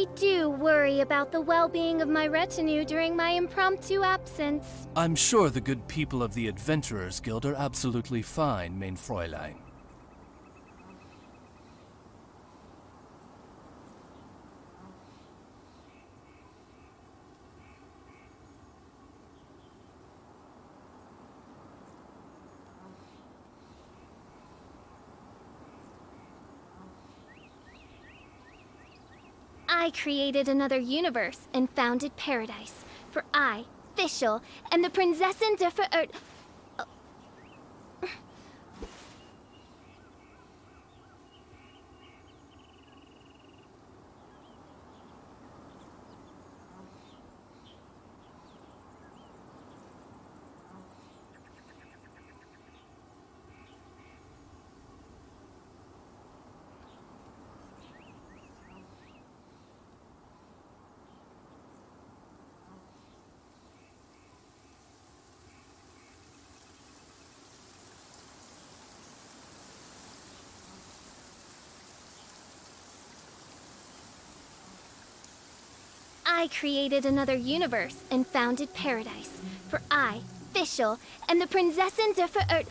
I do worry about the well-being of my retinue during my impromptu absence. I'm sure the good people of the Adventurers Guild are absolutely fine, mein Fräulein. I created another universe and founded paradise. For I, Fischl, and the Prinzessin der Verirrt... I created another universe and founded paradise. For I, Fischl, and the Prinzessin der Verirrt...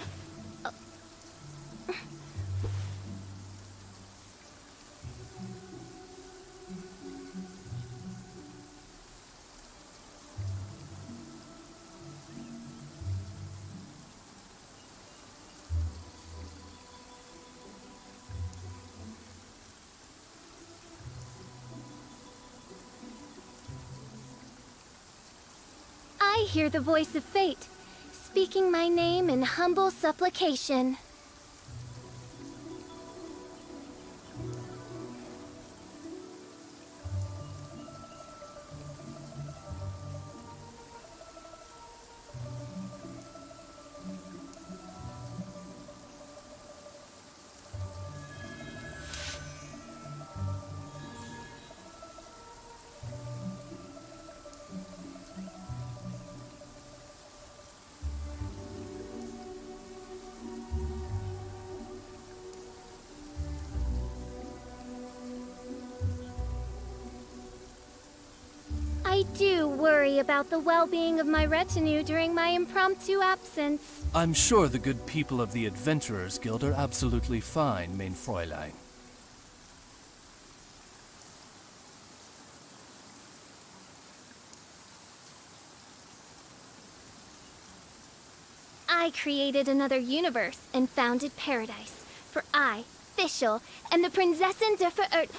I hear the voice of fate, speaking my name in humble supplication. I do worry about the well-being of my retinue during my impromptu absence. I'm sure the good people of the Adventurers Guild are absolutely fine, mein Fräulein. I created another universe and founded paradise. For I, Fischl, and the Prinzessin der Verirrt...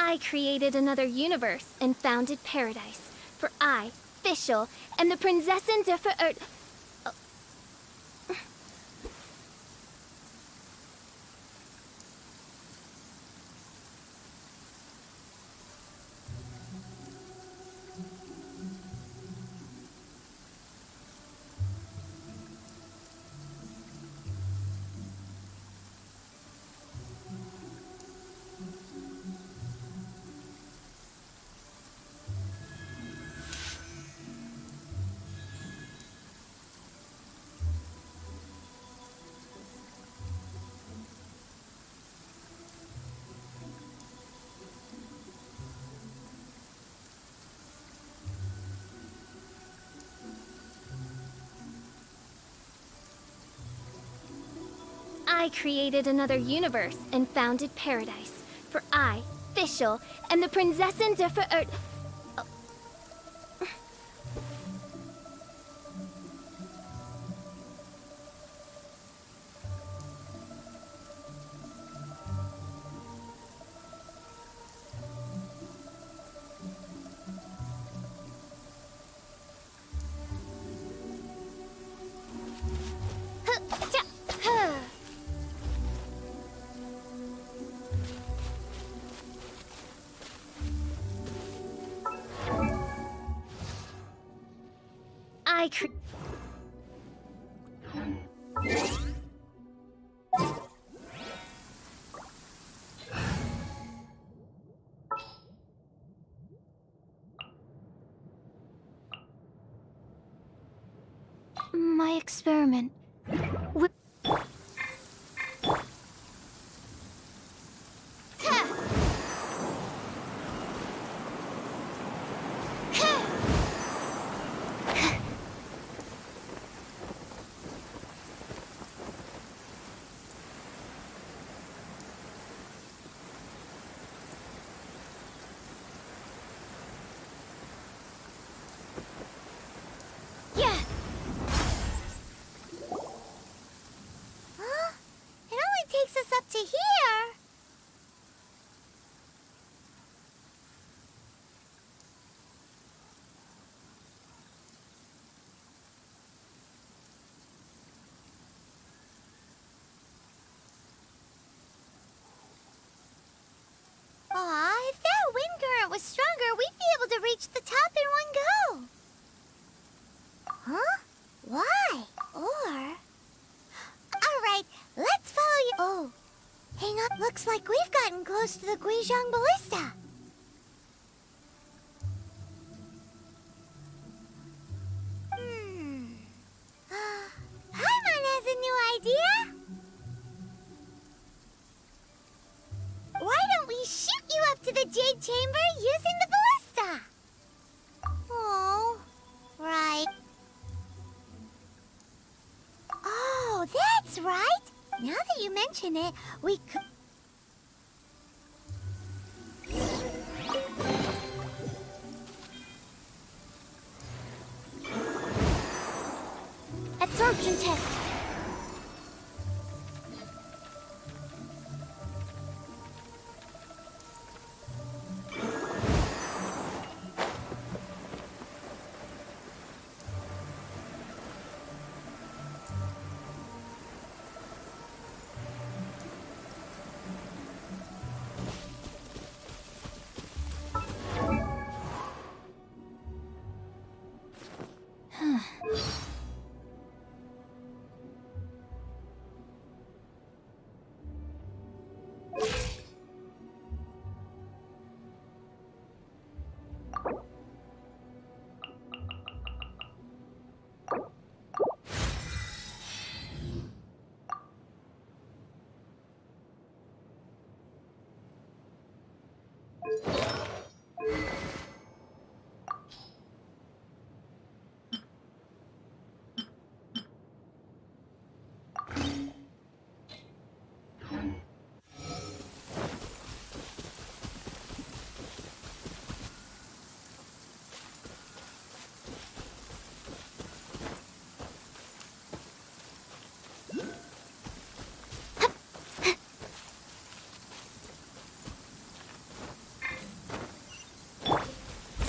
I created another universe and founded paradise. For I, Fischl, and the Prinzessin der Verirrt... I created another universe and founded paradise. For I, Fischl, and the Prinzessin der Verirrt... I cre- My experiment. With up to here. Aw, if that wind current was stronger, we'd be able to reach the top in one go. Huh? Why? Or... Alright, let's follow you. Oh, hang up. Looks like we've gotten close to the Guizhong Ballista. Paimon has a new idea. Why don't we shoot you up to the Jade Chamber using the ballista? Oh, right. Oh, that's right. Now that you mention it, we could... Absorption test.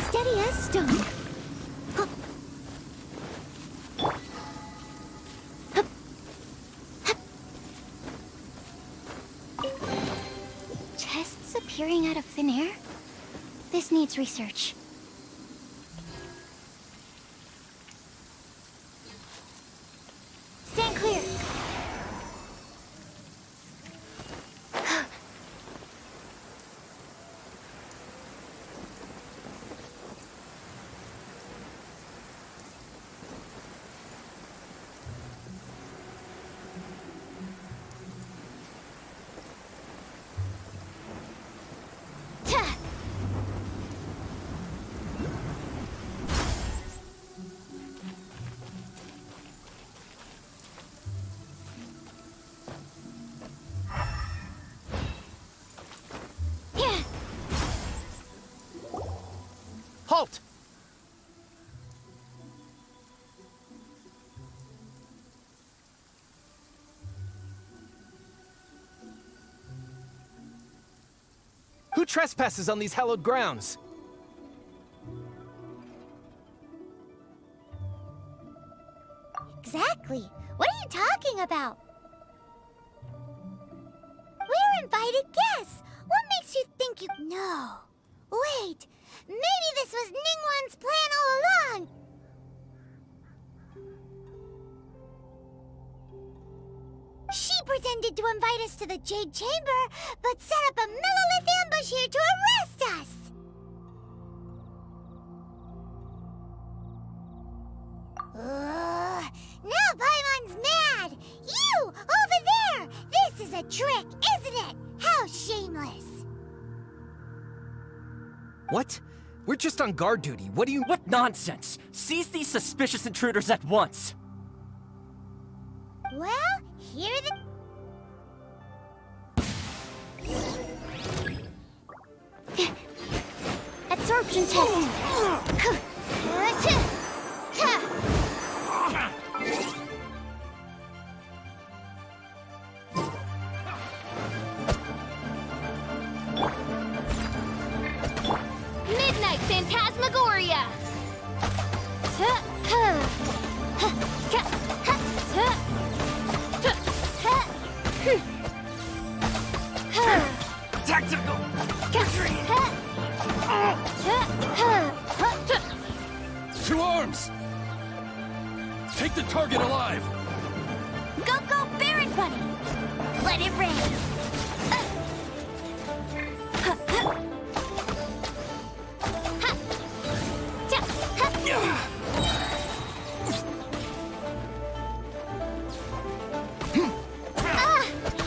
Steady as stone. Chests appearing out of thin air? This needs research. Stand clear. Halt! Who trespasses on these hallowed grounds? Exactly. What are you talking about? We're invited guests. What makes you think you... No. Wait. Maybe this was Ningguang's plan all along. pretended to invite us to the Jade Chamber, but set up a Millilith ambush here to arrest us! Now Paimon's mad! You, over there! This is a trick, isn't it? How shameless! What? We're just on guard duty. What do you... What nonsense! Seize these suspicious intruders at once! Well, here are the... Absorption test! Midnight Phantasmagoria! Tactical! To arms! Take the target alive! Go, go, Baron Bunny! Let it rain!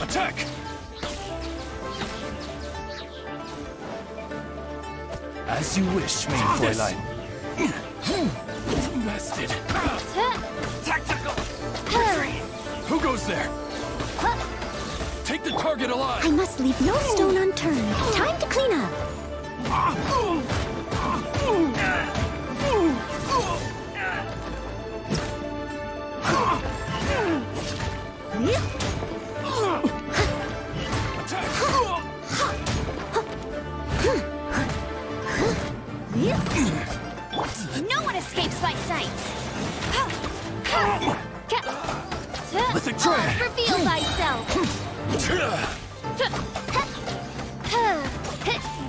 Attack! As you wish, main Fräulein. Bested. Tactical! Who goes there? Take the target alive! I must leave no stone unturned. Time to clean up. No one escapes my sights! With a drag! Reveal thyself!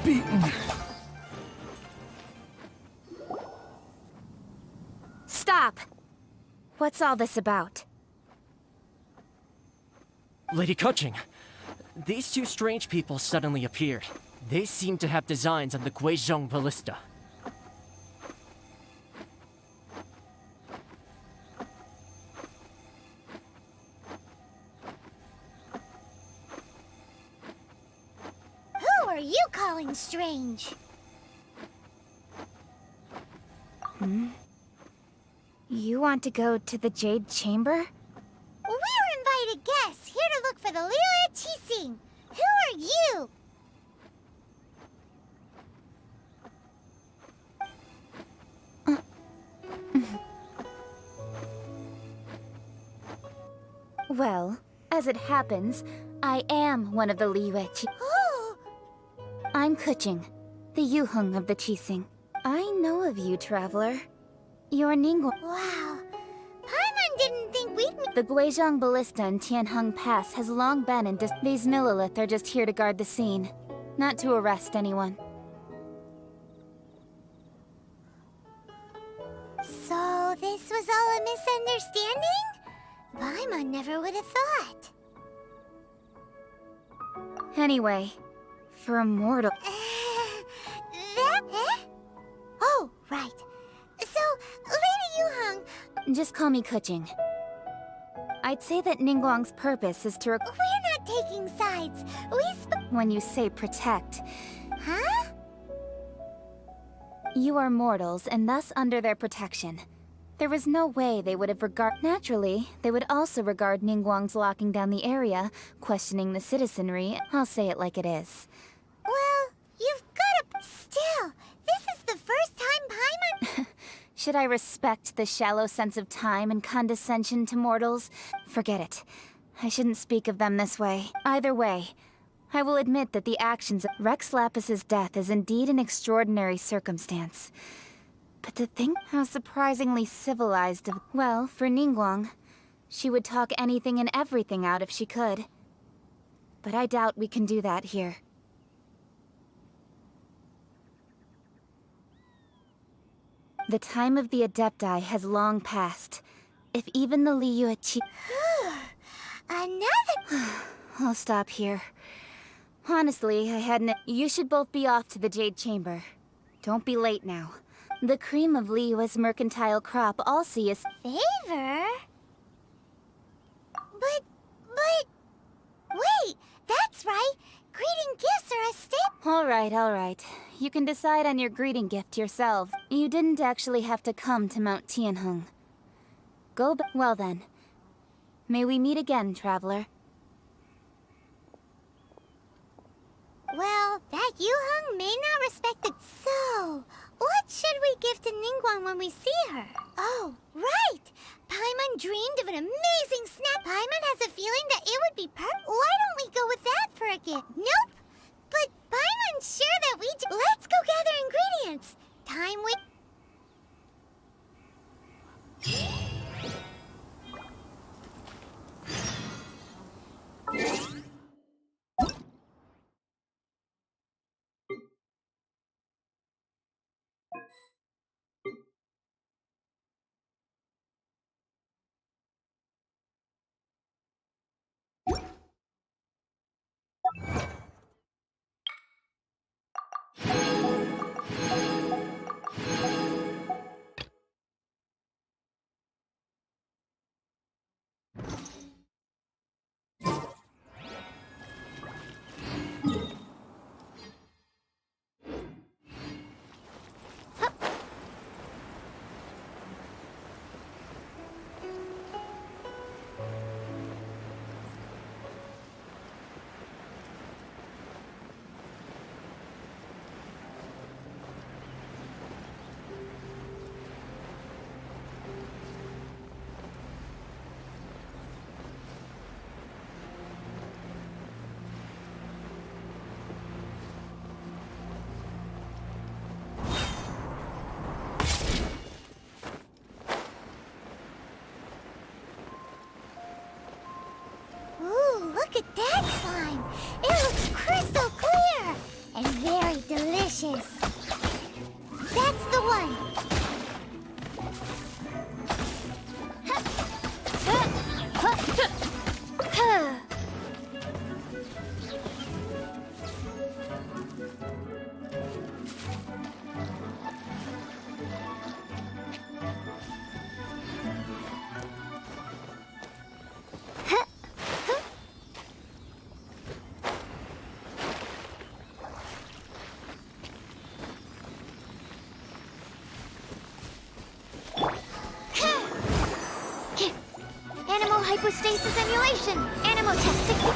Beaten. Stop! What's all this about? Lady Coaching, these two strange people suddenly appeared. They seem to have designs on the Guizhong Ballista. Who are you calling strange? You want to go to the Jade Chamber? We're invited guests here to look for the Lila Chising. Who are you? Well, as it happens, I am one of the Liyue Chi. Oh, I'm Kuching, the Yuheng of the Chising. I know of you, traveler. You're Ningguang. wow. Paimon didn't think we'd meet. The Guizhong Ballista in Tianheng Pass has long been in These Millilith are just here to guard the scene, not to arrest anyone. So this was all a misunderstanding? Paimon never would have thought. Anyway, for a mortal... Oh, right. So, Lady Yuheng, Just call me Kuching. I'd say that Ningguang's purpose is to... we're not taking sides. When you say protect, Huh? you are mortals and thus under their protection. There was no way they would have Naturally, they would also regard Ningguang's locking down the area, questioning the citizenry. I'll say it like it is. Well, you've got to... Still, this is the first time Paimon... Should I respect the shallow sense of time and condescension to mortals? Forget it. I shouldn't speak of them this way. Either way, I will admit that the actions of Rex Lapis's death is indeed an extraordinary circumstance. But to think how surprisingly civilized of... Well, for Ningguang, she would talk anything and everything out if she could. But I doubt we can do that here. The time of the Adepti has long passed. If even the Liyue Chi... Another... I'll stop here. Honestly, I hadn't. You should both be off to the Jade Chamber. Don't be late now. The cream of Liyue's mercantile crop all see is Favor? But... Wait, that's right. Greeting gifts are a staple. All right. You can decide on your greeting gift yourselves. You didn't actually have to come to Mount Tianheng. Well then. May we meet again, traveler. Well, that Yuheng may not respect it. So, what should we give to Ningguang when we see her? Oh, right! Paimon dreamed of an amazing snack. Paimon has a feeling that it would be perfect. Why don't we go with that for a gift? Nope! But Paimon's sure that we do. Let's go gather ingredients. Time with... Look at that slime! It looks crystal clear! And very delicious! That's the one! Hypostasis emulation! Animo test 60...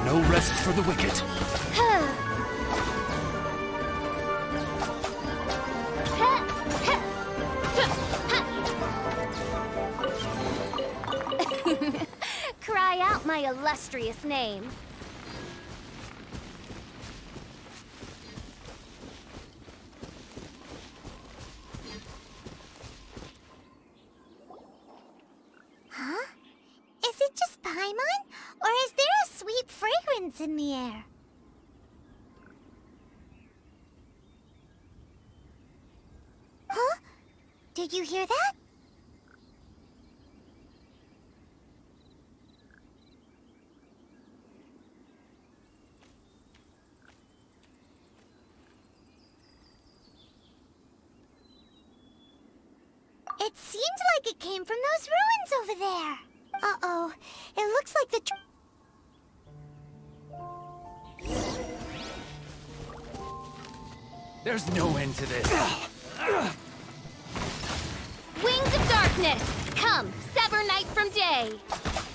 No rest for the wicked. Cry out my illustrious name. Huh? Is it just Paimon? Or is there a sweet fragrance in the air? Huh? Did you hear that? It seems like it came from those ruins over there. Uh-oh. It looks like the... There's no end to this. Wings of darkness! Come, sever night from day!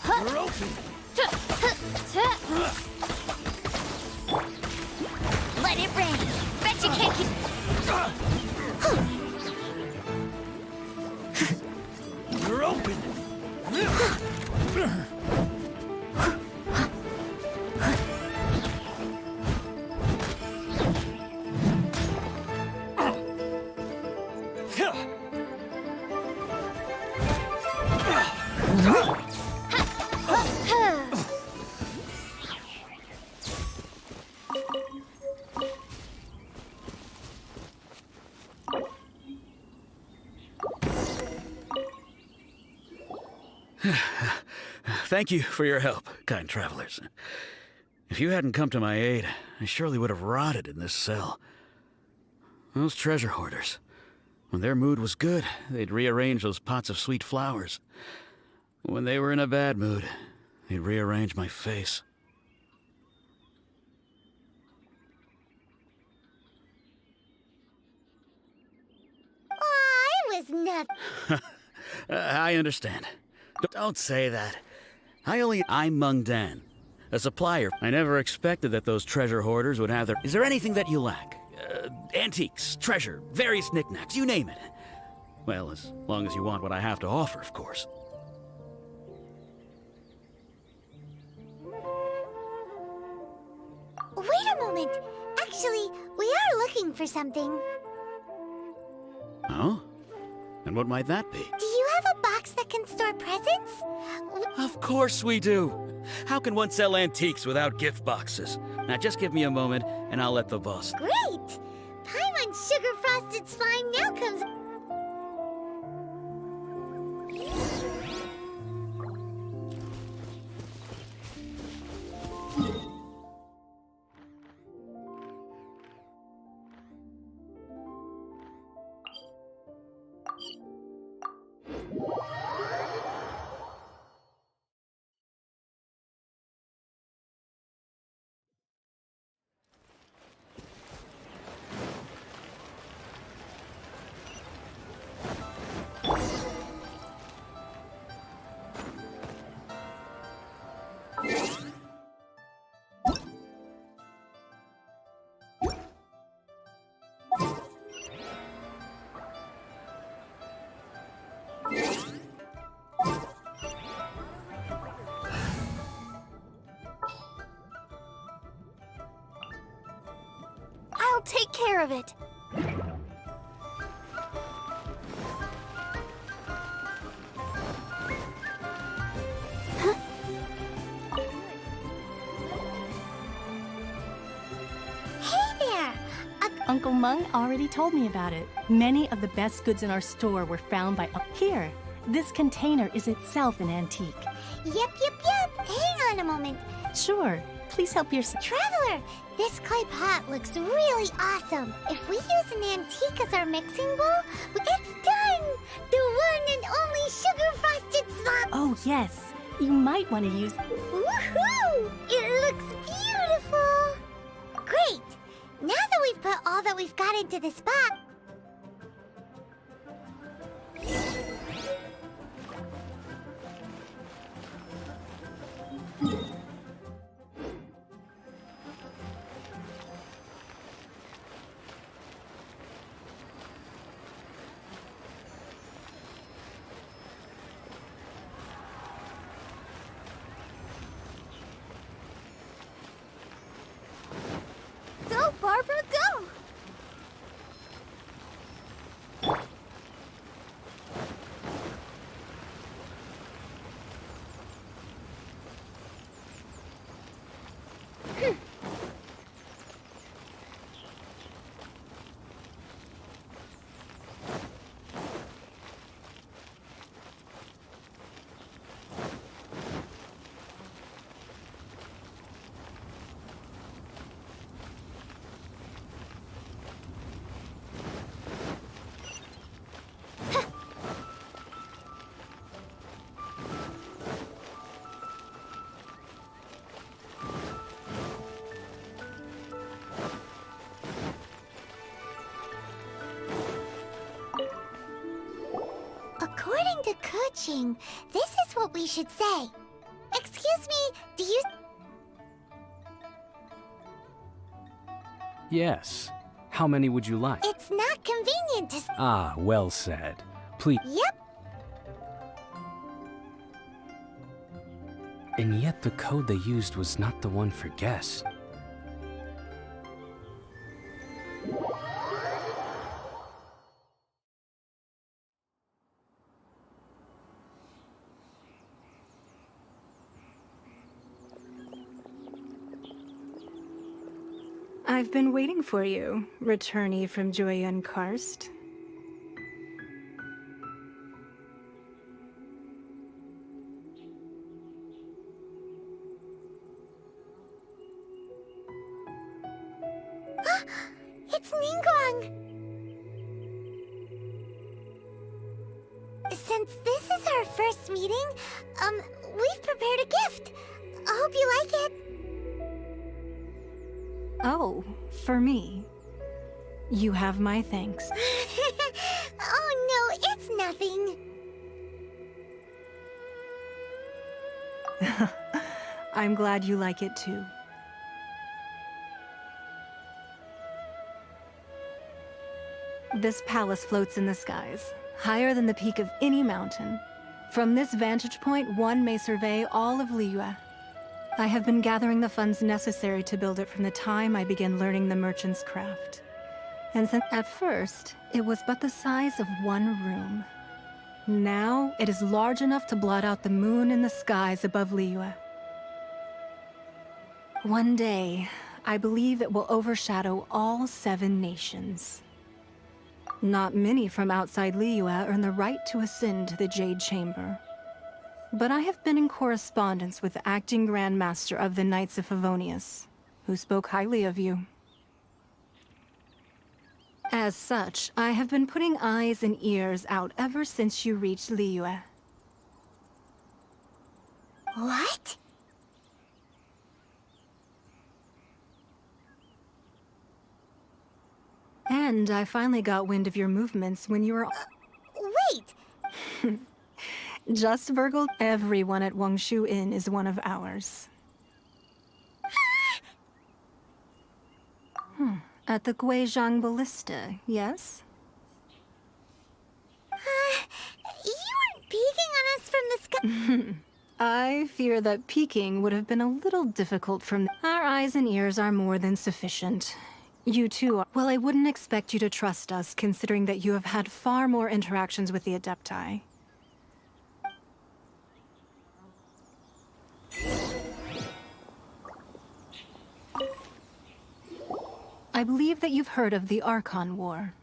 You're open. Let it rain! Bet you can't keep... You're open. Thank you for your help, kind travelers. If you hadn't come to my aid, I surely would have rotted in this cell. Those treasure hoarders. When their mood was good, they'd rearrange those pots of sweet flowers. When they were in a bad mood, they'd rearrange my face. I was not. I understand. Don't say that. I'm Mung Dan, a supplier. I never expected that those treasure hoarders would have their... Is there anything that you lack? Antiques, treasure, various knickknacks, you name it. Well, as long as you want what I have to offer, of course. Wait a moment. Actually, we are looking for something. Oh? And what might that be? Do you have a box that can store presents? Of course we do. How can one sell antiques without gift boxes? Now just give me a moment, and I'll let the boss... Great! Paimon Sugar Frosted Slime now comes... I'll take care of it. Hey there! Uncle Mung already told me about it. Many of the best goods in our store were found by... Here, this container is itself an antique. Yep. Hang on a moment. Sure, please help yourself. Traveler, this clay pot looks really awesome. If we use an antique as our mixing bowl, it's done! The one and only sugar-frosted slop! Oh, yes. You might want to use... Woohoo! It looks beautiful! Great! Now that we've put all that we've got into this box... Go, Barbara, go! According to coaching, this is what we should say. Excuse me, do you... Yes. How many would you like? It's not convenient to... Ah, well said. Please. Yep. And yet the code they used was not the one for guess. I've been waiting for you, returnee from Joyun Karst. . Since this is our first meeting, we've prepared a gift. I hope you like it. Oh, for me. You have my thanks. Oh no, it's nothing. I'm glad you like it too. This palace floats in the skies, higher than the peak of any mountain. From this vantage point, one may survey all of Liyue. I have been gathering the funds necessary to build it from the time I began learning the merchant's craft. And since at first, it was but the size of one room. Now, it is large enough to blot out the moon in the skies above Liyue. One day, I believe it will overshadow all 7 nations. Not many from outside Liyue earn the right to ascend to the Jade Chamber. But I have been in correspondence with the acting Grandmaster of the Knights of Favonius, who spoke highly of you. As such, I have been putting eyes and ears out ever since you reached Liyue. What? And I finally got wind of your movements when you were... Wait! Just Virgil, everyone at Wangshu Inn is one of ours. At the Guizhang Ballista, yes? You weren't peeking on us from the sky. I fear that peeking would have been a little difficult from... Our eyes and ears are more than sufficient. You too are... Well, I wouldn't expect you to trust us, considering that you have had far more interactions with the Adepti. I believe that you've heard of the Archon War.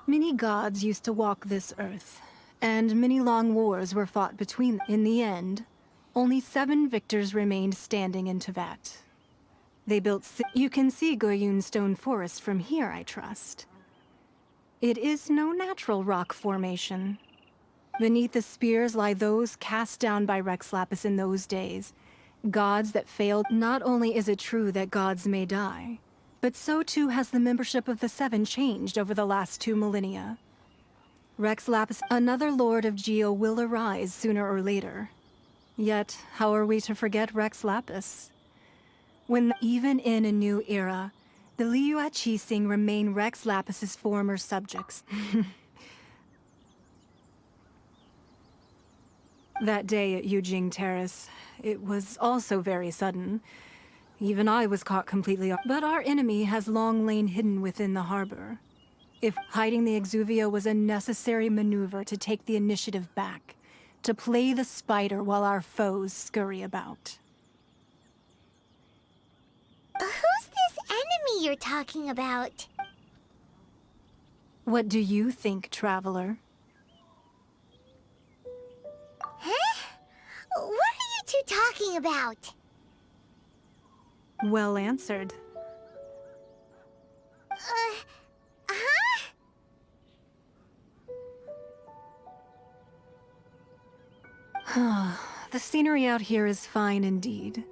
Many gods used to walk this earth, and many long wars were fought between them. In the end, only 7 victors remained standing in Tevat. They built... You can see Goyun Stone Forest from here, I trust. It is no natural rock formation. Beneath the spears lie those cast down by Rex Lapis in those days. Gods that failed. Not only is it true that gods may die, but so too has the membership of the 7 changed over the last 2 millennia. Rex Lapis, another Lord of Geo, will arise sooner or later. Yet, how are we to forget Rex Lapis? When even in a new era, the Liyue Qixing remain Rex Lapis's former subjects. That day at Yujing Terrace, it was also very sudden. Even I was caught completely off. But our enemy has long lain hidden within the harbor. If hiding the Exuvio was a necessary maneuver to take the initiative back, to play the spider while our foes scurry about. Who's this enemy you're talking about? What do you think, traveler? Huh? What are you two talking about? Well answered. The scenery out here is fine indeed,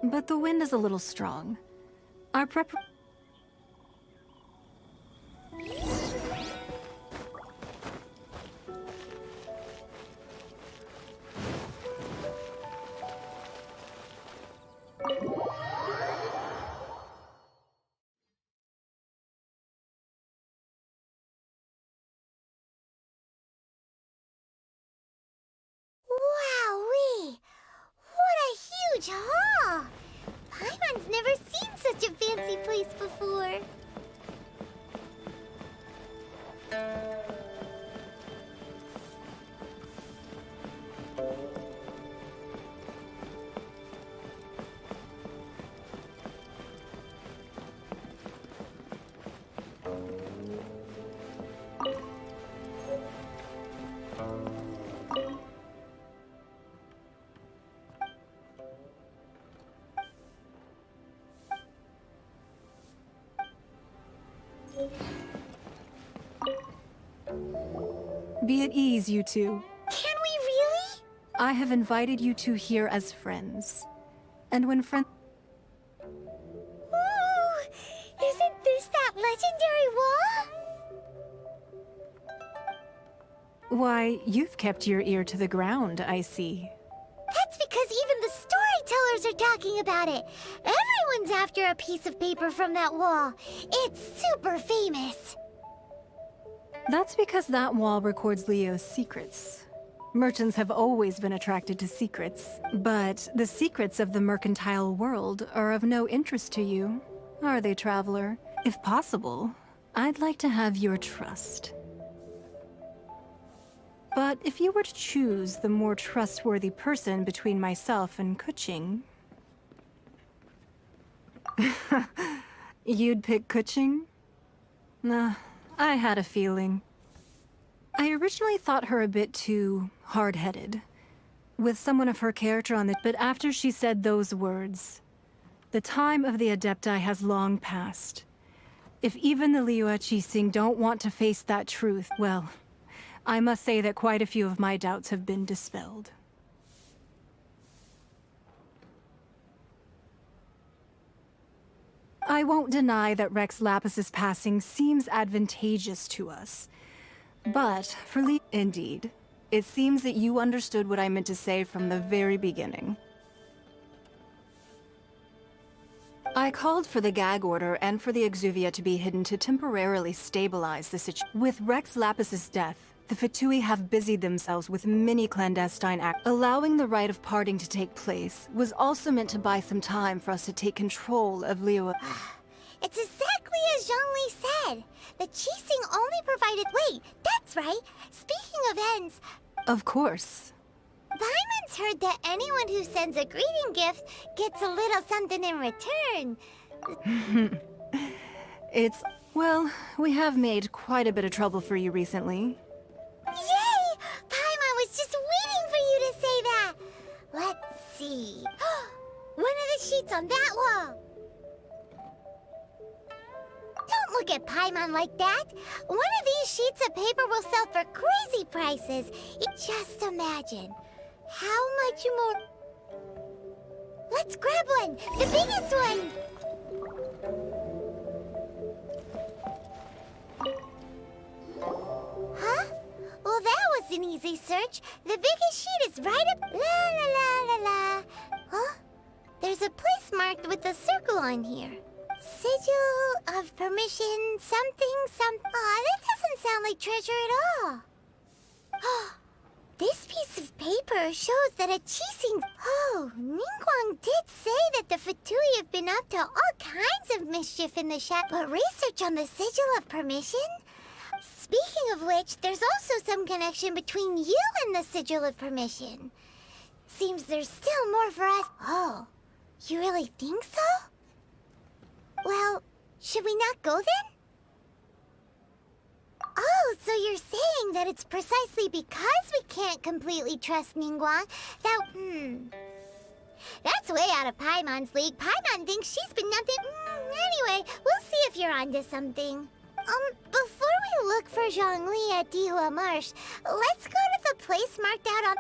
but the wind is a little strong. Our Wowee! What a huge hall! Paimon's never seen such a fancy place before. Be at ease, you two. Can we really? I have invited you two here as friends. And when friends... Ooh, isn't this that legendary wall? Why, you've kept your ear to the ground, I see. That's because even the storytellers are talking about it. Everyone's after a piece of paper from that wall. It's super famous. That's because that wall records Leo's secrets. Merchants have always been attracted to secrets, but the secrets of the mercantile world are of no interest to you, are they, traveler? If possible, I'd like to have your trust. But if you were to choose the more trustworthy person between myself and Kuching... You'd pick Kuching? Nah, I had a feeling. I originally thought her a bit too hard-headed, with someone of her character on the... But after she said those words, the time of the Adepti has long passed. If even the Liu Qixing don't want to face that truth, well, I must say that quite a few of my doubts have been dispelled. I won't deny that Rex Lapis's passing seems advantageous to us. But for Lee, indeed, it seems that you understood what I meant to say from the very beginning. I called for the gag order and for the Exuvia to be hidden to temporarily stabilize the situation. With Rex Lapis's death, the Fatui have busied themselves with many clandestine acts. Allowing the rite of parting to take place was also meant to buy some time for us to take control of Liyue. It's exactly as Zhongli said. The Qixing only provided... Wait, that's right. Speaking of ends... Of course. Paimon's heard that anyone who sends a greeting gift gets a little something in return. It's... Well, we have made quite a bit of trouble for you recently. Yay! Paimon was just waiting for you to say that. Let's see. One of the sheets on that wall. Don't look at Paimon like that. One of these sheets of paper will sell for crazy prices. Just imagine. How much more... Let's grab one! The biggest one! Huh? Well, that was an easy search. The biggest sheet is right up... La la la la la. Huh? There's a place marked with a circle on here. Sigil of permission, something, Aw, that doesn't sound like treasure at all. This piece of paper shows that a Qixing... Oh, Ningguang did say that the Fatui have been up to all kinds of mischief in the shadow. But research on the Sigil of permission? Speaking of which, there's also some connection between you and the Sigil of permission. Seems there's still more for us. Oh, you really think so? Well, should we not go then? Oh, so you're saying that it's precisely because we can't completely trust Ningguang that... That's way out of Paimon's league. Paimon thinks she's been nothing... Anyway, we'll see if you're onto something. Before we look for Zhongli at Dihua Marsh, let's go to the place marked out on...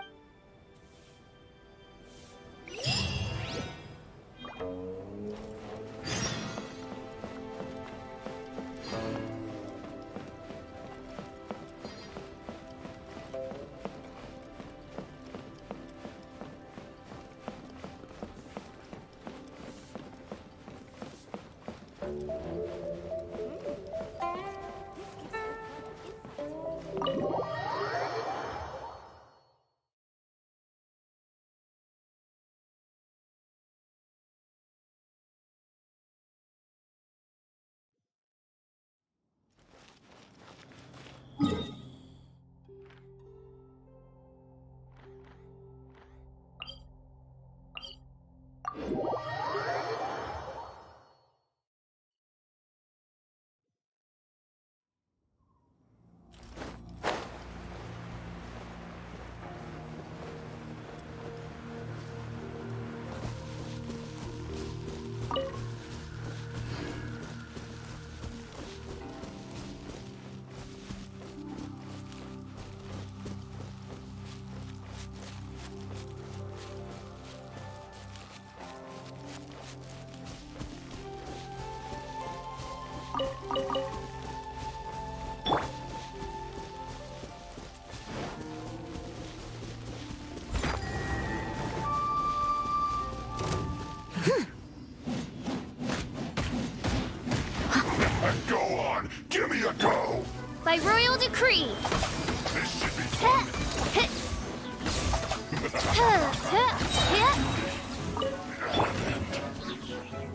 By royal decree.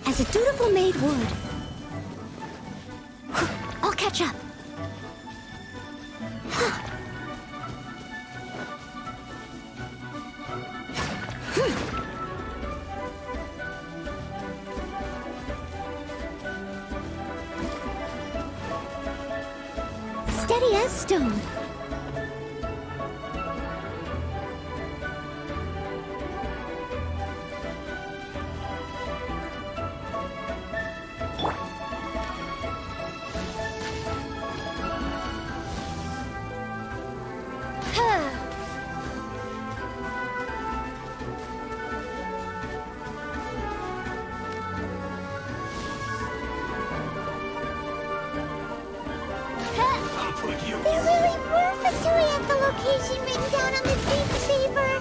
As a dutiful maid would. I'll catch up. Steady as stone. There really were Fatui at the location written down on this piece of paper.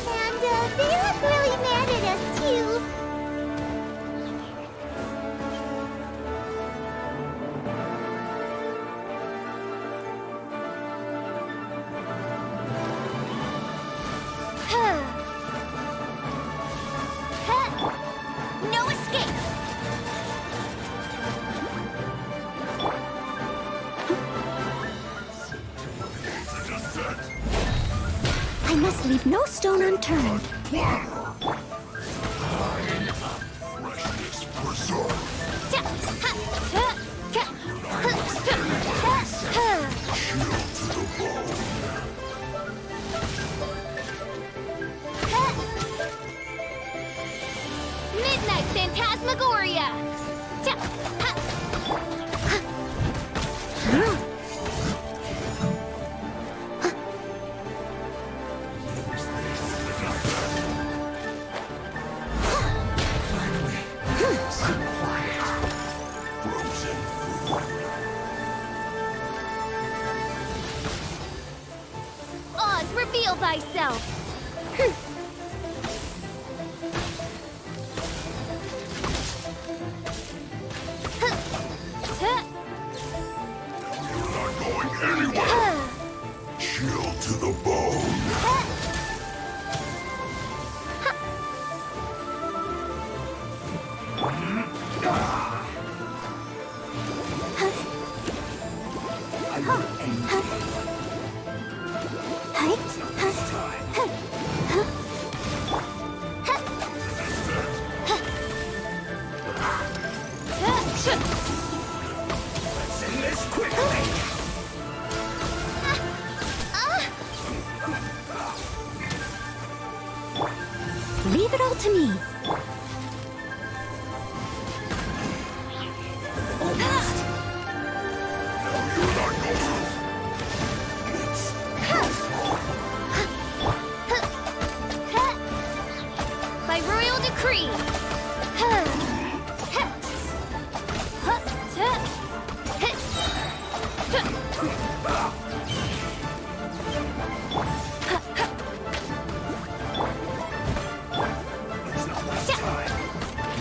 And they look really mad at us too. No escape! I must leave no stone unturned. Midnight Phantasmagoria! Oz, reveal thyself! You're not going anywhere! Chill to the bone! Leave it all to me. By royal decree.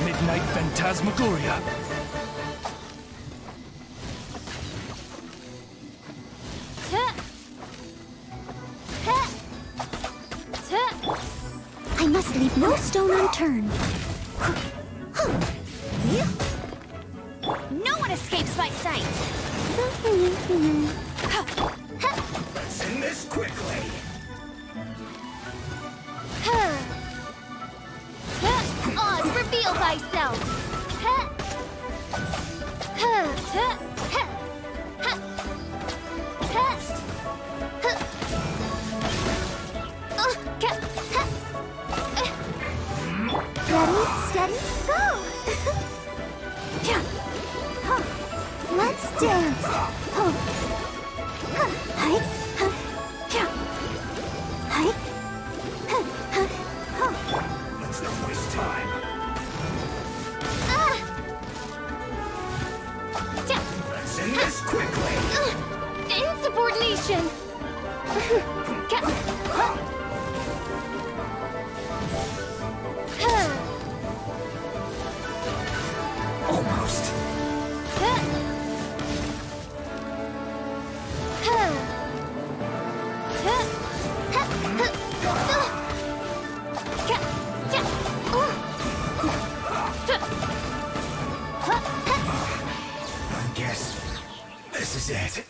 Midnight Phantasmagoria. I must leave no stone unturned. No one escapes my sight. Let's end this quickly! Oz, reveal thyself. Ready, steady, go! Let's dance! Let's not waste time! Let's end this quickly! Insubordination! Almost! This is it.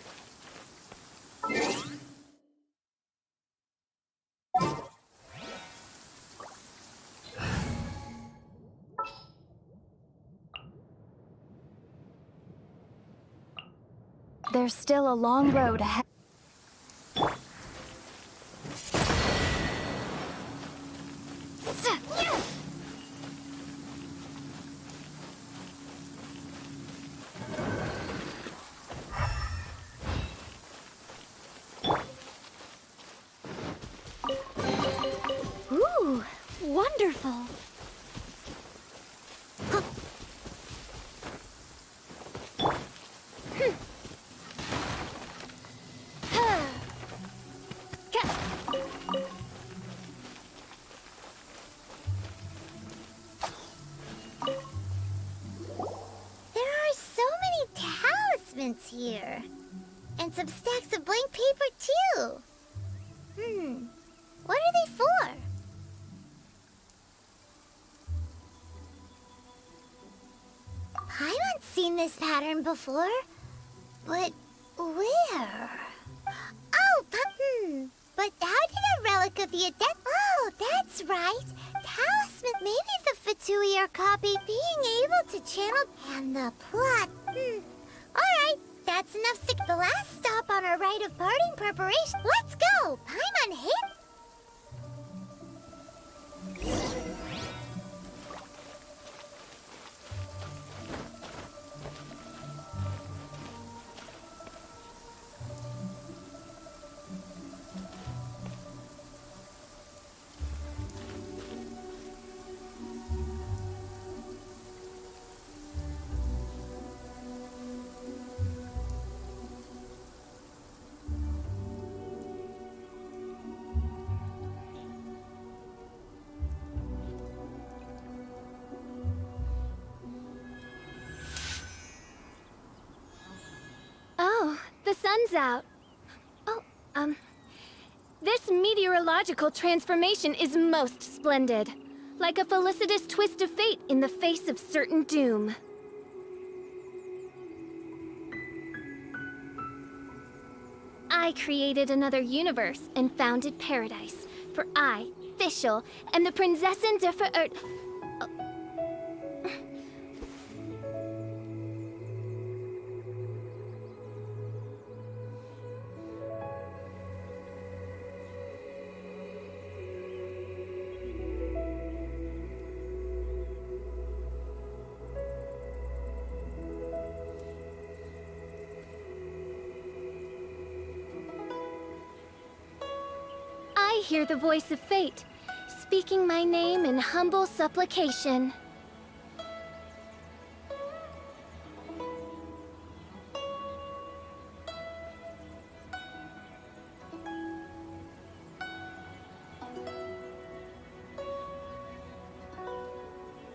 There's still a long road ahead. Ooh, wonderful. Here. And some stacks of blank paper, too. What are they for? I haven't seen this pattern before. But where? Oh, but how did a relic of the adept... Oh, that's right. Talisman. Maybe the Fatui are copied being able to channel... And the plot. Alright. That's enough stick. The last stop on our rite of parting preparation. Let's go! Paimon hit! The sun's out. This meteorological transformation is most splendid. Like a felicitous twist of fate in the face of certain doom. I created another universe and founded paradise. For I, Fischl, am the Prinzessin der Verirrt... I hear the voice of fate, speaking my name in humble supplication.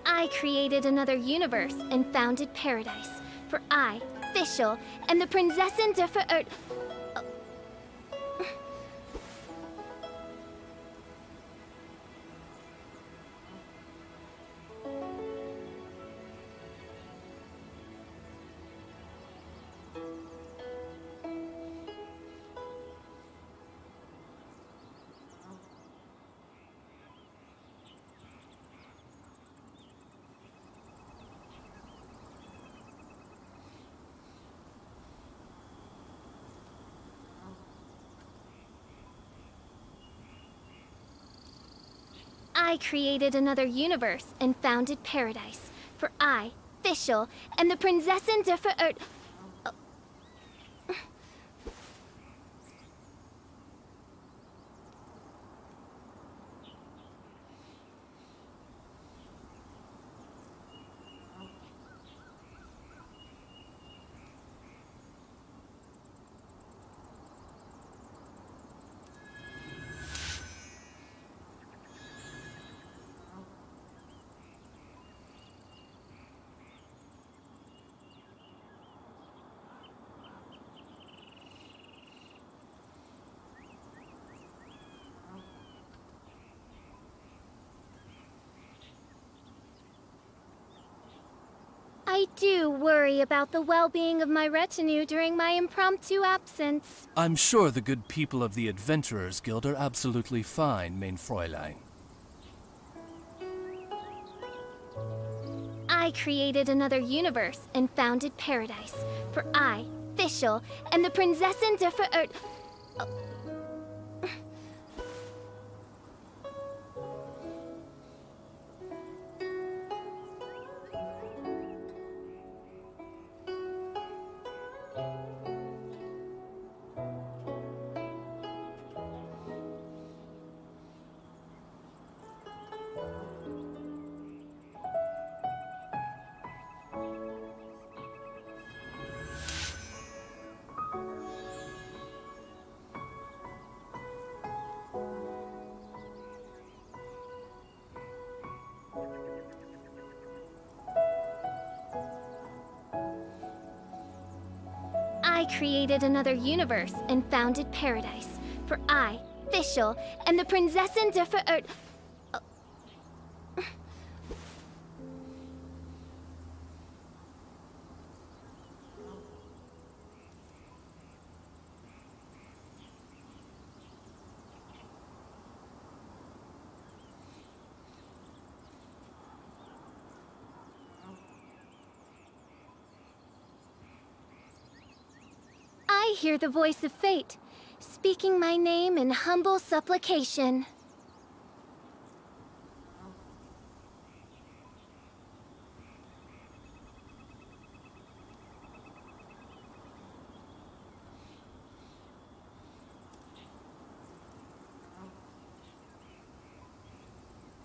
I created another universe and founded paradise. For I, Fischl, am the Prinzessin der Verirrt... I created another universe and founded paradise. For I, Fischl, am the Prinzessin der Verirrt... I do worry about the well-being of my retinue during my impromptu absence. I'm sure the good people of the Adventurers Guild are absolutely fine, mein Fräulein. I created another universe and founded paradise. For I, Fischl, am the Prinzessin der Verirrt... I created another universe and founded paradise. For I, Fischl, am the Prinzessin der Verirrt... I hear the voice of fate, speaking my name in humble supplication.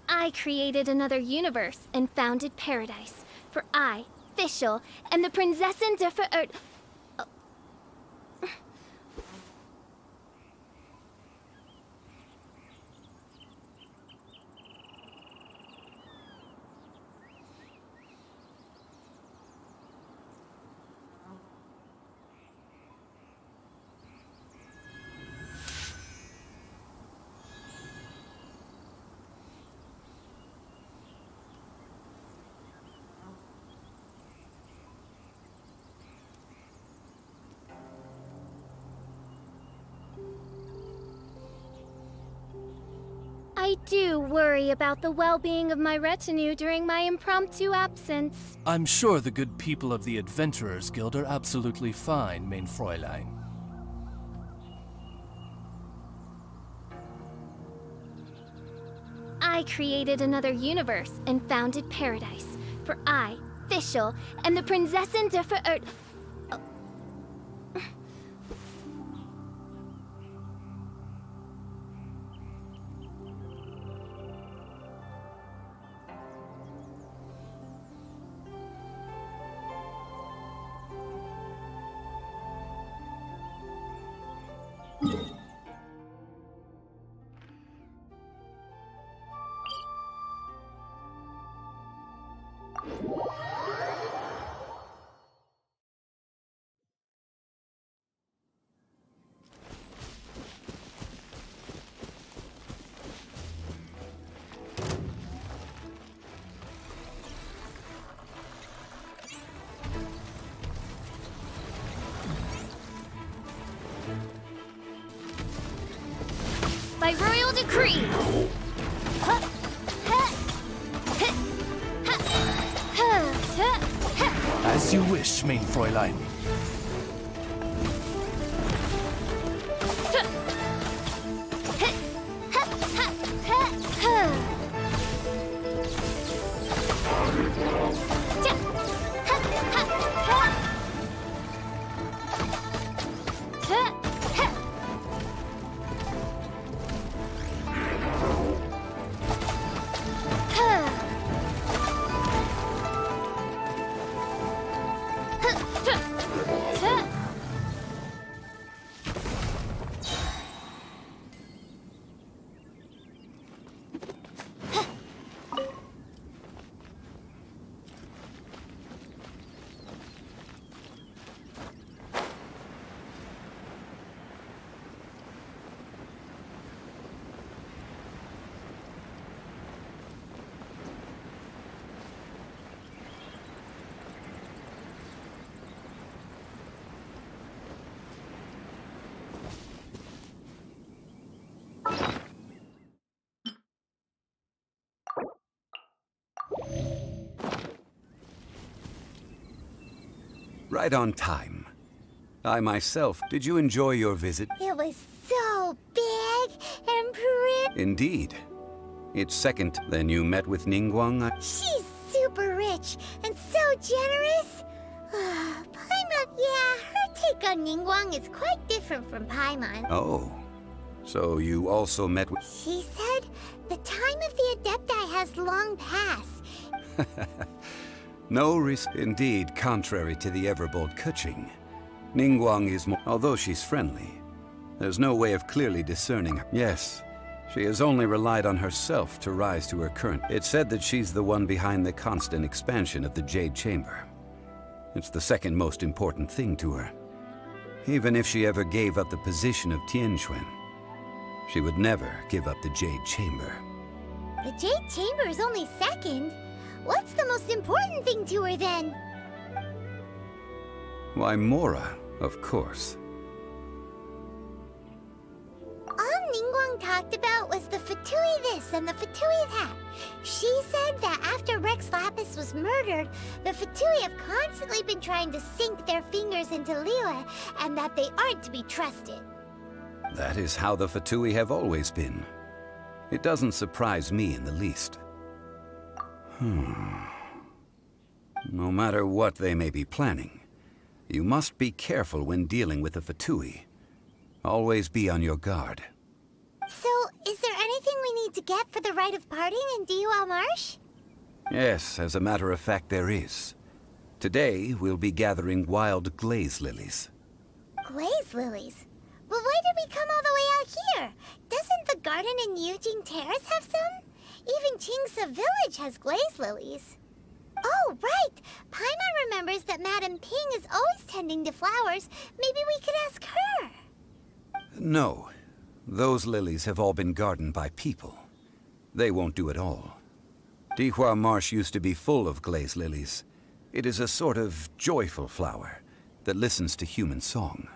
I created another universe and founded paradise. For I, Fischl, am the Prinzessin der Verirrt... I do worry about the well-being of my retinue during my impromptu absence. I'm sure the good people of the Adventurers Guild are absolutely fine, mein Fräulein. I created another universe and founded paradise. For I, Fischl, am the Prinzessin der Verirrt... By royal decree! As you wish, mein Fräulein. Right on time. I myself, did you enjoy your visit? It was so big and pretty. Indeed. It's second. Then you met with Ningguang. She's super rich and so generous. Paimon, yeah, her take on Ningguang is quite different from Paimon. Oh. So you also met with... She said the time of the Adepti has long passed. No risk. Indeed, contrary to the ever-bold Keqing, Ningguang is more... Although she's friendly, there's no way of clearly discerning her. Yes, she has only relied on herself to rise to her current. It's said that she's the one behind the constant expansion of the Jade Chamber. It's the second most important thing to her. Even if she ever gave up the position of Tianquan, she would never give up the Jade Chamber. The Jade Chamber is only second. What's the most important thing to her then? Why, Mora, of course. All Ningguang talked about was the Fatui this and the Fatui that. She said that after Rex Lapis was murdered, the Fatui have constantly been trying to sink their fingers into Liyue, and that they aren't to be trusted. That is how the Fatui have always been. It doesn't surprise me in the least. No matter what they may be planning, you must be careful when dealing with the Fatui. Always be on your guard. So, is there anything we need to get for the rite of parting in Dihua Marsh? Yes, as a matter of fact, there is. Today, we'll be gathering wild glaze lilies. Glaze lilies? But why did we come all the way out here? Doesn't the garden in Yujing Terrace have some? Even Qingse Village has glaze lilies. Oh, right! Paimon remembers that Madame Ping is always tending to flowers. Maybe we could ask her. No. Those lilies have all been gardened by people. They won't do it all. Dihua Marsh used to be full of glaze lilies. It is a sort of joyful flower that listens to human song.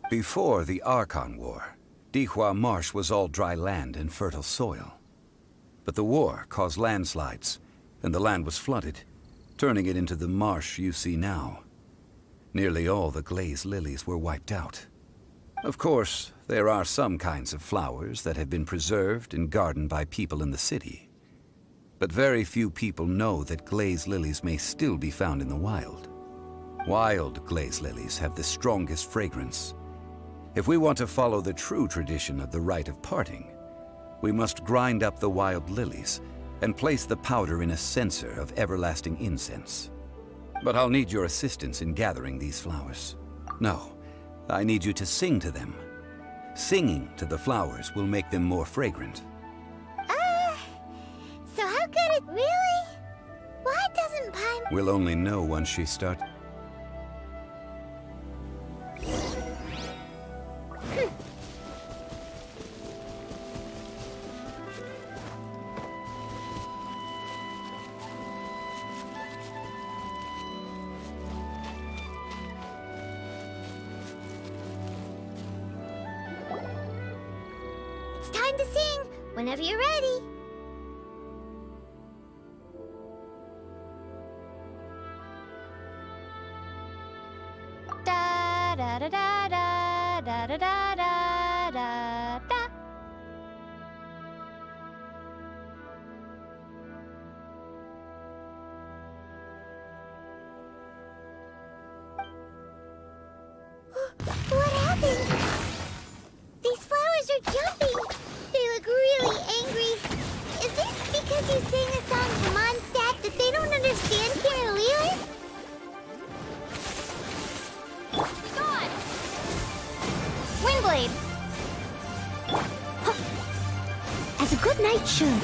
Before the Archon War, Dihua Marsh was all dry land and fertile soil. But the war caused landslides, and the land was flooded, turning it into the marsh you see now. Nearly all the glaze lilies were wiped out. Of course, there are some kinds of flowers that have been preserved and gardened by people in the city. But very few people know that glaze lilies may still be found in the wild. Wild glaze lilies have the strongest fragrance. If we want to follow the true tradition of the rite of parting, we must grind up the wild lilies and place the powder in a censer of everlasting incense. But I'll need your assistance in gathering these flowers. No, I need you to sing to them. Singing to the flowers will make them more fragrant. So how could it really? Why doesn't Paimon... We'll only know once she starts. It's time to sing, whenever you're ready. Da da da da da da da da da da da. What happened? These flowers are jumping. They look really angry. Is it because you sang a song to Mondstadt that they don't understand here in Liyue? Gone! Windblade! Huh. As a good knight should.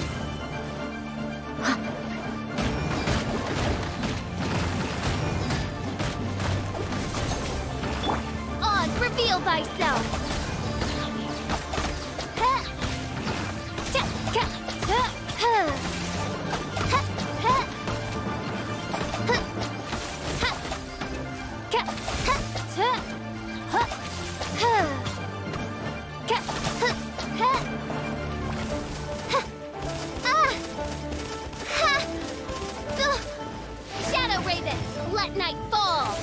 Huh. Oz, reveal thyself! Shadow Raven, let night fall!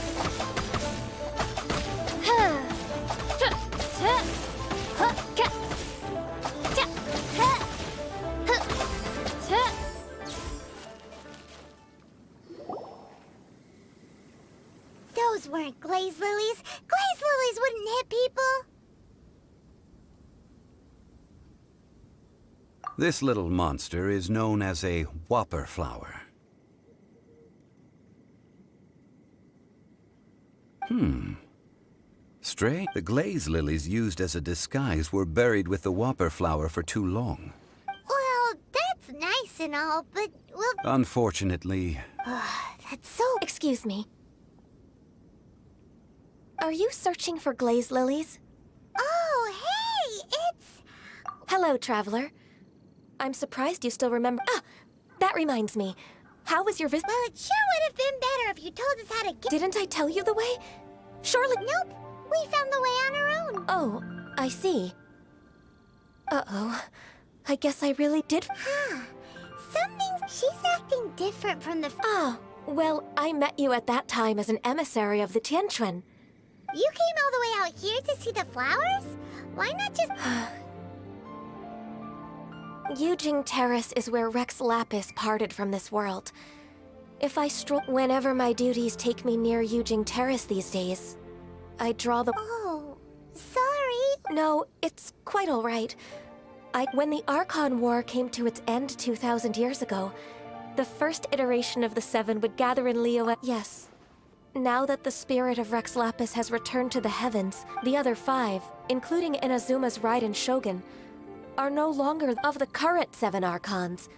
This little monster is known as a whopper flower. Strange. The glaze lilies used as a disguise were buried with the whopper flower for too long. Well, that's nice and all, but, well... Unfortunately... That's so... Excuse me. Are you searching for glaze lilies? Oh, hey, it's... Hello, traveler. I'm surprised you still remember... Ah! That reminds me. How was your visit? Well, it sure would have been better if you told us how to get... Didn't I tell you the way? Surely... Nope. We found the way on our own. Oh, I see. Uh-oh. I guess I really did... Huh. She's acting different from the... Ah, well, I met you at that time as an emissary of the Tianquan. You came all the way out here to see the flowers? Why not just... Yujing Terrace is where Rex Lapis parted from this world. If I stroll... Whenever my duties take me near Yujing Terrace these days, I draw the... Oh, sorry. No, it's quite all right. When the Archon War came to its end 2,000 years ago, the first iteration of the Seven would gather in Liyue... Yes. Now that the spirit of Rex Lapis has returned to the heavens, the other 5, including Inazuma's Raiden Shogun, are no longer of the current 7 Archons.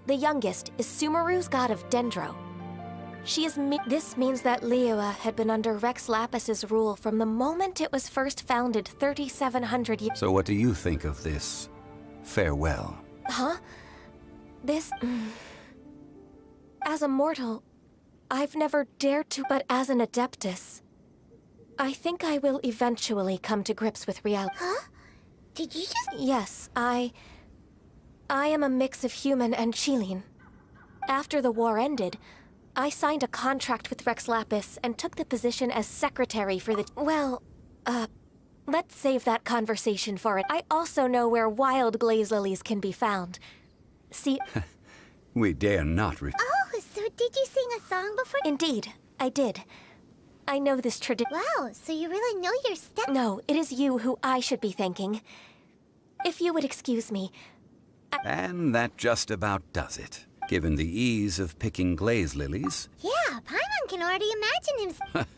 The youngest is Sumeru's god of Dendro. This means that Liyue had been under Rex Lapis's rule from the moment it was first founded 3,700 years... So what do you think of this farewell? Huh? This... As a mortal, I've never dared to, but as an Adeptus, I think I will eventually come to grips with reality. Huh? Did you just... Yes, I am a mix of human and Qilin. After the war ended, I signed a contract with Rex Lapis and took the position as secretary for the... Well, let's save that conversation for it. I also know where wild glaze lilies can be found. See... We dare not Oh, so did you sing a song before? Indeed, I did. I know this tradition. Wow, so you really know your step... No, it is you who I should be thanking. If you would excuse me... And that just about does it. Given the ease of picking glaze lilies... Yeah, Paimon can already imagine himself...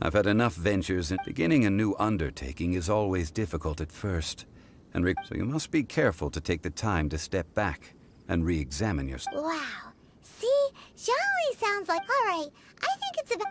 I've had enough ventures, and beginning a new undertaking is always difficult at first. So you must be careful to take the time to step back and re-examine yourself. Wow. See? Zhongli sounds like... Alright, I think it's about...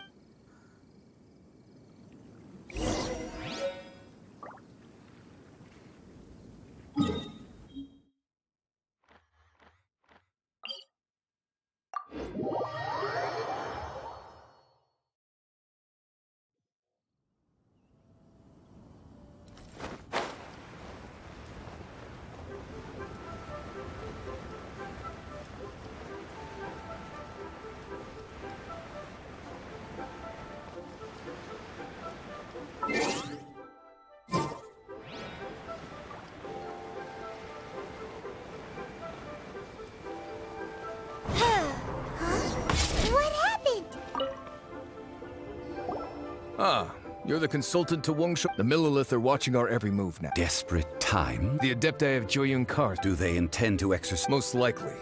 Ah, you're the consultant to Wongshu. The Millilith are watching our every move now. Desperate time? The Adepti of Joyun Kar. Do they intend to exercise? Most likely.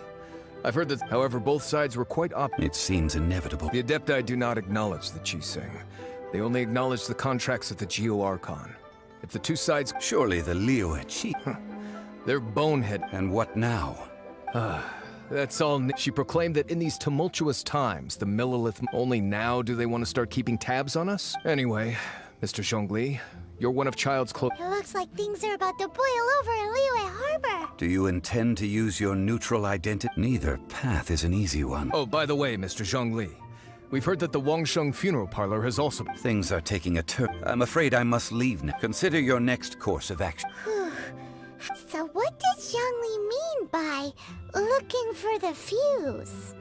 I've heard that, however, both sides were quite It seems inevitable. The Adepti do not acknowledge the Qiseng. They only acknowledge the contracts of the Geo Archon. If the two sides... Surely the Liyue Qi... They're bonehead. And what now? That's all. She proclaimed that in these tumultuous times, the Millilith... Only now do they want to start keeping tabs on us? Anyway, Mr. Zhongli, you're one of Child's close... It looks like things are about to boil over in Liyue Harbor. Do you intend to use your neutral identity? Neither path is an easy one. Oh, by the way, Mr. Zhongli, we've heard that the Wangsheng funeral parlor has also... Things are taking a turn. I'm afraid I must leave now. Consider your next course of action. So what does Zhongli mean by looking for the fuse?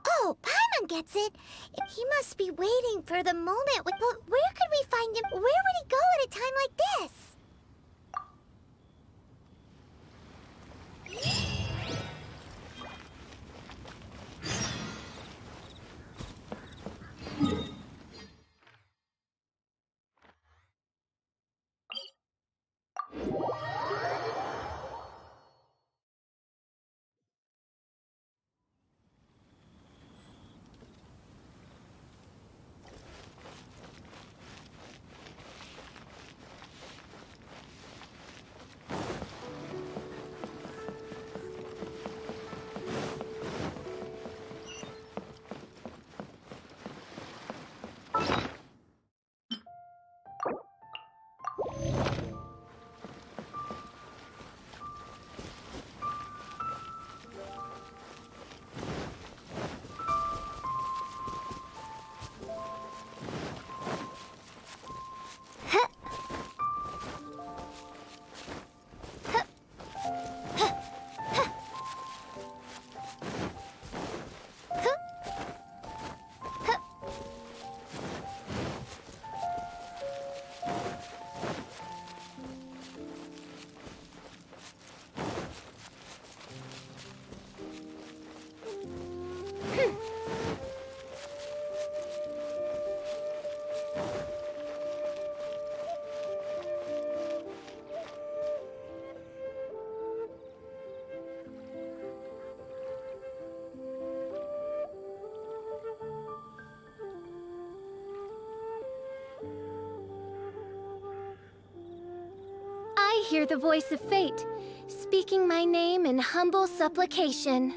Oh, Paimon everyone gets it. He must be waiting for the moment. But where could we find him? Where would he go at a time like this? I hear the voice of fate, speaking my name in humble supplication.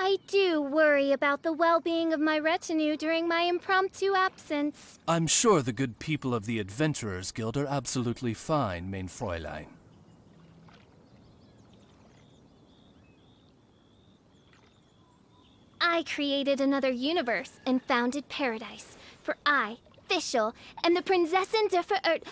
I do worry about the well-being of my retinue during my impromptu absence. I'm sure the good people of the Adventurers Guild are absolutely fine, mein Fräulein. I created another universe and founded paradise. For I, Fischl, am the Prinzessin der Verirrt...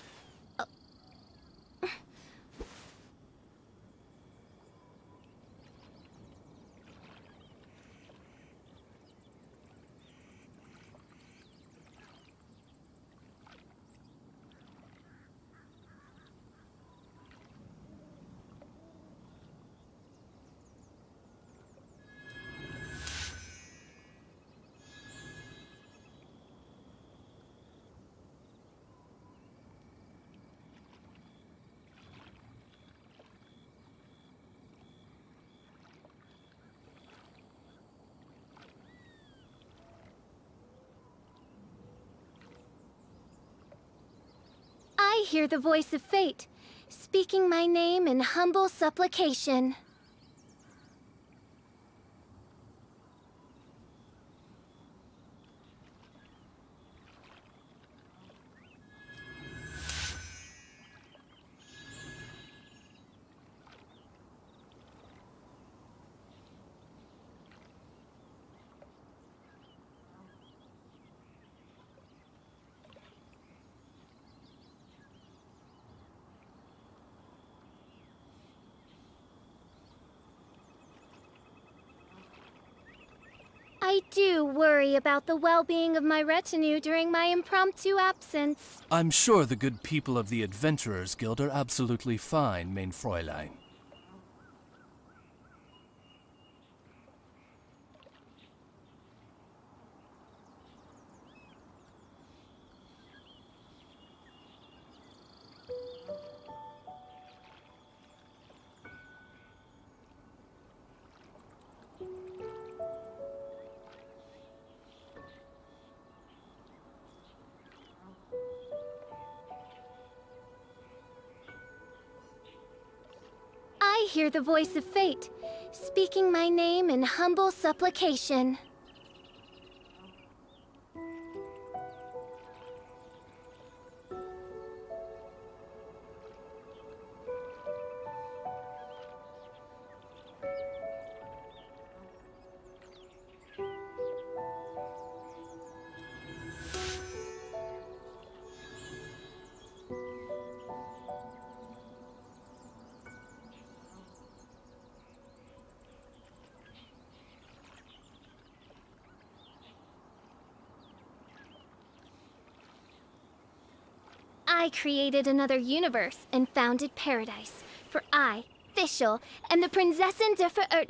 I hear the voice of fate, speaking my name in humble supplication. I do worry about the well-being of my retinue during my impromptu absence. I'm sure the good people of the Adventurers Guild are absolutely fine, mein Fräulein. I hear the voice of fate, speaking my name in humble supplication. I created another universe and founded paradise. For I, Fischl, am the Prinzessin der Verirrt...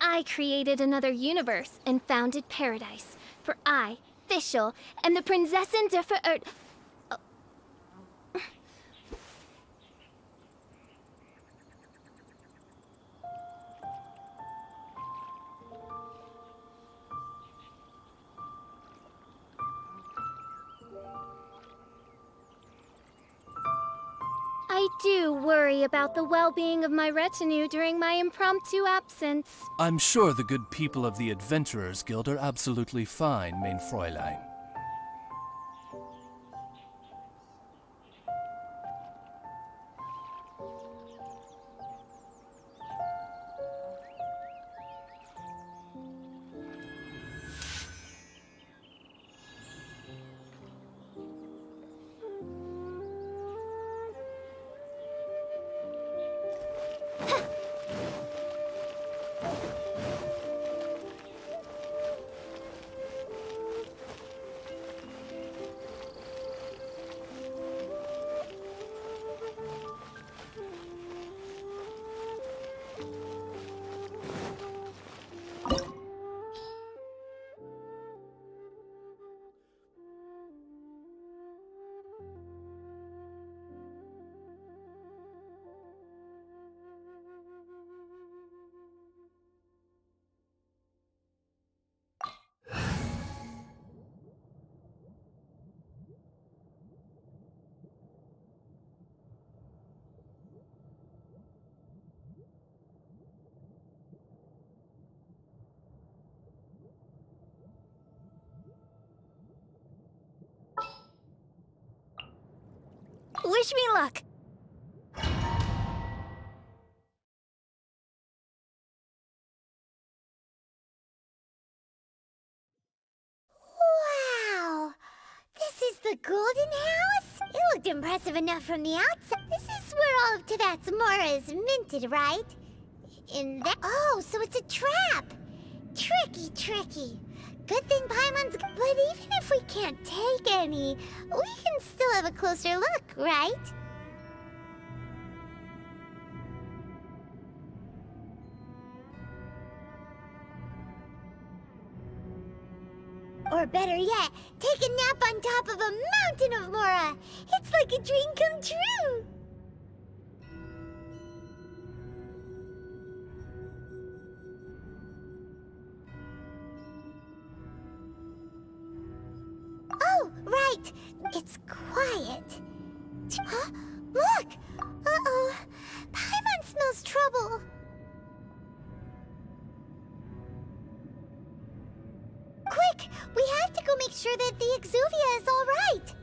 I created another universe and founded paradise. For I, Fischl, am the Prinzessin der Verirrt... I do worry about the well-being of my retinue during my impromptu absence. I'm sure the good people of the Adventurers Guild are absolutely fine, mein Fräulein. Wish me luck! Wow! This is the Golden House? It looked impressive enough from the outside. This is where all of Tevat's Mora is minted, right? In that... Oh, so it's a trap! Tricky, tricky. Good thing Paimon's... But even if we can't take any, we can still have a closer look, right? Or better yet, take a nap on top of a mountain of Mora. It's like a dream come true. Oh, right. It's quiet. Huh? Look! Uh-oh. Paimon smells trouble. Quick! We have to go make sure that the Exuvia is all right.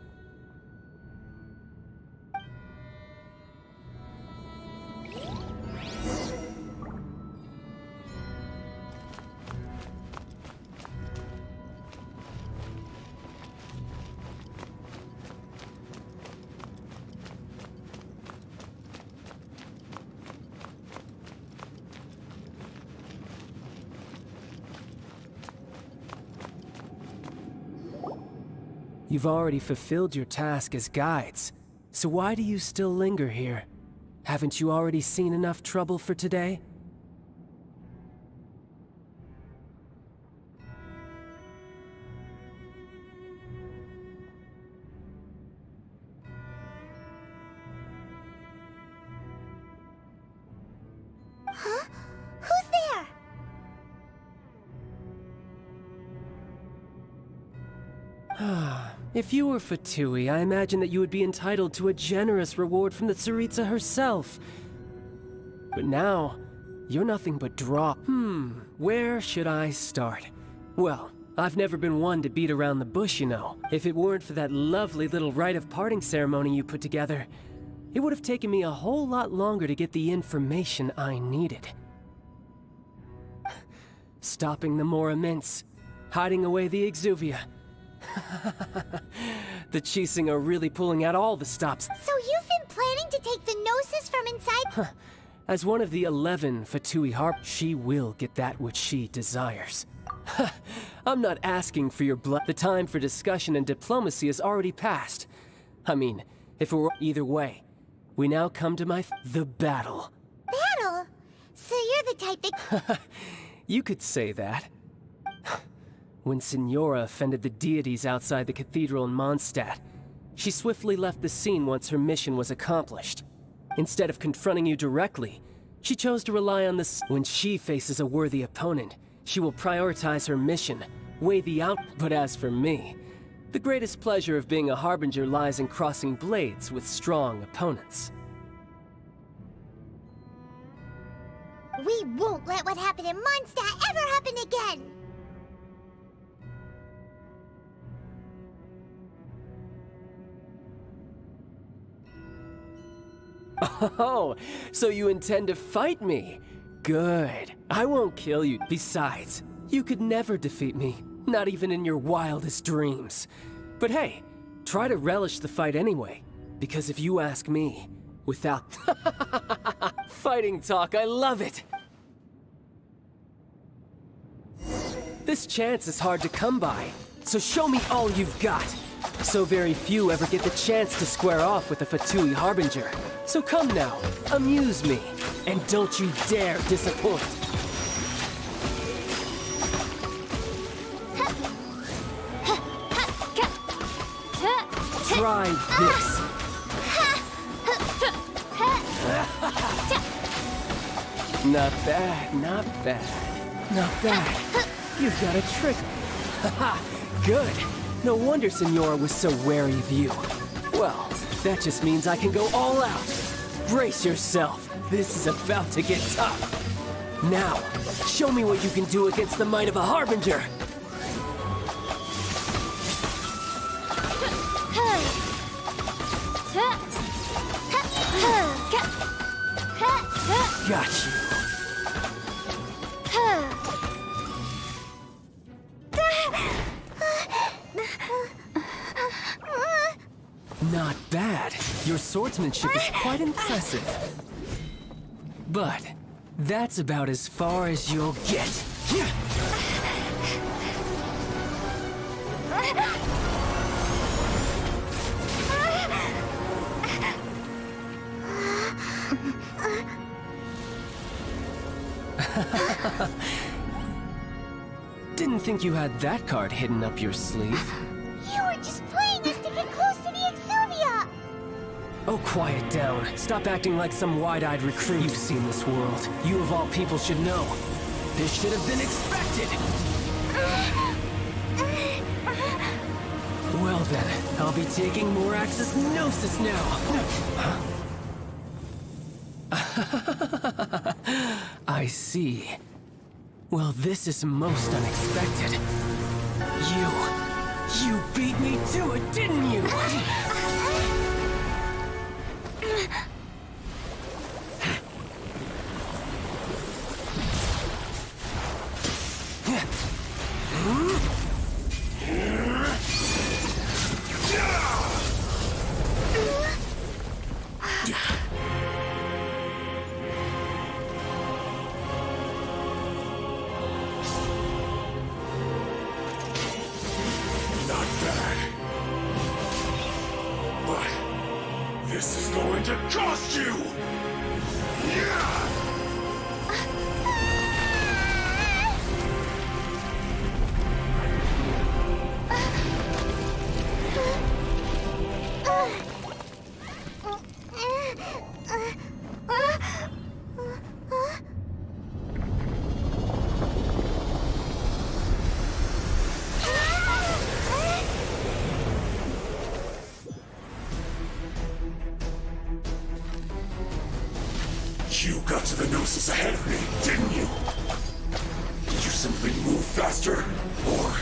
You've already fulfilled your task as guides, so why do you still linger here? Haven't you already seen enough trouble for today? Huh? Who's there? If you were Fatui, I imagine that you would be entitled to a generous reward from the Tsaritsa herself. But now, you're nothing but drop. Where should I start? Well, I've never been one to beat around the bush, you know. If it weren't for that lovely little rite of parting ceremony you put together, it would have taken me a whole lot longer to get the information I needed. Stopping the Mora Mints, hiding away the Exuvia. The Chising are really pulling out all the stops. So you've been planning to take the Gnosis from inside? As one of the 11 Fatui Harp, she will get that which she desires. I'm not asking for your blood. The time for discussion and diplomacy has already passed. I mean, if it were either way, we now come to the battle. Battle? So you're the type that... You could say that. When Signora offended the deities outside the cathedral in Mondstadt, she swiftly left the scene once her mission was accomplished. Instead of confronting you directly, she chose to rely on this. When she faces a worthy opponent, she will prioritize her mission, weigh the out. But as for me, the greatest pleasure of being a harbinger lies in crossing blades with strong opponents. We won't let what happened in Mondstadt ever happen again! Oh, so you intend to fight me? Good. I won't kill you. Besides, you could never defeat me, not even in your wildest dreams. But hey, try to relish the fight anyway, because if you ask me, without fighting talk, I love it. This chance is hard to come by, so show me all you've got. So very few ever get the chance to square off with a Fatui Harbinger. So come now, amuse me, and don't you dare disappoint. Try this. Not bad, not bad, not bad. You've got a trick. Haha, good. No wonder Signora was so wary of you. Well, that just means I can go all out. Brace yourself. This is about to get tough. Now, show me what you can do against the might of a Harbinger. Got you. Not bad. Your swordsmanship is quite impressive. But that's about as far as you'll get. Didn't think you had that card hidden up your sleeve. You were just playing us to get close to the Exuvia! Oh, quiet down. Stop acting like some wide-eyed recruit. You've seen this world. You of all people should know. This should have been expected! Well then, I'll be taking Morax's Gnosis now! I see. Well, this is most unexpected. You beat me to it, didn't you? This is going to cost you! You got to the Gnosis ahead of me, didn't you? Did you simply move faster? Or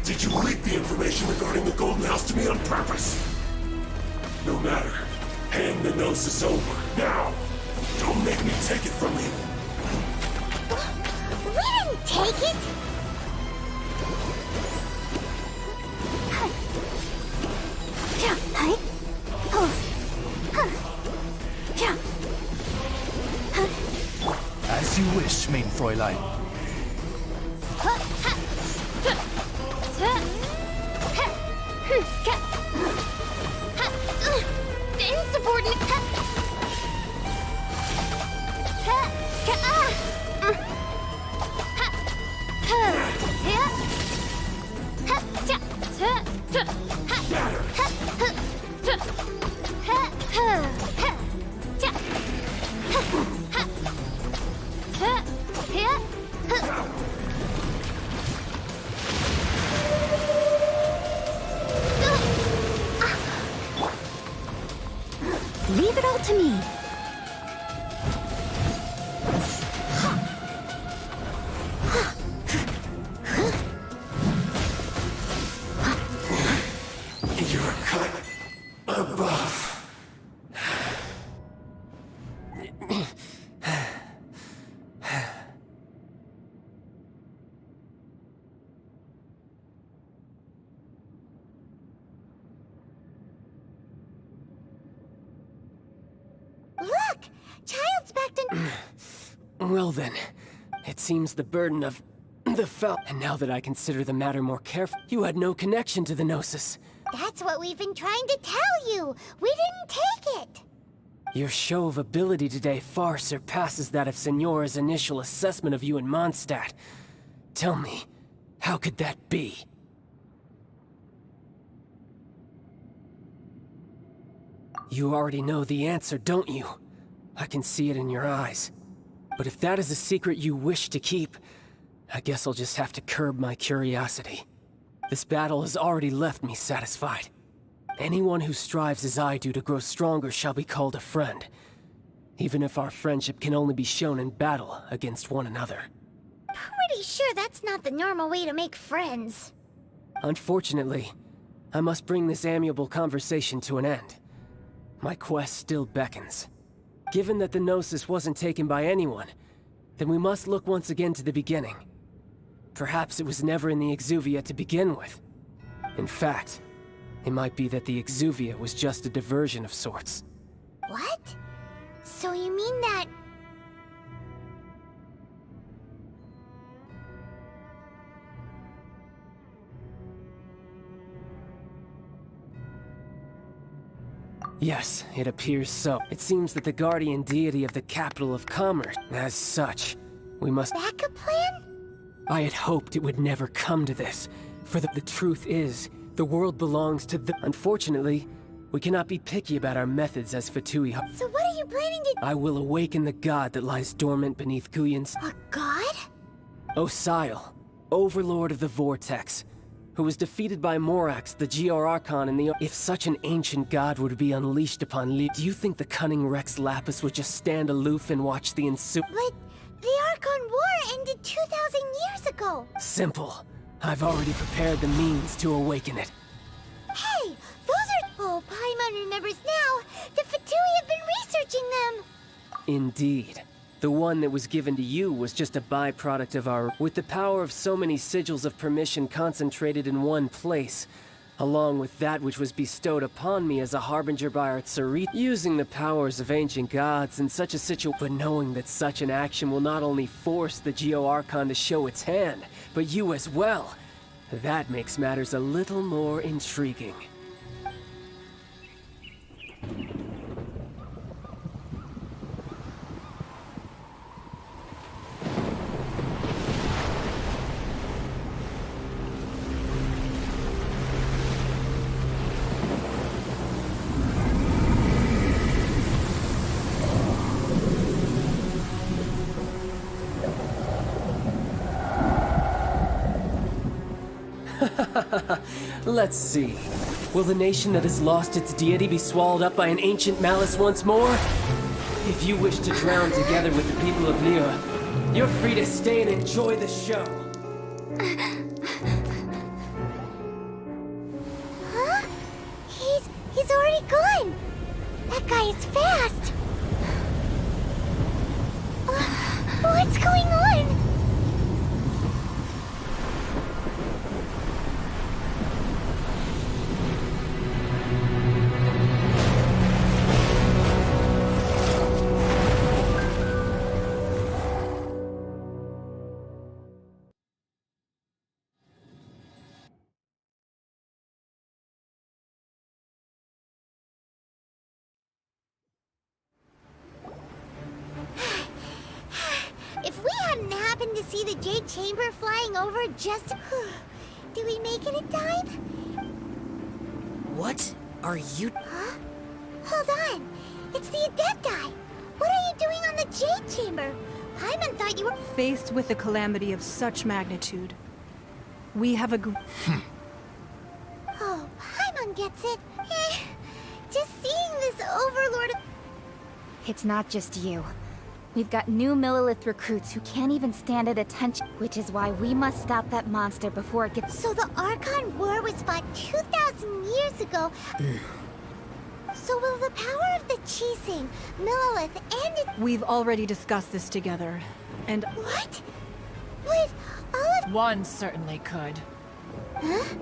did you leak the information regarding the Golden House to me on purpose? No matter. Hand the Gnosis over, now! Don't make me take it from you! We didn't take it! As you wish, mein Fräulein. Insubordinate. Leave it all to me. You're cut above. Look! Child's back to... Well then, it seems the burden of the fell. And now that I consider the matter more carefully, you had no connection to the Gnosis. That's what we've been trying to tell you! We didn't take it! Your show of ability today far surpasses that of Signora's initial assessment of you in Mondstadt. Tell me, how could that be? You already know the answer, don't you? I can see it in your eyes. But if that is a secret you wish to keep, I guess I'll just have to curb my curiosity. This battle has already left me satisfied. Anyone who strives as I do to grow stronger shall be called a friend, even if our friendship can only be shown in battle against one another. Pretty sure that's not the normal way to make friends. Unfortunately, I must bring this amiable conversation to an end. My quest still beckons. Given that the Gnosis wasn't taken by anyone, then we must look once again to the beginning. Perhaps it was never in the Exuvia to begin with. In fact, it might be that the Exuvia was just a diversion of sorts. What? So you mean that... Yes, it appears so. It seems that the guardian deity of the capital of commerce, as such, we must... Backup plan? I had hoped it would never come to this, for the truth is, the world belongs to the... Unfortunately, we cannot be picky about our methods as Fatui. So what are you planning to... I will awaken the god that lies dormant beneath Guyon's... A god? Osile, overlord of the Vortex, who was defeated by Morax, the GR Archon in the... If such an ancient god were to be unleashed upon Liga, do you think the cunning Rex Lapis would just stand aloof and watch the ensue... But the Archon War ended 2,000 years ago! Simple. I've already prepared the means to awaken it. Hey! Those are... Oh, Paimon remembers now! The Fatui have been researching them! Indeed. The one that was given to you was just a byproduct of our... With the power of so many sigils of permission concentrated in one place, along with that which was bestowed upon me as a harbinger by our Tsarit, using the powers of ancient gods in such a situation, but knowing that such an action will not only force the Geo Archon to show its hand, but you as well. That makes matters a little more intriguing. Let's see. Will the nation that has lost its deity be swallowed up by an ancient malice once more? If you wish to drown together with the people of Liyue, you're free to stay and enjoy the show. Huh? He's already gone. That guy is fast. What's going on? If we hadn't happened to see the Jade Chamber flying over just... Did we make it in time? What are you... Huh? Hold on. It's the Adepti. What are you doing on the Jade Chamber? Paimon thought you were... Faced with a calamity of such magnitude, we have a... Oh, Paimon gets it. Just seeing this overlord... It's not just you. We've got new Millilith recruits who can't even stand at attention, which is why we must stop that monster before it gets... So the Archon War was fought 2,000 years ago. So will the power of the Chising, Millilith, and... We've already discussed this together, and... What? But all of... One certainly could. Huh?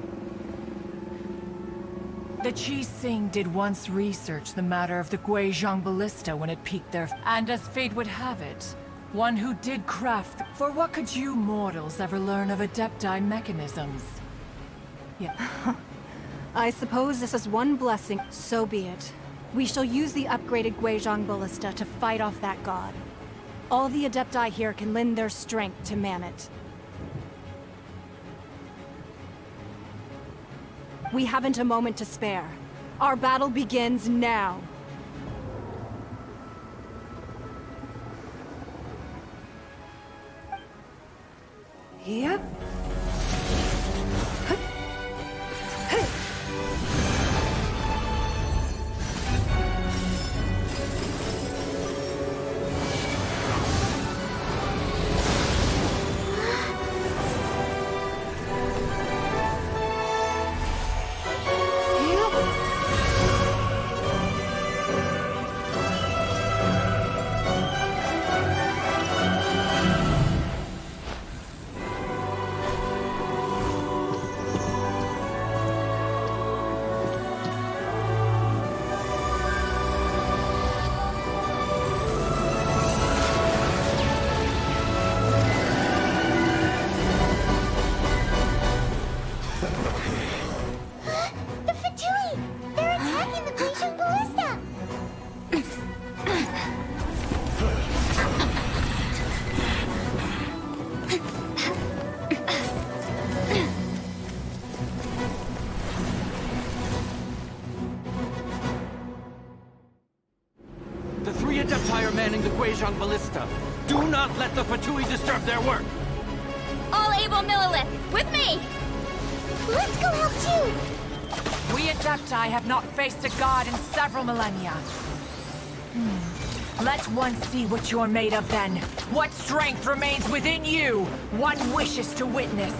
The Chising did once research the matter of the Guizhong Ballista when it peaked there, and as fate would have it, one who did craft... For what could you mortals ever learn of Adepti mechanisms? Yeah. I suppose this is one blessing. So be it. We shall use the upgraded Guizhong Ballista to fight off that god. All the Adepti here can lend their strength to man it. We haven't a moment to spare. Our battle begins now. Yep. Manning the Guizhong Ballista. Do not let the Fatui disturb their work. All able Millilith, with me! Let's go help too! We Adepti have not faced a god in several millennia. Let one see what you're made of then. What strength remains within you, one wishes to witness.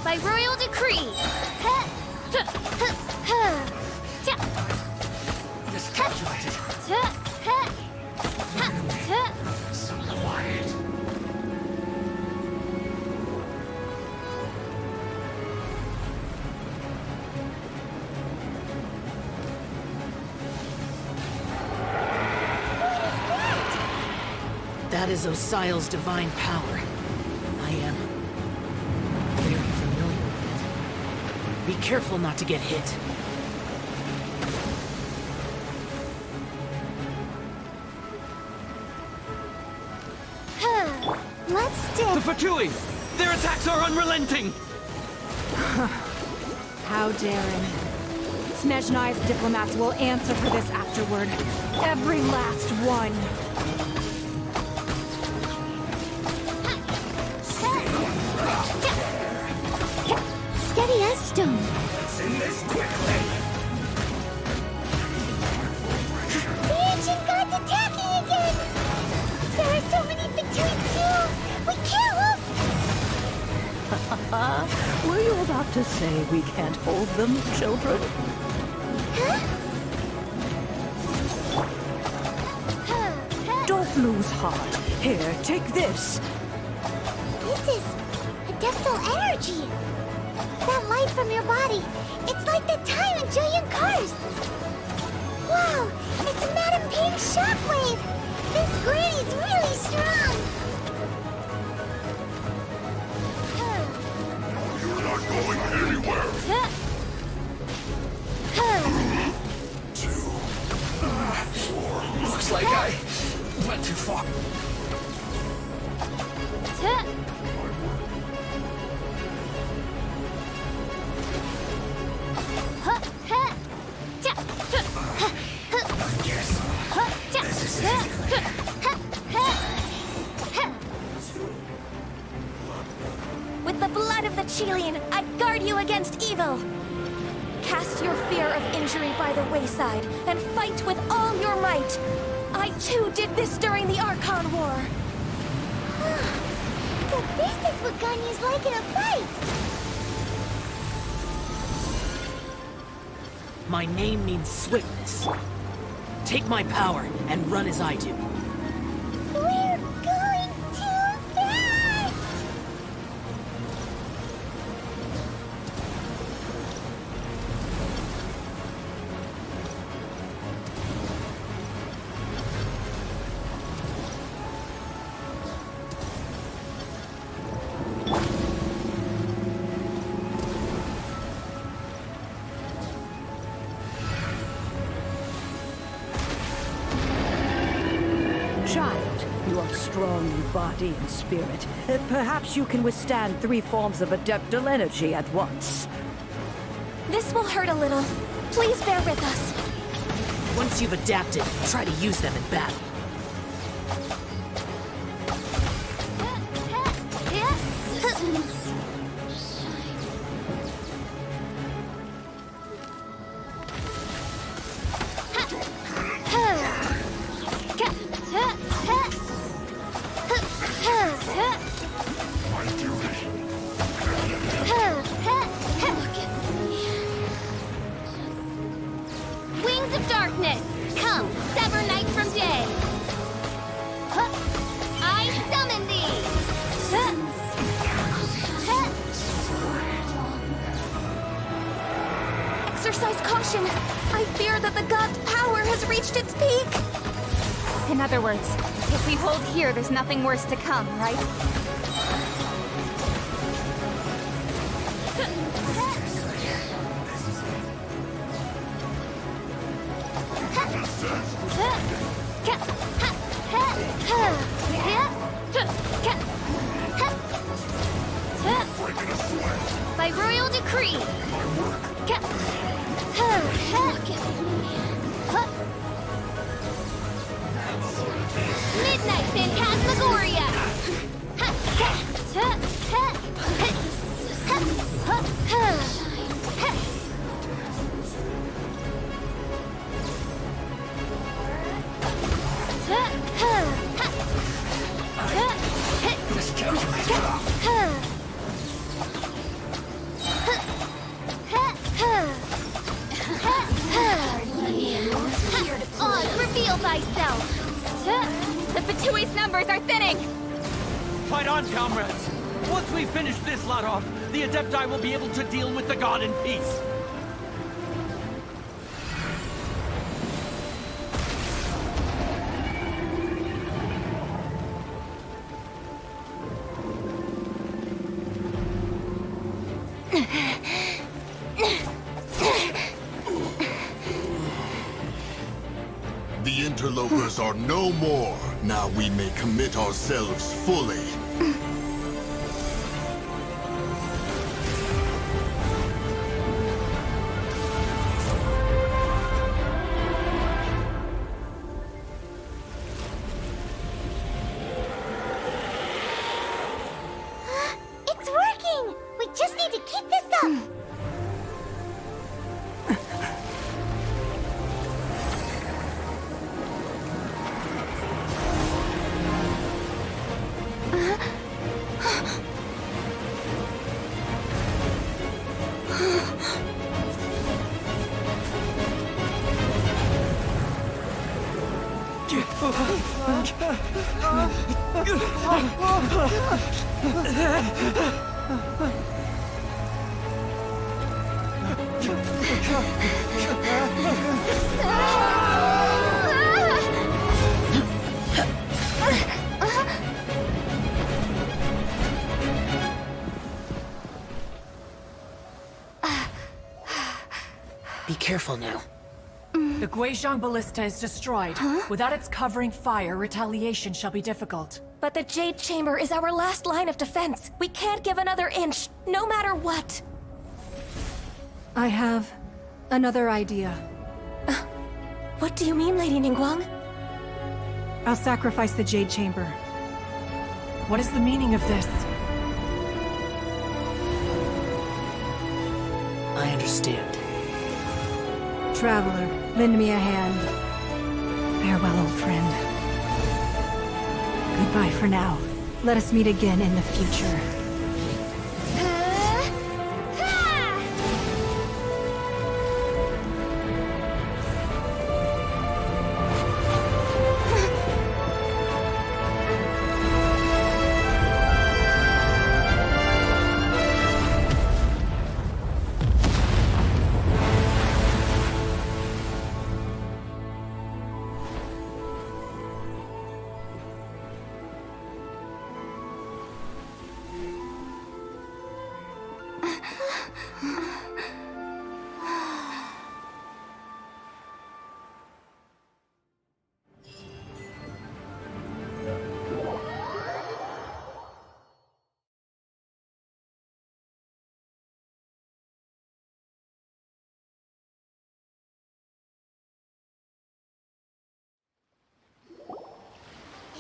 By royal decree. Discalculated. So quiet. That is Osial's divine power. I am Be careful not to get hit. Let's dip. The Fatui! Their attacks are unrelenting! How daring. Snezhnai's diplomats will answer for this afterward. Every last one. Steady as stone. In this quickly! The ancient gods attacking again! There are so many Fatui too! We can't Were you about to say we can't hold them, children? Don't lose heart. Here, take this. This is adeptal energy. That light from your body, it's like the time in Julian Cars. Wow, it's Madame Ping's shockwave. This granny's really strong. You're not going anywhere! 2, 4. Looks like I went too far. With the blood of the Chilean, I guard you against evil. Cast your fear of injury by the wayside and fight with all your might. I too did this during the Archon War. So this is what Ganyu's like in a fight. My name means swiftness. Take my power and run as I do. We're going too fast! Child, you are strong in body and spirit. Perhaps you can withstand 3 forms of adeptal energy at once. This will hurt a little. Please bear with us. Once you've adapted, try to use them in battle. Wings of darkness, come, sever night from day. I summon thee. Exercise caution. I fear that the god's power has reached its peak. In other words, if we hold here, there's nothing worse to come, right? By royal decree. Midnight Phantasmagoria. Oz, reveal thyself. The Fatui's numbers are thinning. Fight on, comrades! Once we finish this lot off, the Adepti will be able to deal with the god in peace. The interlopers are no more. Now we may commit ourselves fully. It's working! We just need to keep this up! Be careful now. The Guizhong Ballista is destroyed. Without its covering fire, retaliation shall be difficult. But the Jade Chamber is our last line of defense. We can't give another inch, no matter what. I have another idea. What do you mean, Lady Ningguang? I'll sacrifice the Jade Chamber. What is the meaning of this? I understand. Traveler, lend me a hand. Farewell, old friend. Goodbye for now. Let us meet again in the future.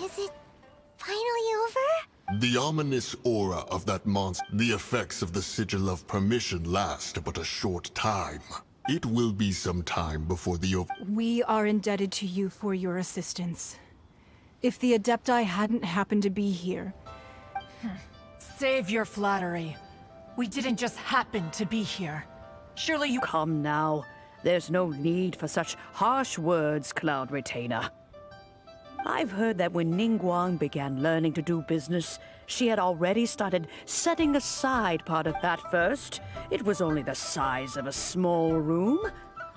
Is it finally over? The ominous aura of that monster, the effects of the sigil of permission last but a short time. It will be some time before the We are indebted to you for your assistance. If the Adepti hadn't happened to be here... Save your flattery. We didn't just happen to be here. Surely you— Come now. There's no need for such harsh words, Cloud Retainer. I've heard that when Ningguang began learning to do business, she had already started setting aside part of that first. It was only the size of a small room.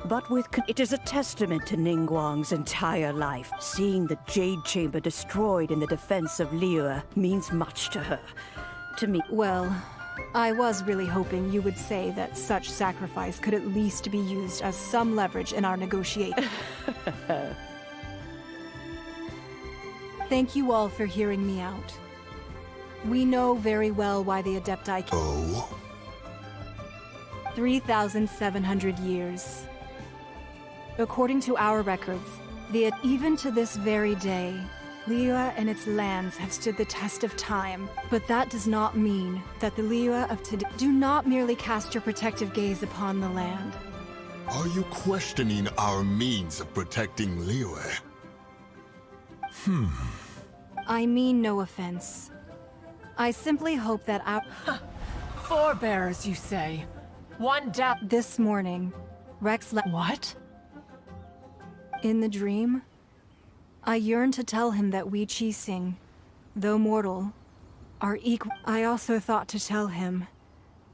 But it is a testament to Ningguang's entire life. Seeing the Jade Chamber destroyed in the defense of Liyue means much to her. To me— Well, I was really hoping you would say that such sacrifice could at least be used as some leverage in our negotiation. Thank you all for hearing me out. We know very well why the Adepti— Oh? 3,700 years. According to our records, even to this very day, Liyue and its lands have stood the test of time. But that does not mean that the Liyue of today— Do not merely cast your protective gaze upon the land. Are you questioning our means of protecting Liyue? I mean no offense. I simply hope that our— Forebears, you say? One death— This morning, Rex What? In the dream, I yearned to tell him that we Qixing, though mortal, are equal. I also thought to tell him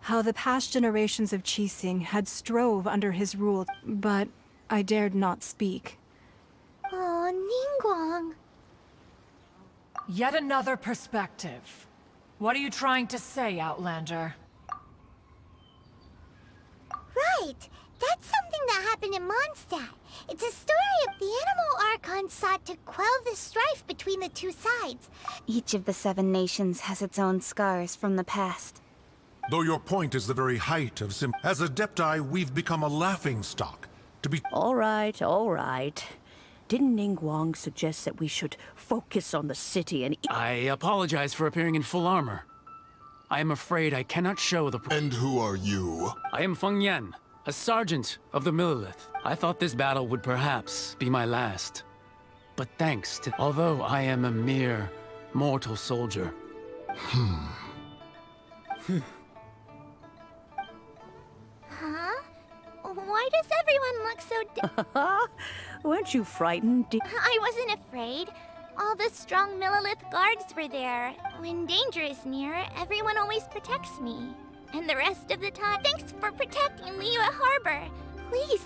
how the past generations of Qixing had strove under his rule, but I dared not speak. Oh, Ningguang. Yet another perspective. What are you trying to say, Outlander? happened in Mondstadt. It's a story of the animal Archons sought to quell the strife between the two sides. Each of the 7 nations has its own scars from the past. Though your point is the very height of as Adepti, we've become a laughingstock. To be— All right, all right. Didn't Ningguang suggest that we should focus on the city and— I apologize for appearing in full armor. I am afraid I cannot show the— And who are you? I am Feng Yan, a sergeant of the Millilith. I thought this battle would perhaps be my last. But thanks to— although I am a mere mortal soldier. Huh? Why does everyone look so Weren't you frightened? I wasn't afraid. All the strong Millilith guards were there. When danger is near, everyone always protects me. And the rest of the time, thanks for protecting Liyue Harbor. Please.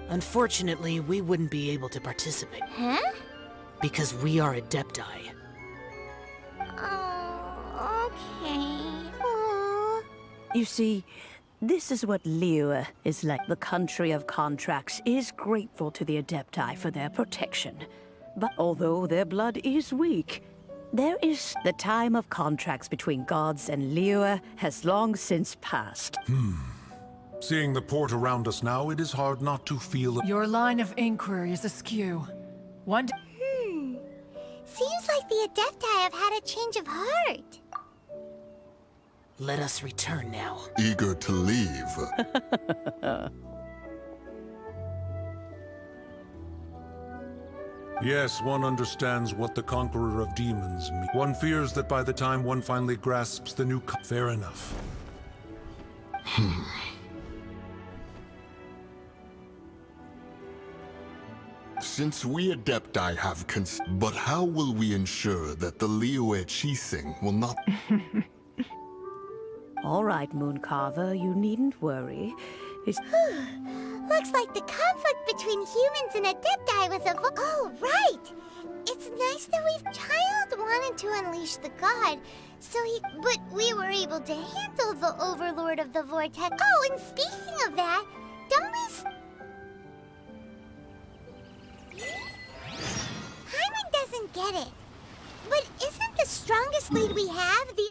Unfortunately, we wouldn't be able to participate. Huh? Because we are Adepti. Oh, okay. Aww. You see, this is what Liyue is like. The country of contracts is grateful to the Adepti for their protection. But although their blood is weak, there is the time of contracts between gods and Liyue has long since passed. Seeing the port around us now, it is hard not to feel— Your line of inquiry is askew. One Seems like the Adepti have had a change of heart. Let us return now. Eager to leave. Yes, one understands what the Conqueror of Demons means. One fears that by the time one finally grasps the new— Fair enough. Since we Adepti have but how will we ensure that the Liyue Chising will not— All right, Mooncarver, you needn't worry. Looks like the conflict between humans and Adepti was Oh, right! It's nice that Child wanted to unleash the god, but we were able to handle the Overlord of the Vortex. Oh, and speaking of that, don't we— Hyman doesn't get it. But isn't the strongest lead we have the—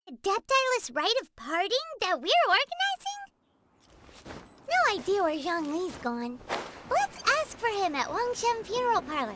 Adepti-less rite of parting that we're organizing? No idea where Zhongli's gone. Let's ask for him at Wangshen Funeral Parlor.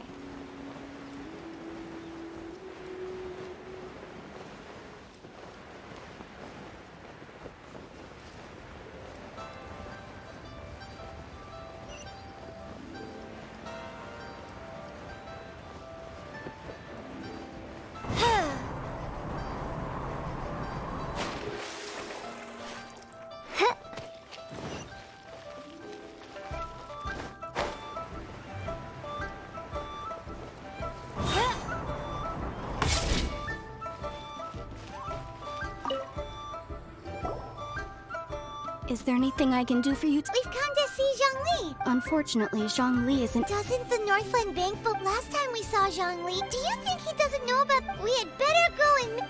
Is there anything I can do for you? We've come to see Zhongli. Unfortunately, Zhongli isn't— Doesn't the Northland Bank book last time we saw Zhongli? Do you think he doesn't know about— We had better go and—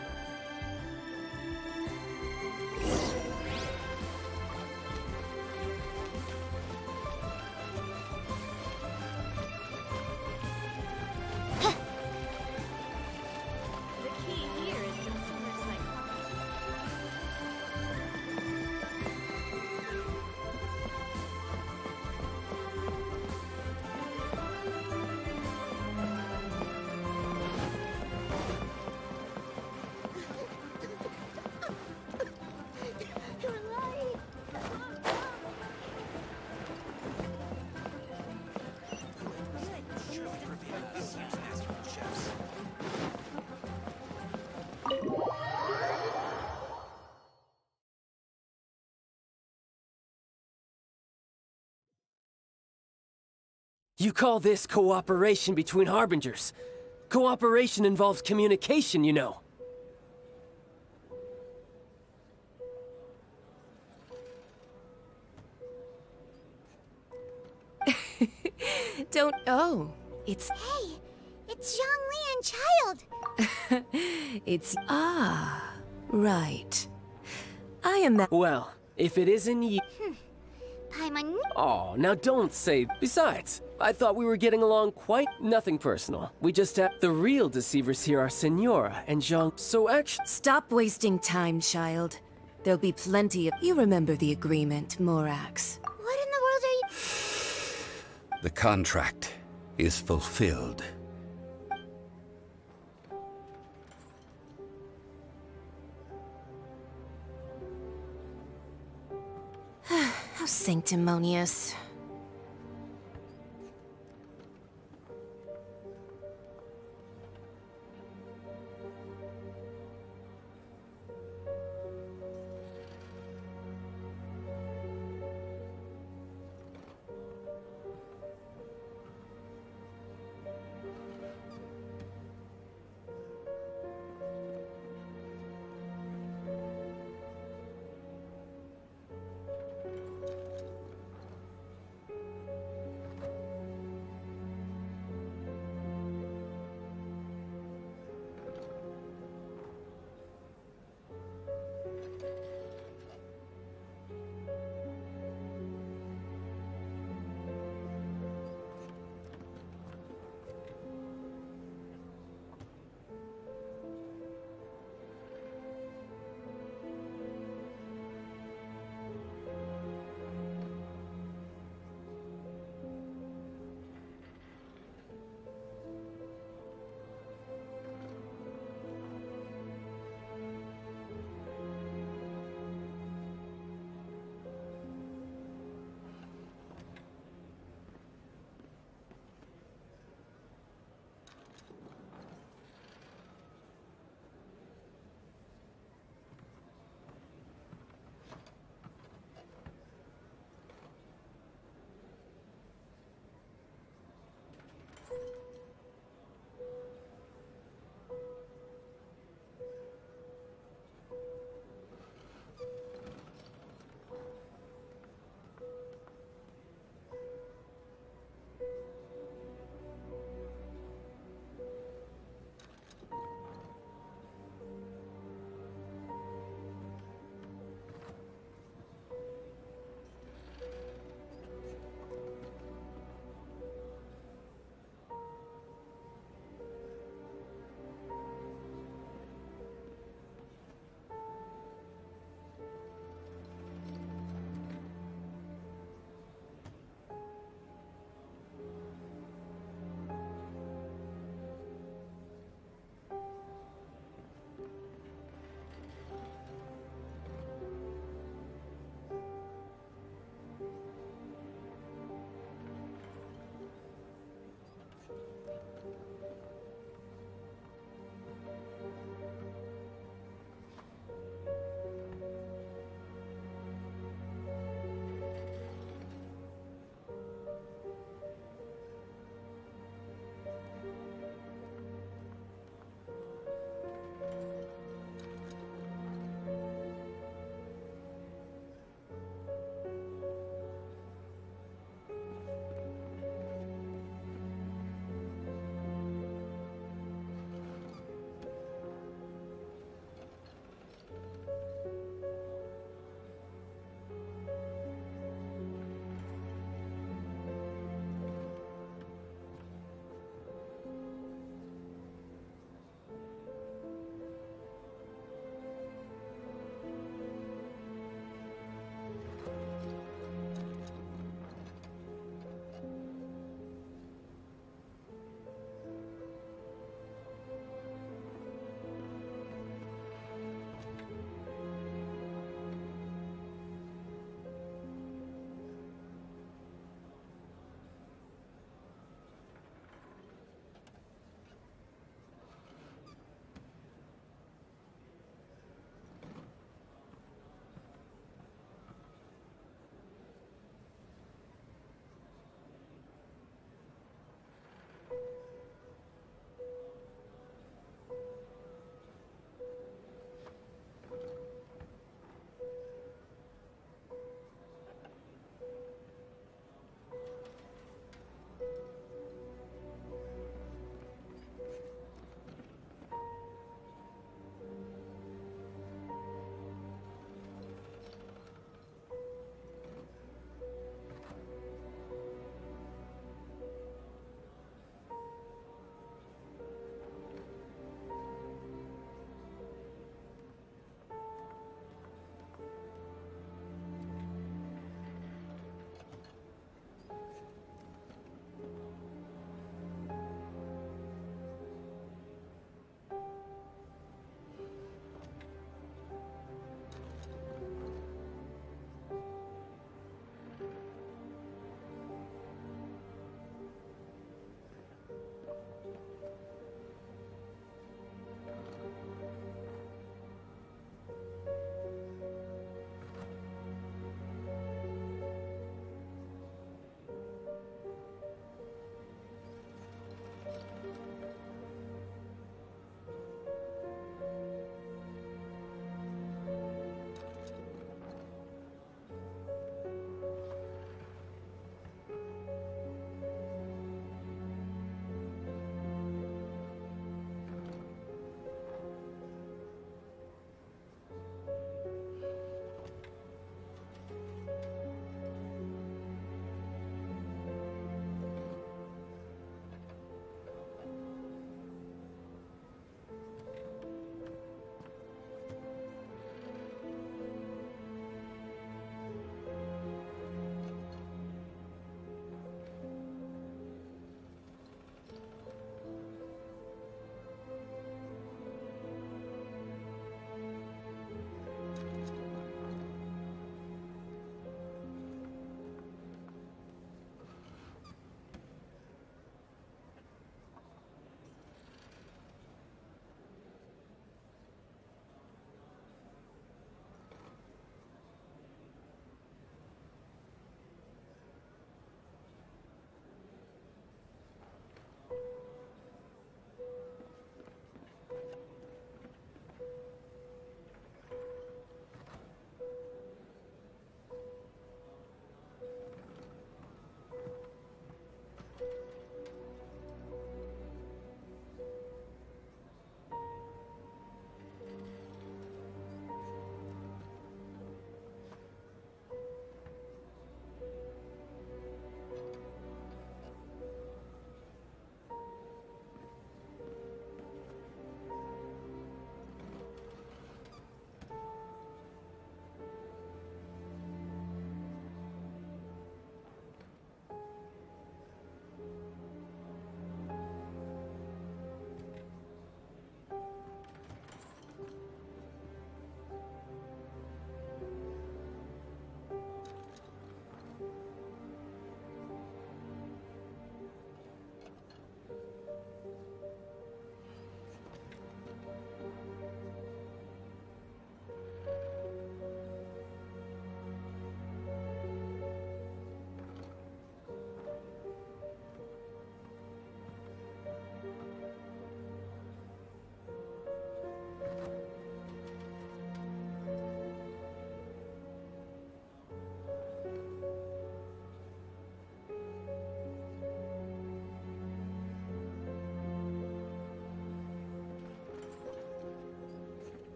You call this cooperation between Harbingers? Cooperation involves communication, you know. don't... Oh, it's... Hey, it's Zhongli and Child. It's... Ah, right. I am that... Well, if it isn't you... Paimon. Oh, now don't say... Besides, I thought we were getting along quite... Nothing personal. We just have... The real deceivers here are Senora and Zhang... So actually... Stop wasting time, child. There'll be plenty of... You remember the agreement, Morax. What in the world are you... The contract is fulfilled. How sanctimonious.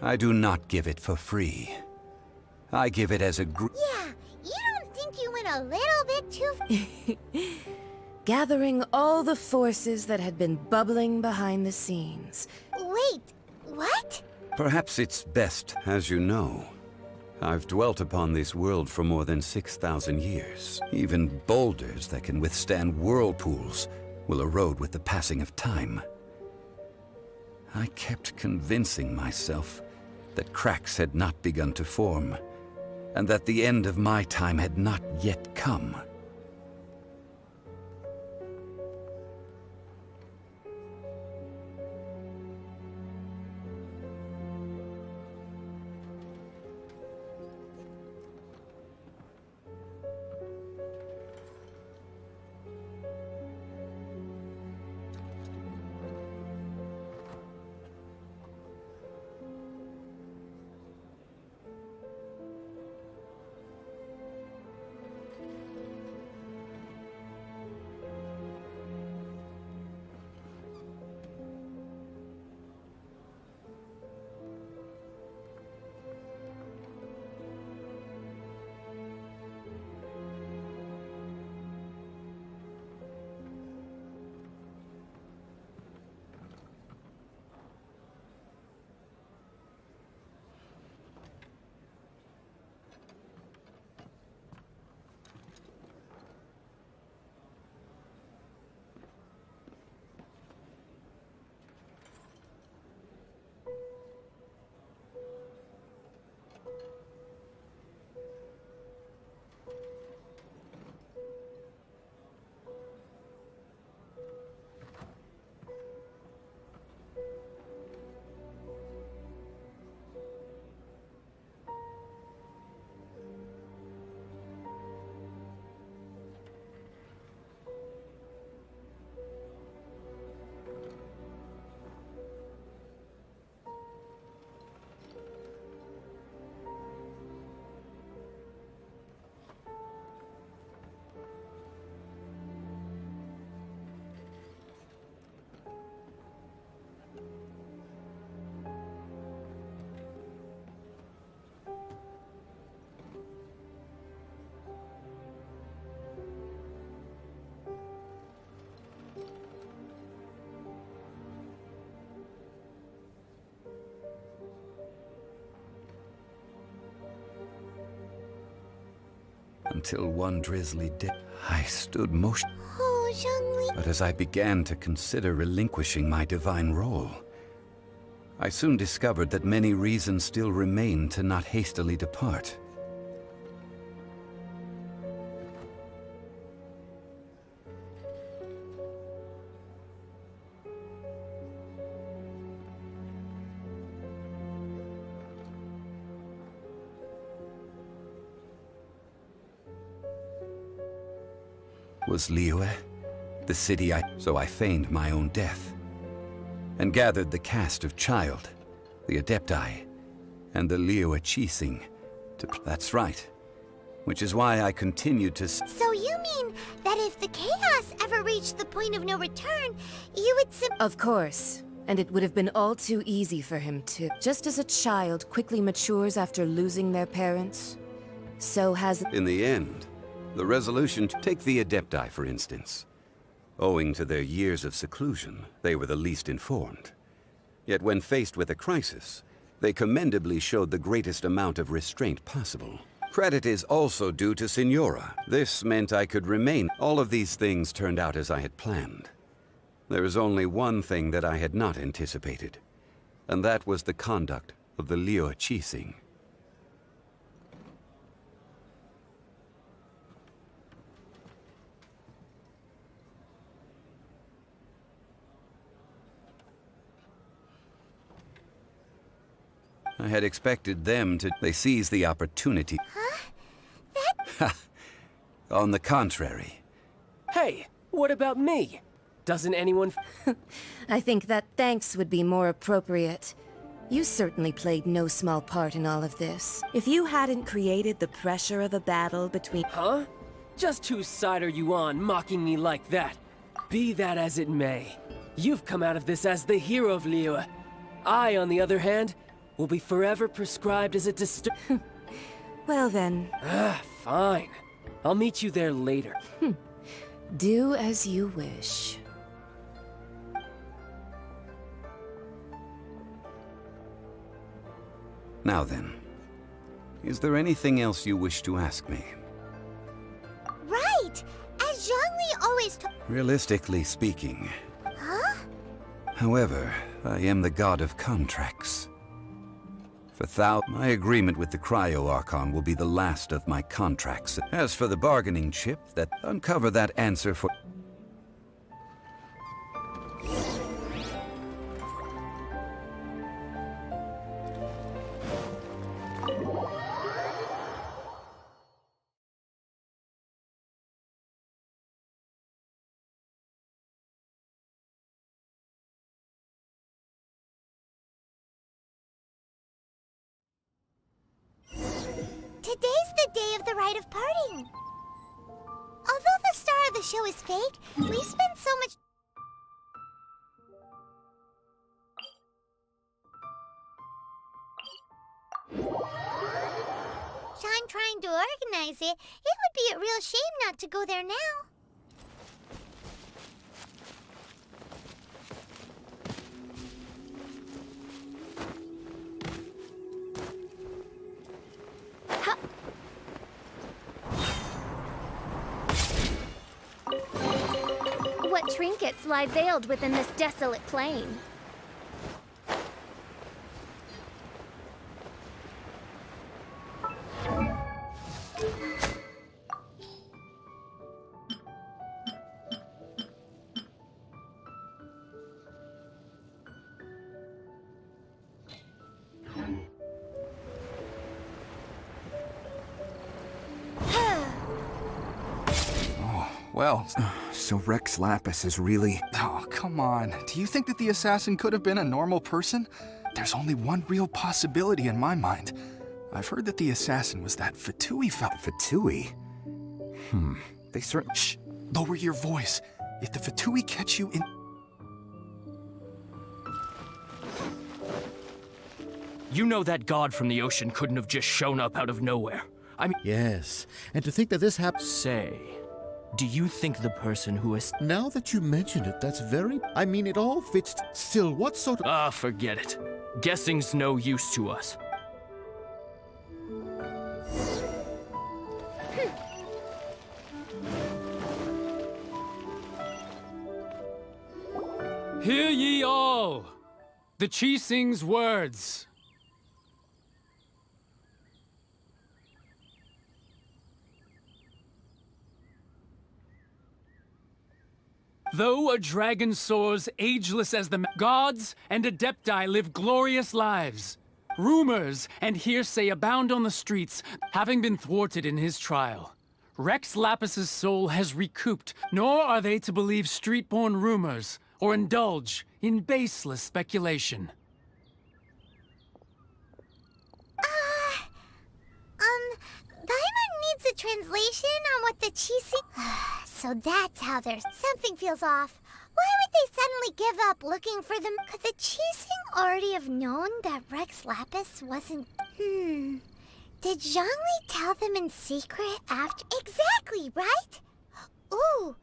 I do not give it for free. I give it as a Yeah, you don't think you went a little bit too... Gathering all the forces that had been bubbling behind the scenes. Wait, what? Perhaps it's best, as you know. I've dwelt upon this world for more than 6,000 years. Even boulders that can withstand whirlpools will erode with the passing of time. I kept convincing myself that cracks had not begun to form, and that the end of my time had not yet come. Until one drizzly day, I stood motion. Oh, Zhongli. But as I began to consider relinquishing my divine role, I soon discovered that many reasons still remained to not hastily depart. Was Liyue the city So I feigned my own death, and gathered the cast of Child, the Adepti, and the Liyue Chising to... That's right. Which is why I continued to... So you mean that if the chaos ever reached the point of no return, you would Of course. And it would have been all too easy for him to... Just as a child quickly matures after losing their parents, so has... In the end, the resolution to take the Adepti, for instance. Owing to their years of seclusion, they were the least informed. Yet when faced with a crisis, they commendably showed the greatest amount of restraint possible. Credit is also due to Signora. This meant I could remain. All of these things turned out as I had planned. There is only one thing that I had not anticipated, and that was the conduct of the Liyue Chising. I had expected them to... They seized the opportunity. Huh? On the contrary. Hey, what about me? Doesn't anyone... I think that thanks would be more appropriate. You certainly played no small part in all of this. If you hadn't created the pressure of a battle between... Huh? Just whose side are you on, mocking me like that? Be that as it may, you've come out of this as the hero of Liyue. I, on the other hand, will be forever prescribed as a Well then. Fine. I'll meet you there later. Do as you wish. Now then, is there anything else you wish to ask me? Right! As Zhongli always told. Realistically speaking. Huh? However, I am the god of contracts. For my agreement with the Cryo Archon will be the last of my contracts. As for the bargaining chip, uncover that answer for... Today's the day of the rite of parting. Although the star of the show is fake, we spend so much... time trying to organize it. It would be a real shame not to go there now. What trinkets lie veiled within this desolate plain? Well, so Rex Lapis is really... Oh, come on. Do you think that the assassin could have been a normal person? There's only one real possibility in my mind. I've heard that the assassin was that Fatui fella. Fatui? They certainly... Shh! Lower your voice. If the Fatui catch you in... You know that god from the ocean couldn't have just shown up out of nowhere. I mean... Yes, and to think that this happened... Say... Do you think the person who is... Now that you mention it, that's very... I mean, it all fits... Still, what sort of... Ah, forget it. Guessing's no use to us. Hear ye all! The Chising's words. Though a dragon soars ageless as the gods and adepti live glorious lives, rumors and hearsay abound on the streets, having been thwarted in his trial. Rex Lapis's soul has recouped, nor are they to believe street-born rumors or indulge in baseless speculation. Paimon needs a translation on what the Chising... So that's how there's... Something feels off. Why would they suddenly give up looking for them? Could the Chising already have known that Rex Lapis wasn't... Did Zhongli tell them in secret after... Exactly, right? Ooh.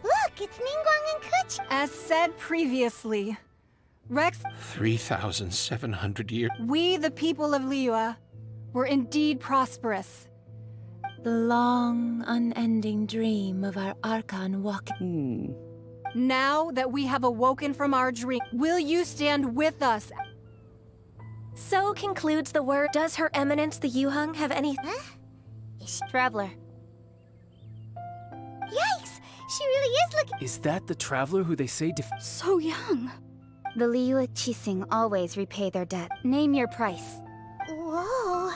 Look, it's Ningguang and Kuch. As said previously, Rex... 3,700 years. We, the people of Liyue, were indeed prosperous. The long, unending dream of our Archon walking... Now that we have awoken from our dream, will you stand with us? So concludes the word. Does Her Eminence the Yuheng have any... Traveler. Yikes! She really is looking... Is that the traveler who they say So young. The Liyue Chising always repay their debt. Name your price. Whoa.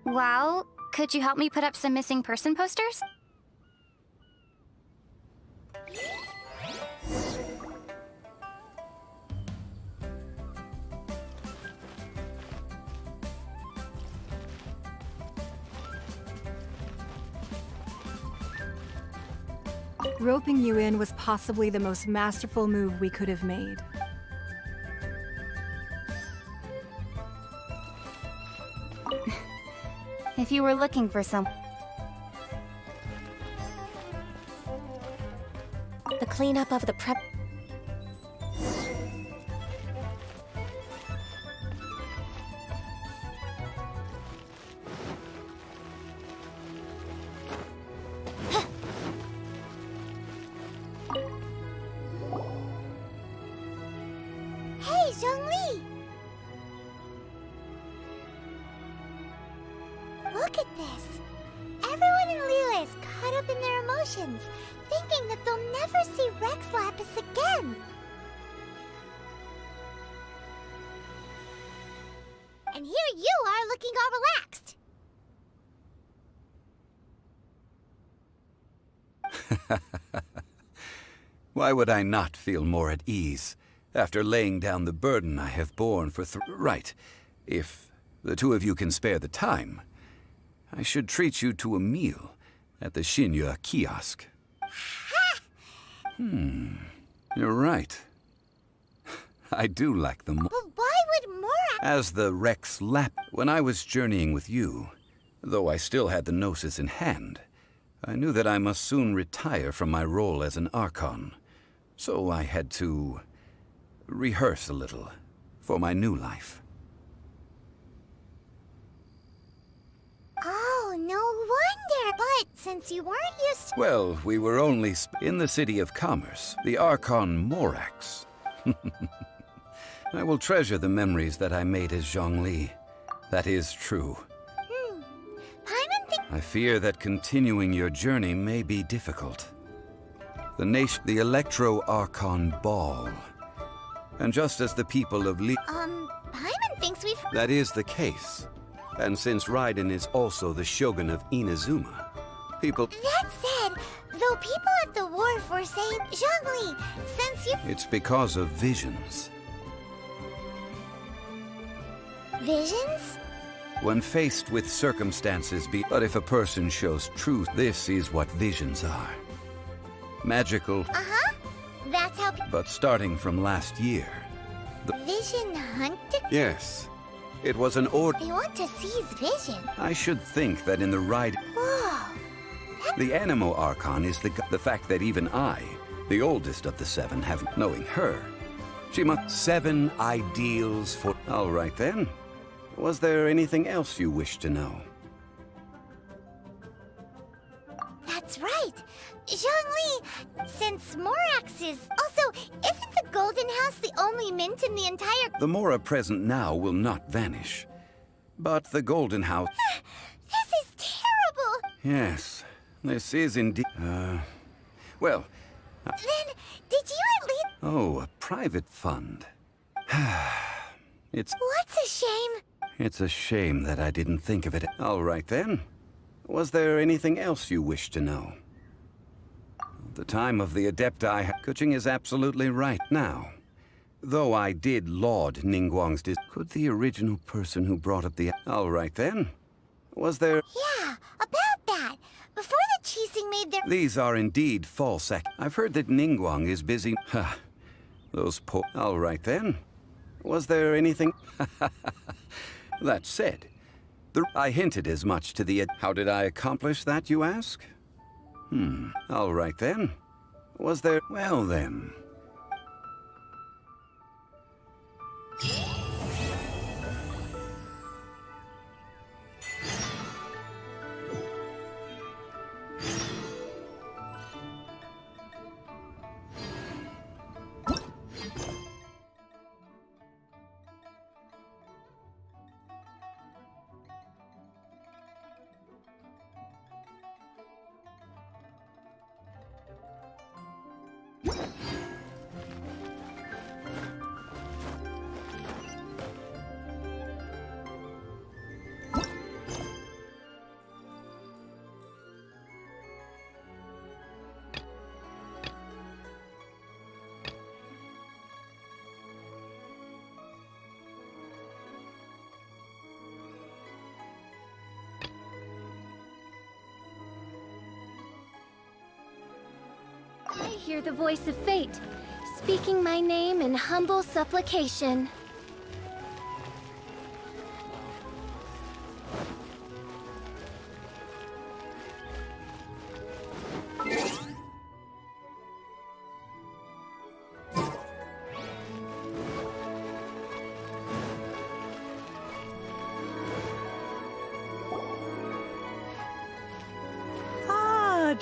Well, Could you help me put up some missing person posters? Roping you in was possibly the most masterful move we could have made. If you were looking for some... The cleanup of the prep... Hey, Zhongli! Look at this. Everyone in Liyue is caught up in their emotions, thinking that they'll never see Rex Lapis again. And here you are looking all relaxed. Why would I not feel more at ease after laying down the burden I have borne for Right. If the two of you can spare the time, I should treat you to a meal at the Shinya kiosk. You're right. I do like them. But why would Mora... As the Rex Lap, when I was journeying with you, though I still had the Gnosis in hand, I knew that I must soon retire from my role as an Archon. So I had to rehearse a little for my new life. Oh, no wonder. But since you weren't used to... Well, we were only in the city of commerce, the Archon Morax. I will treasure the memories that I made as Zhongli. That is true. I fear that continuing your journey may be difficult. The Electro-Archon Ball. And just as the people of Paimon thinks we've... That is the case. And since Raiden is also the Shogun of Inazuma, people... That said, though people at the wharf were saying, Zhongli, since you... It's because of visions. Visions? When faced with circumstances But if a person shows truth, this is what visions are. Magical... Uh-huh. That's how... But starting from last year... Vision hunted? Yes. It was an order... They want to seize Vision. I should think that in the ride... Whoa. The Animo Archon is the fact that even I, the oldest of the seven, have... Knowing her. She must... 7 ideals for... All right then. Was there anything else you wish to know? That's right. Zhongli, since Morax is... Also, isn't the Golden House the only mint in the entire... The Mora present now will not vanish. But the Golden House... This is terrible! Yes, this is indeed... Well... Then, did you at least... Oh, a private fund. It's... What's a shame? It's a shame that I didn't think of it. All right then. Was there anything else you wish to know? The time of the Adepti... Kuching is absolutely right now. Though I did laud Ningguang's... Could the original person who brought up the... All right then. Was there... Yeah, about that. Before the Qixing made their... These are indeed false I've heard that Ningguang is busy... Ha. Those poor... All right then. Was there anything... That said, I hinted as much to the... How did I accomplish that, you ask? All right then. Was there... Well then... hear the voice of fate, speaking my name in humble supplication.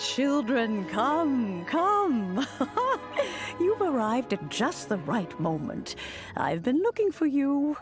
Children, come, come. You've arrived at just the right moment. I've been looking for you.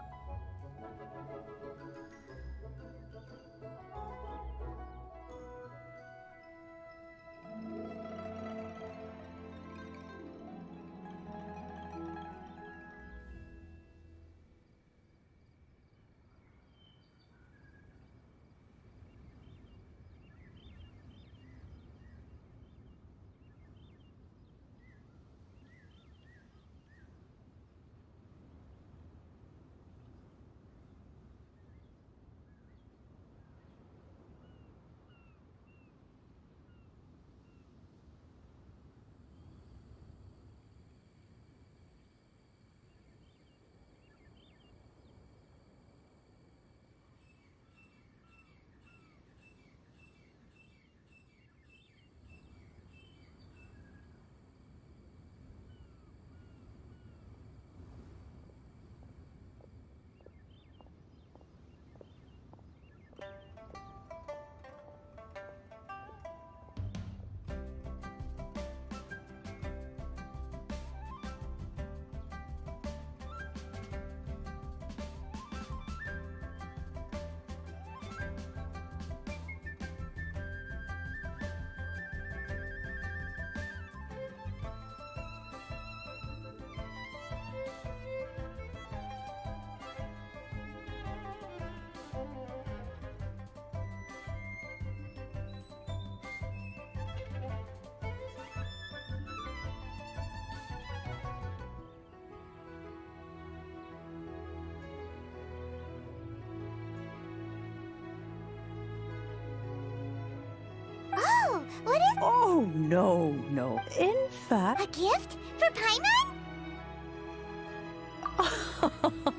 Oh, what is... Oh, no, no. In fact... A gift? For Paimon?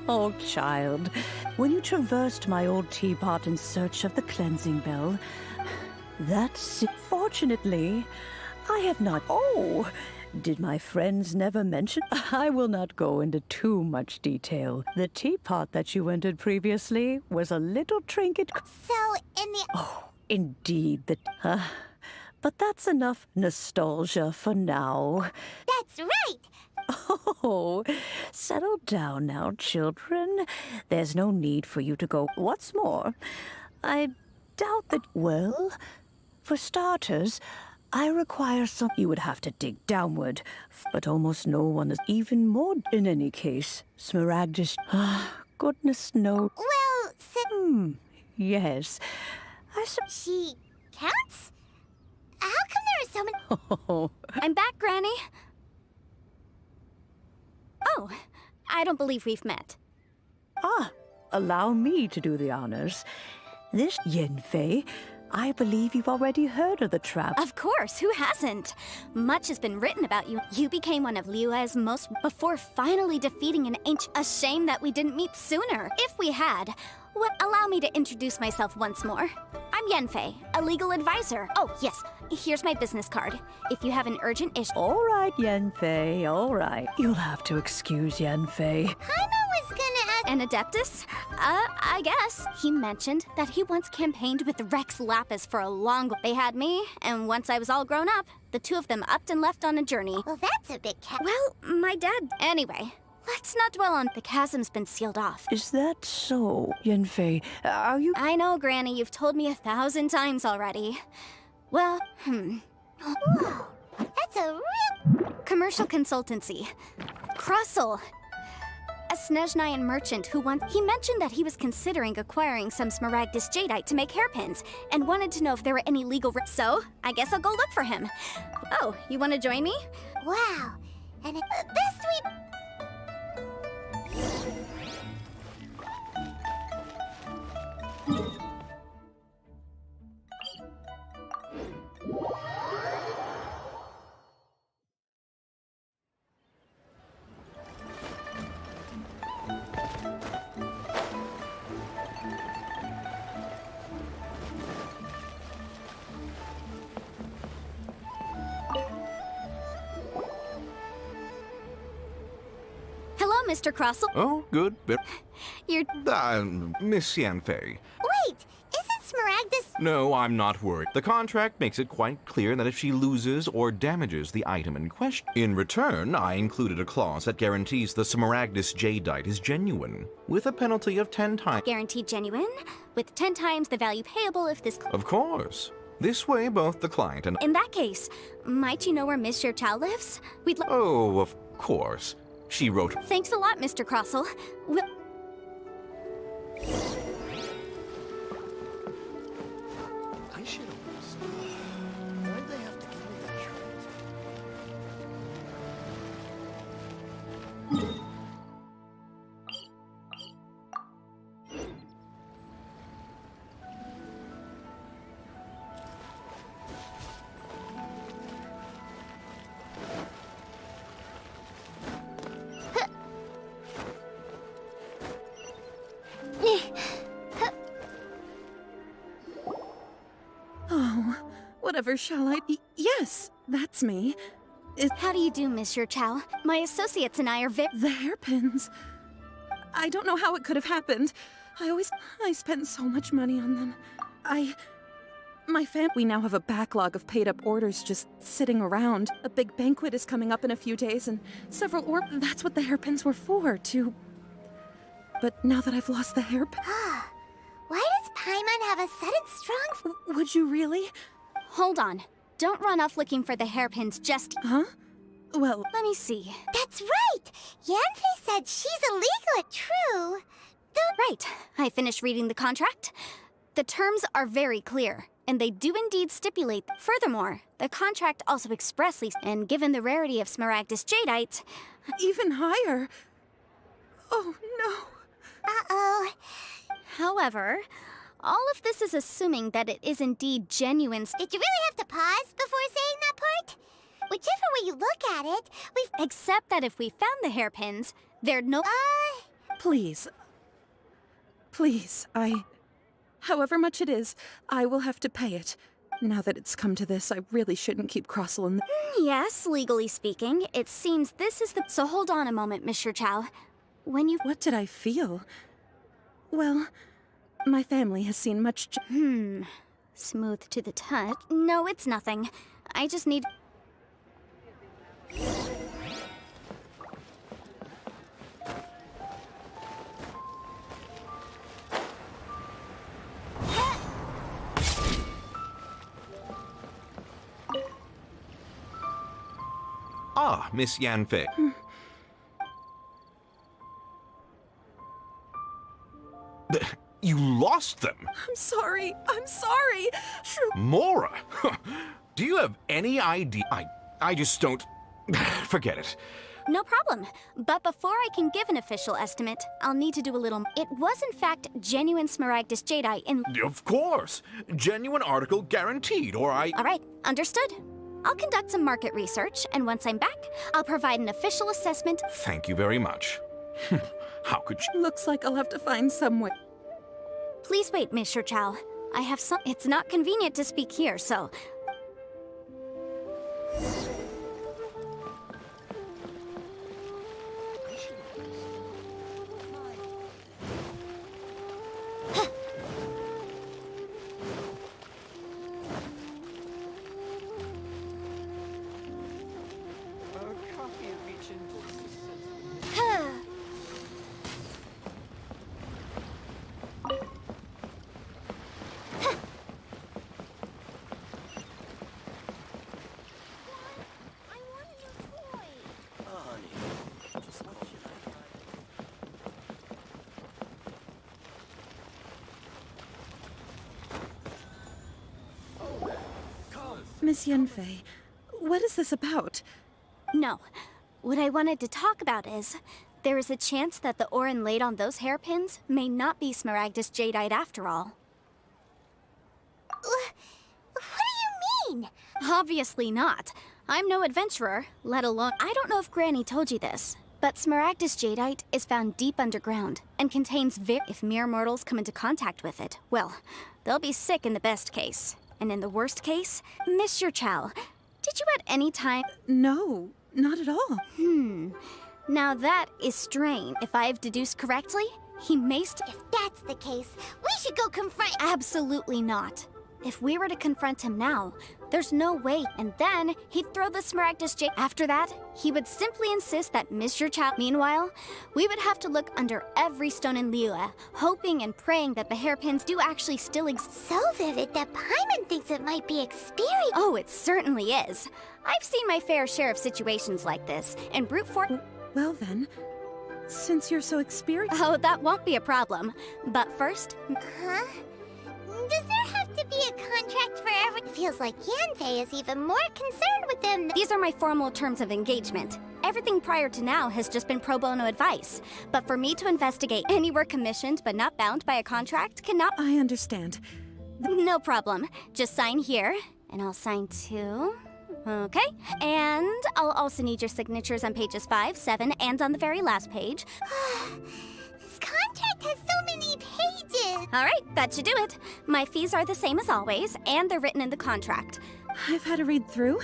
Oh, child. When you traversed my old teapot in search of the cleansing bell, that's it. Fortunately, I have not... Oh, did my friends never mention? I will not go into too much detail. The teapot that you entered previously was a little trinket... So, in the... Oh, indeed, but that's enough nostalgia for now. That's right! Oh, settle down now, children. There's no need for you to go. What's more, I doubt that... Well, for starters, I require some... You would have to dig downward, but almost no one is even more... In any case, Smaragdus... Goodness no... Well, yes. She counts? How come there are so many... Oh. I'm back, Granny. Oh, I don't believe we've met. Allow me to do the honors. This Yenfei, I believe you've already heard of the trap. Of course, who hasn't? Much has been written about you. You became one of Liyue's most before finally defeating an ancient... A shame that we didn't meet sooner. If we had, allow me to introduce myself once more. I'm Yenfei, a legal advisor. Oh, yes, here's my business card. If you have an urgent issue... All right, Yenfei, all right. You'll have to excuse Yenfei. Paimon was gonna ask... An Adeptus? I guess. He mentioned that he once campaigned with Rex Lapis for a long... They had me, and once I was all grown up, the two of them upped and left on a journey. Well, that's a big Well, my dad... Anyway, let's not dwell on... The chasm's been sealed off. Is that so, Yenfei? Are you... I know, Granny, you've told me 1,000 times already. Well, Whoa, that's a real... Commercial consultancy. Krusell. A Snezhnayan merchant who once... He mentioned that he was considering acquiring some Smaragdus jadeite to make hairpins, and wanted to know if there were any legal... So, I guess I'll go look for him. Oh, you want to join me? Wow, and best we... Mr. Crossel. Oh, good. You're... Miss Yanfei. Wait, isn't Smaragdus... No, I'm not worried. The contract makes it quite clear that if she loses or damages the item in question, in return, I included a clause that guarantees the Smaragdus jadeite is genuine, with a penalty of 10 times. Guaranteed genuine, with 10 times the value payable if this... Of course. This way, both the client and... In that case, might you know where Miss Chow lives? We'd... Oh, of course. She wrote... Thanks a lot, Mr. Crossel. I should have listened. Why'd they have to give me that shred? Oh, whatever shall I... Yes, that's me. How do you do, Monsieur Chow? My associates and I are The hairpins. I don't know how it could have happened. I spent so much money on them. We now have a backlog of paid-up orders just sitting around. A big banquet is coming up in a few days, and that's what the hairpins were for, to... But now that I've lost the hairpin... Why does Paimon have a sudden strong... Would you really? Hold on. Don't run off looking for the hairpins just... Huh? Well... Let me see. That's right! Yanfei said she's illegal at True. Right. I finished reading the contract. The terms are very clear, and they do indeed stipulate... Furthermore, the contract also expressly... And given the rarity of Smaragdus jadeite... Even higher? Oh, no. Uh-oh. However, all of this is assuming that it is indeed genuine. Did you really have to pause before saying that part? Whichever way you look at it, we've... Except that if we found the hairpins, there'd no... Please. Please, however much it is, I will have to pay it. Now that it's come to this, I really shouldn't keep Crossel in the... Yes, legally speaking, it seems this is the... So hold on a moment, Mr. Chow. When you... What did I feel? Well, my family has seen much... Smooth to the touch. No, it's nothing. I just need... Ah, Miss Yanfei. You lost them? I'm sorry. Mora! Do you have any idea? I just don't... Forget it. No problem. But before I can give an official estimate, I'll need to do a little... It was in fact genuine Smaragdus jadeite in... Of course! Genuine article guaranteed, or I... All right, understood. I'll conduct some market research, and once I'm back, I'll provide an official assessment. Thank you very much. How could you... Looks like I'll have to find some way. Please wait, Mr. Chow. I have some... It's not convenient to speak here, so... Miss Yanfei, what is this about? No. What I wanted to talk about is... There is a chance that the Orin laid on those hairpins may not be Smaragdus jadeite after all. What do you mean? Obviously not. I'm no adventurer, let alone... I don't know if Granny told you this, but Smaragdus jadeite is found deep underground and contains If mere mortals come into contact with it, well, they'll be sick in the best case. And in the worst case, Mr. Chow, did you at any time... No, not at all. Now that is strange. If I've deduced correctly, he may If that's the case, we should go confront. Absolutely not. If we were to confront him now, there's no way. And then he'd throw the Smaragdus J. After that, he would simply insist that Mr. Chow. Meanwhile, we would have to look under every stone in Liyue, hoping and praying that the hairpins do actually still exist. So vivid that Paimon thinks it might be experience. Oh, it certainly is. I've seen my fair share of situations like this, and brute force. Well then, since you're so experienced. Oh, that won't be a problem. But first. Huh? Does there have to be a contract for every? It feels like Yanfei is even more concerned with them. These are my formal terms of engagement. Everything prior to now has just been pro bono advice. But for me to investigate any work commissioned but not bound by a contract cannot. I understand. No problem. Just sign here, and I'll sign too. Okay. And I'll also need your signatures on pages 5, 7, and on the very last page. This contract has so many pages. All right, that should do it. My fees are the same as always, and they're written in the contract. I've had a read through.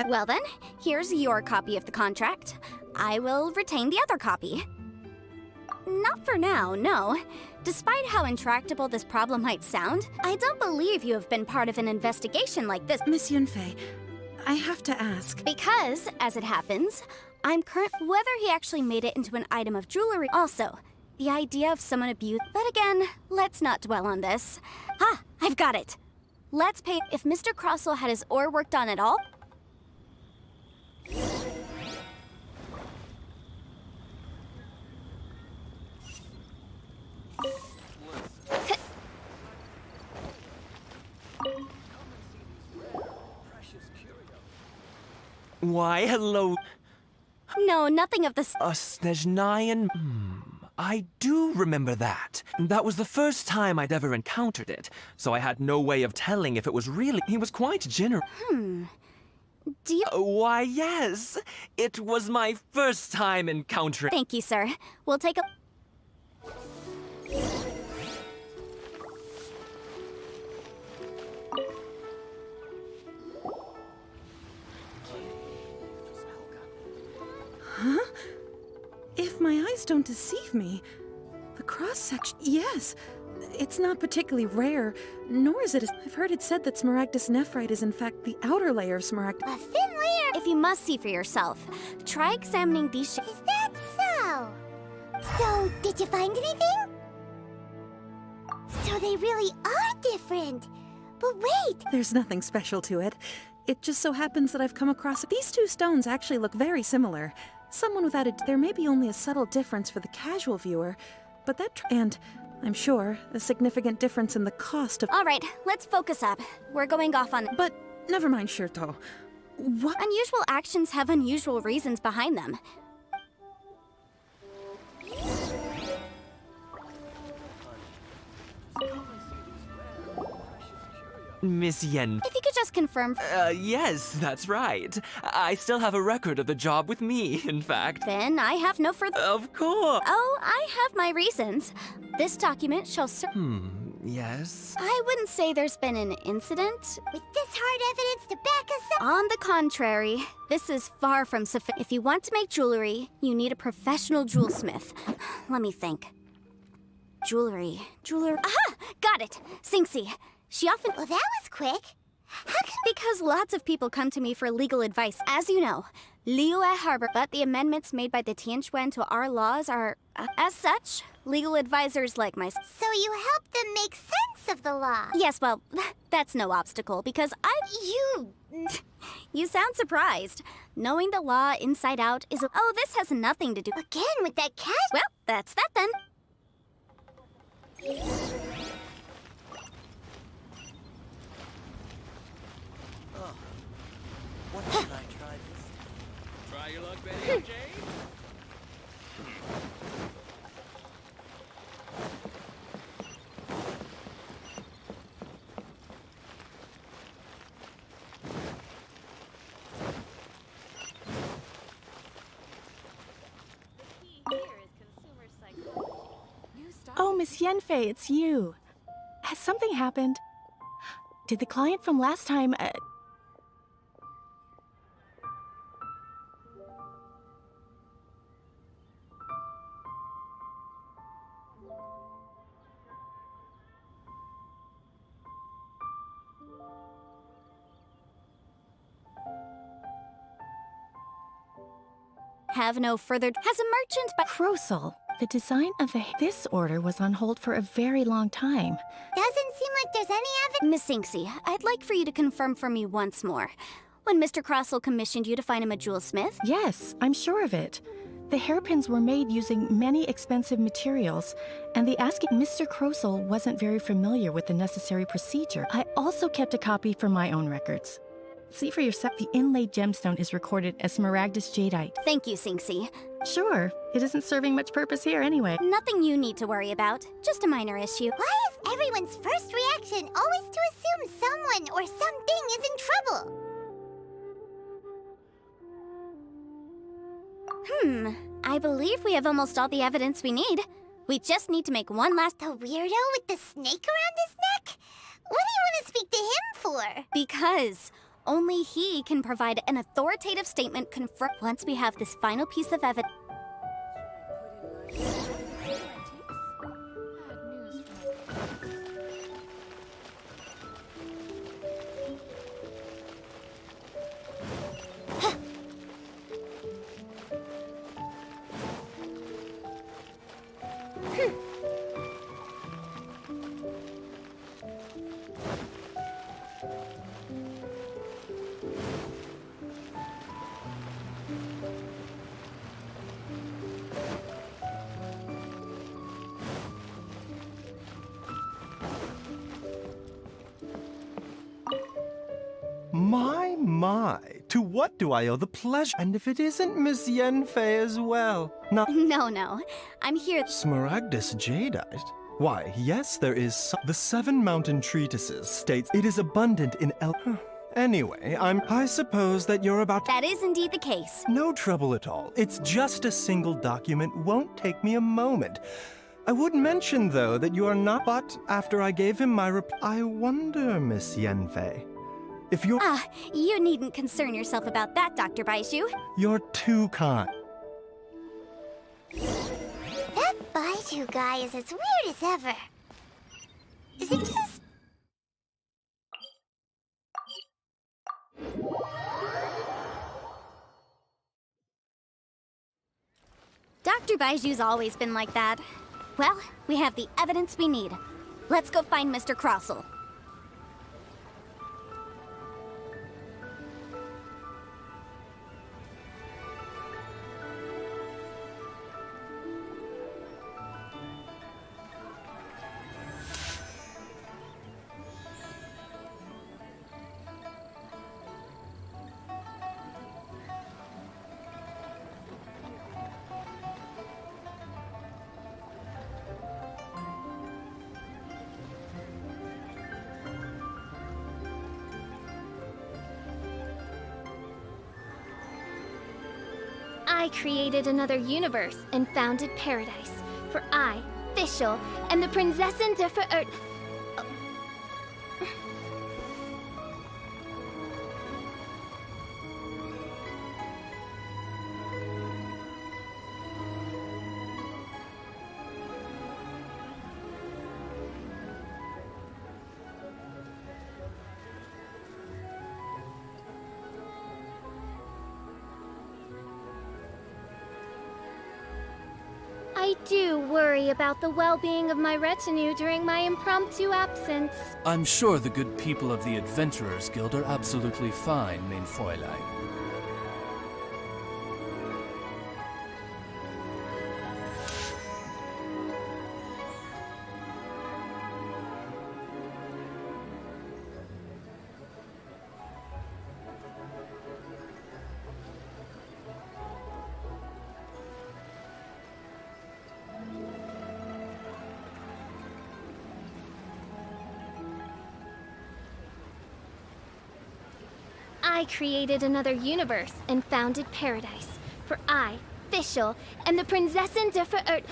Well then, here's your copy of the contract. I will retain the other copy. Not for now, no. Despite how intractable this problem might sound, I don't believe you have been part of an investigation like this. Miss Yunfei, I have to ask. Because, as it happens, I'm whether he actually made it into an item of jewelry. Also, the idea of someone abused. But again, let's not dwell on this. Ah, I've got it. Let's pay. If Mr. Crossell had his ore worked on at all. Why, hello. No, nothing of the. Snezhnayan? I do remember that. That was the first time I'd ever encountered it, so I had no way of telling if it was really. He was quite generous. Do you. Why, yes. It was my first time encountering. Thank you, sir. We'll take a. Huh? If my eyes don't deceive me, the cross-section... Yes, it's not particularly rare, nor is it... I've heard it said that Smaragdus nephrite is in fact the outer layer of Smaragdus... A thin layer? If you must see for yourself, try examining these... Is that so? So, did you find anything? So they really are different. But wait! There's nothing special to it. It just so happens that I've come across... These two stones actually look very similar. Someone without it, there may be only a subtle difference for the casual viewer, but that, and I'm sure a significant difference in the cost of. All right, let's focus up. We're going off on. But never mind, Shirto. What? Unusual actions have unusual reasons behind them. Miss Yen. If you could just confirm. Yes, that's right. I still have a record of the job with me, in fact. Then I have no further. Of course. Oh, I have my reasons. This document shall Yes? I wouldn't say there's been an incident. With this hard evidence to back us up. On the contrary, this is far from sufficient. If you want to make jewelry, you need a professional jewelsmith. Let me think. Jeweler. Aha! Got it! Singxi. She often. Well, that was quick. How come? Because lots of people come to me for legal advice. As you know, Liyue Harbor, but the amendments made by the Tianquan to our laws are, as such, legal advisors like myself. So you help them make sense of the law? Yes, well, that's no obstacle, because You sound surprised. Knowing the law inside out is a... Oh, this has nothing to do... Again with that cat? Well, that's that then. What can I try this? Try your luck, Betty, Jane? Oh, Miss Yanfei, it's you. Has something happened? Did the client from last time, have no further as a merchant, but Crossel, the design of this order was on hold for a very long time. Doesn't seem like there's any evidence. Miss Inksy, I'd like for you to confirm for me once more. When Mr. Crossel commissioned you to find him a jewelsmith? Yes, I'm sure of it. The hairpins were made using many expensive materials, and the asking Mr. Crossel wasn't very familiar with the necessary procedure. I also kept a copy for my own records. See for yourself, the inlaid gemstone is recorded as Smaragdus Jadeite. Thank you, Sinksy. Sure, it isn't serving much purpose here anyway. Nothing you need to worry about, just a minor issue. Why is everyone's first reaction always to assume someone or something is in trouble? I believe we have almost all the evidence we need. We just need to make one last... The weirdo with the snake around his neck? What do you want to speak to him for? Because only he can provide an authoritative statement once we have this final piece of evidence. My, to what do I owe the pleasure? And if it isn't Miss Yenfei as well? No, I'm here. Smaragdus Jadeite? Why, yes, there is the 7 mountain treatises states it is abundant in Anyway, I suppose that you're about That is indeed the case. No trouble at all. It's just a single document, won't take me a moment. I would mention, though, that you are not... But after I gave him my I wonder, Miss Yenfei, if you're... You needn't concern yourself about that, Dr. Baizhu. You're too kind. That Baizhu guy is as weird as ever. Is it just... Dr. Baiju's always been like that. Well, we have the evidence we need. Let's go find Mr. Crossel. I created another universe and founded paradise. For I, Fischl, am the Prinzessin der Verirrten. I do worry about the well-being of my retinue during my impromptu absence. I'm sure the good people of the Adventurers Guild are absolutely fine, mein Fräulein. I created another universe and founded paradise. For I, Fischl, am the Prinzessin der Verirrten.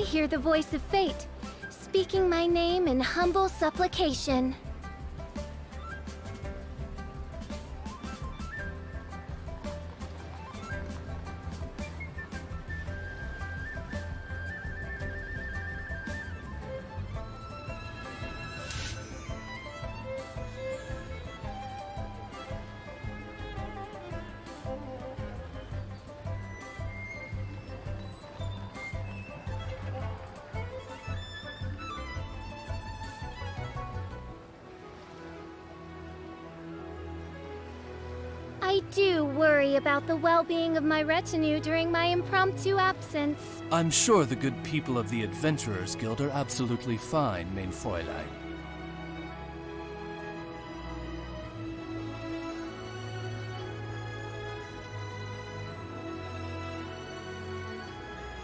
hear the voice of fate, speaking my name in humble supplication. I do worry about the well-being of my retinue during my impromptu absence. I'm sure the good people of the Adventurers Guild are absolutely fine, mein Fräulein.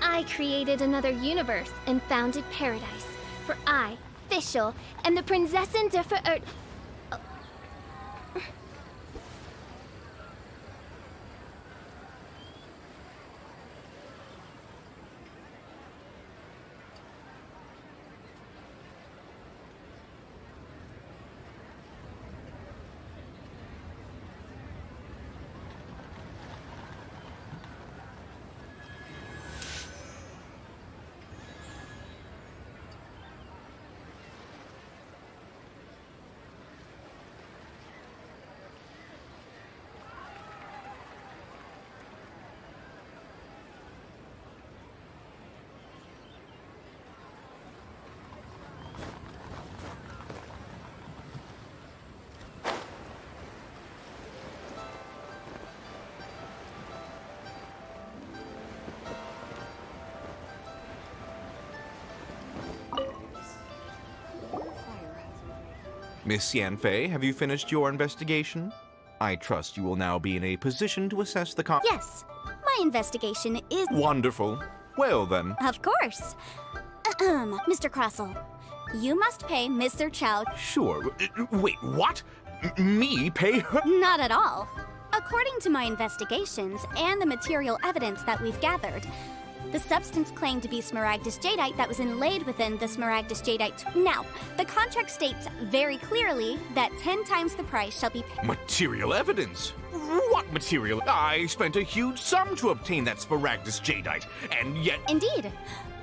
I created another universe and founded paradise. For I, Fischl, and the Prinzessin der Verirrten. Miss Yanfei, have you finished your investigation? I trust you will now be in a position to assess the Yes, my investigation is... Wonderful. Well then. Of course. Mr. Crossell, you must pay Mr. Chow... Sure. Wait, what? Me pay her? Not at all. According to my investigations and the material evidence that we've gathered, the substance claimed to be Smaragdus Jadeite that was inlaid within the Smaragdus Jadeite. Now, the contract states very clearly that 10 times the price shall be paid. Material evidence? What material? I spent a huge sum to obtain that Smaragdus Jadeite, and yet... Indeed.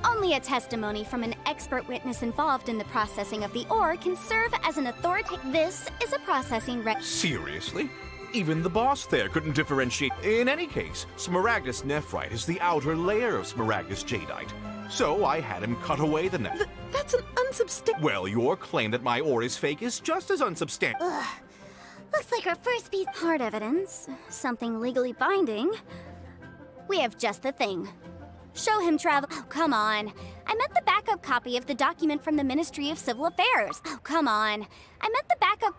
Only a testimony from an expert witness involved in the processing of the ore can serve as an authority. This is a processing Seriously? Even the boss there couldn't differentiate. In any case, Smaragdus Nephrite is the outer layer of Smaragdus Jadeite. So I had him cut away the nephrite. That's an unsubstantiated... Well, your claim that my ore is fake is just as unsubstantiated. Looks like our first piece... Hard evidence. Something legally binding. We have just the thing. Show him travel... Oh, come on. I meant the backup copy of the document from the Ministry of Civil Affairs. Oh, come on. I meant the backup...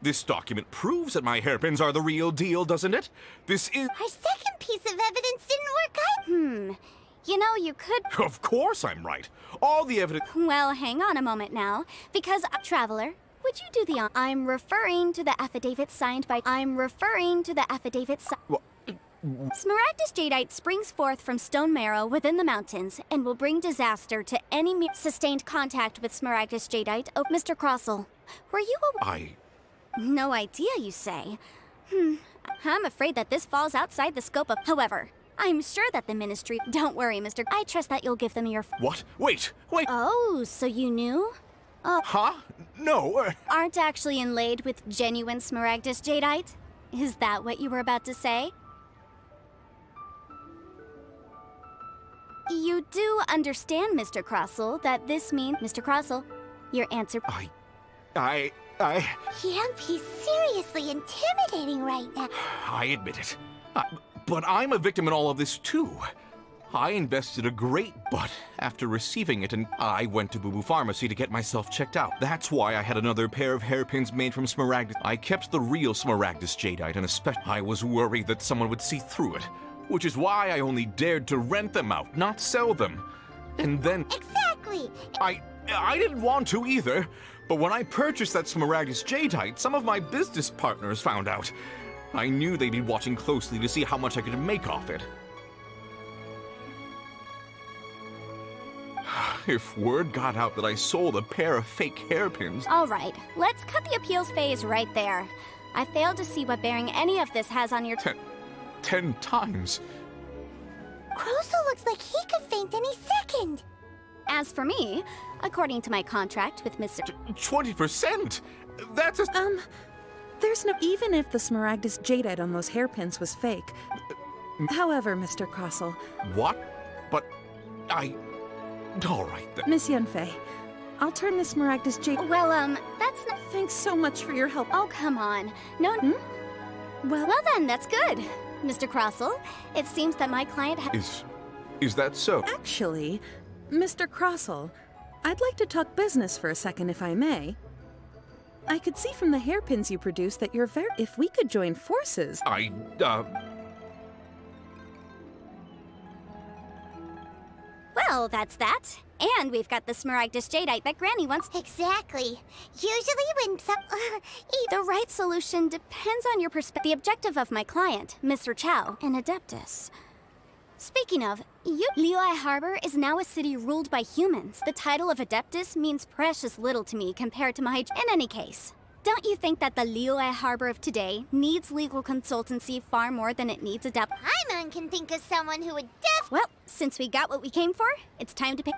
This document proves that my hairpins are the real deal, doesn't it? This is... Our second piece of evidence didn't work out. You know, you could... Of course I'm right. All the evidence... Well, hang on a moment now. Because, Traveler, would you do the... I'm referring to the affidavit signed by... Smaragdus Jadeite springs forth from stone marrow within the mountains and will bring disaster to any sustained contact with Smaragdus Jadeite. Oh, Mr. Crossell, were you No idea, you say? I'm afraid that this falls outside the scope of... However, I'm sure that the Ministry... Don't worry, Mr. I trust that you'll give them your... What? Wait! Oh, so you knew? Huh? No. Aren't actually inlaid with genuine Smaragdus Jadeite? Is that what you were about to say? You do understand, Mr. Crossell, that this means... Mr. Crossell, your answer... He's seriously intimidating right now. I admit it. But I'm a victim in all of this, too. I invested a great butt after receiving it, and I went to Boo Boo Pharmacy to get myself checked out. That's why I had another pair of hairpins made from Smaragdus. I kept the real Smaragdus Jadeite, and especially I was worried that someone would see through it. Which is why I only dared to rent them out, not sell them. And then... Exactly! I didn't want to either, but when I purchased that Smaragdus Jadeite, some of my business partners found out. I knew they'd be watching closely to see how much I could make off it. If word got out that I sold a pair of fake hairpins... All right, let's cut the appeals phase right there. I fail to see what bearing any of this has on your... 10 times? Kroso looks like he could faint any second. As for me, according to my contract with Mr. 20%? That's a... There's no... Even if the Smaragdus jadeite on those hairpins was fake. However, Mr. Crossell... What? But I... All right then. Miss Yenfei, I'll turn the Smaragdus jade... Well, that's not... Thanks so much for your help. Oh, come on. No... Well then, that's good. Mr. Crossell, it seems that my client Is that so? Actually, Mr. Crossell, I'd like to talk business for a second, if I may. I could see from the hairpins you produce that you're very... If we could join forces... Well, that's that. And we've got the Smaragdus jadeite that Granny wants. Exactly. Usually when some... The right solution depends on your perspective. The objective of my client, Mr. Chow, an Adeptus. Speaking of, Liyue Harbor is now a city ruled by humans. The title of Adeptus means precious little to me compared to my... In any case, don't you think that the Liyue Harbor of today needs legal consultancy far more than it needs Adept? Paimon can think of someone who would Well, since we got what we came for, it's time to pay...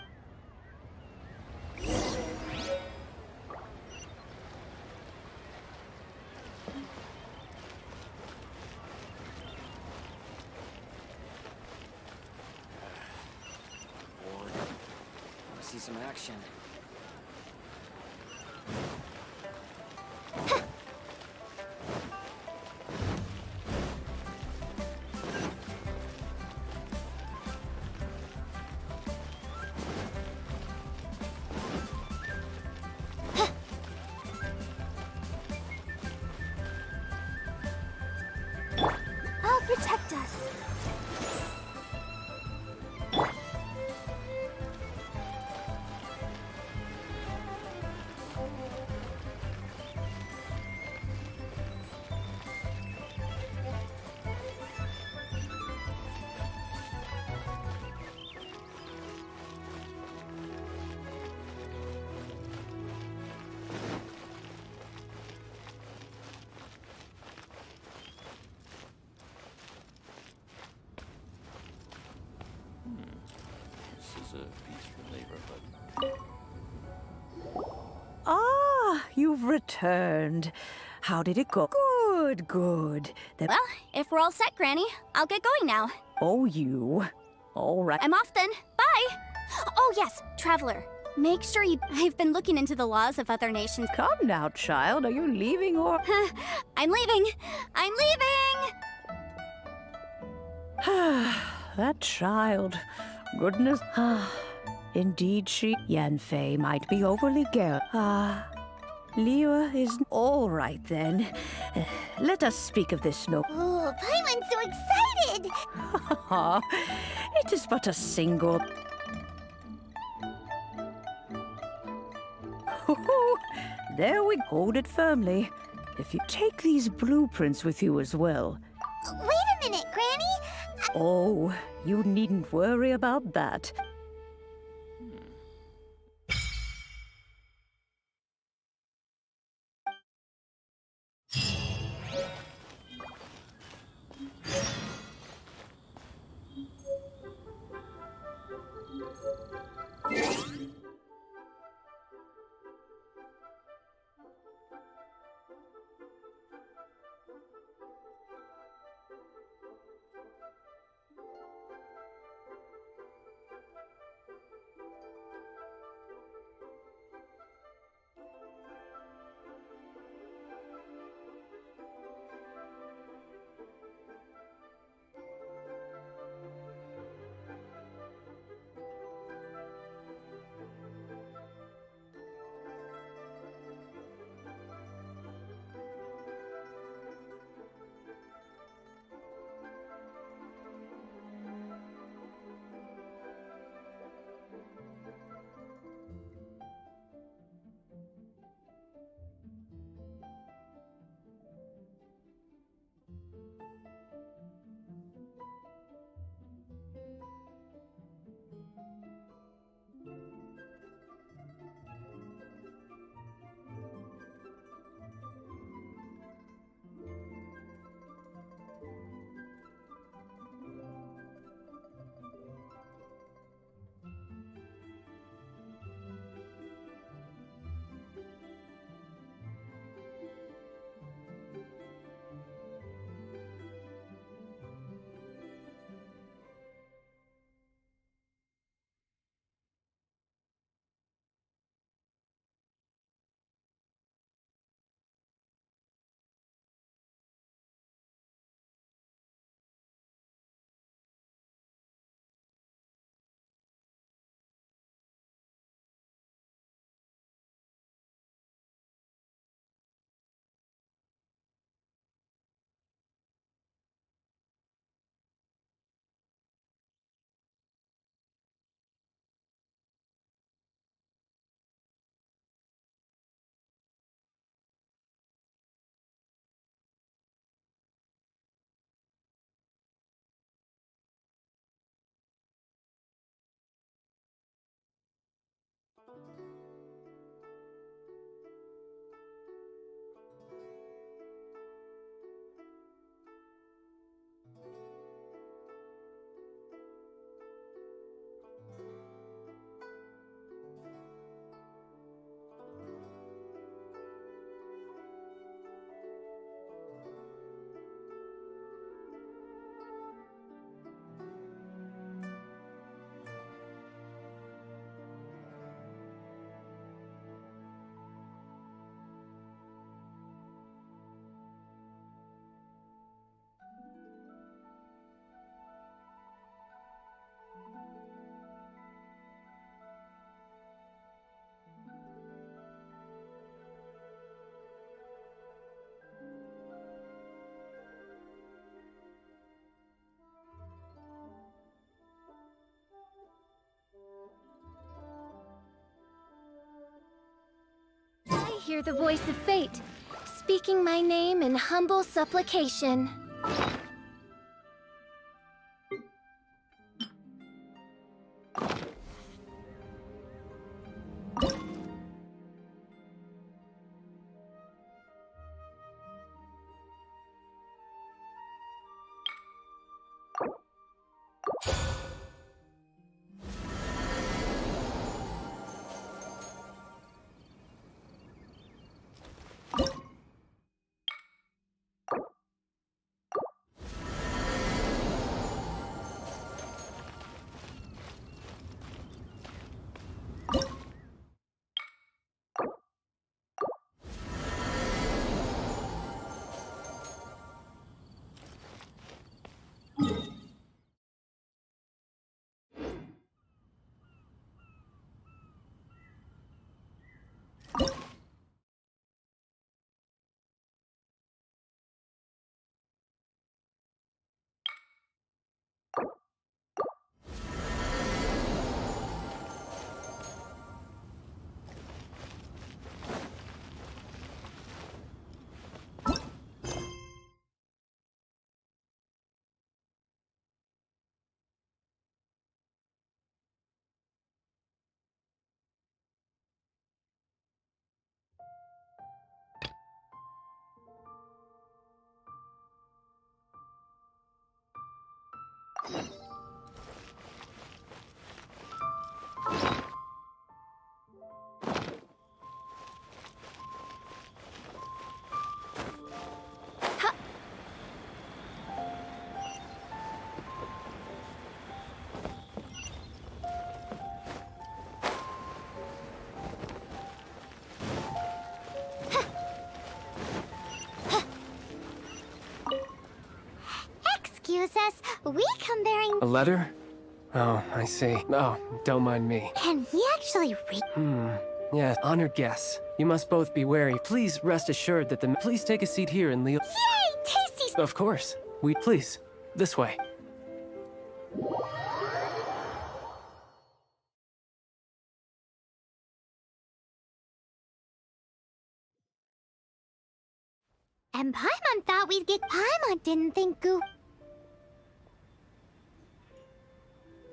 See some action. I'll protect us. Ah, you've returned. How did it go? Good, good. Well, if we're all set, Granny, I'll get going now. Oh, you. All right. I'm off then. Bye! Oh, yes, Traveler. Make sure you... I've been looking into the laws of other nations. Come now, child. Are you leaving or... I'm leaving! I'm leaving! That child. Goodness. Indeed, Yanfei might be overly Liyue is all right then. Let us speak of this no. Oh, Paimon's so excited! It is but a single. There we hold it firmly. If you take these blueprints with you as well. Wait a minute, Granny! Oh, you needn't worry about that. hear the voice of fate, speaking my name in humble supplication. Excuse us, we come bearing... A letter? Oh, I see. Oh, don't mind me. Can we actually read? Yes, honored guests. You must both be wary. Please rest assured that the... Please take a seat here in Leo... Yay, tasty! Of course. Please. This way. And Paimon thought we'd get Paimon, didn't think Goo.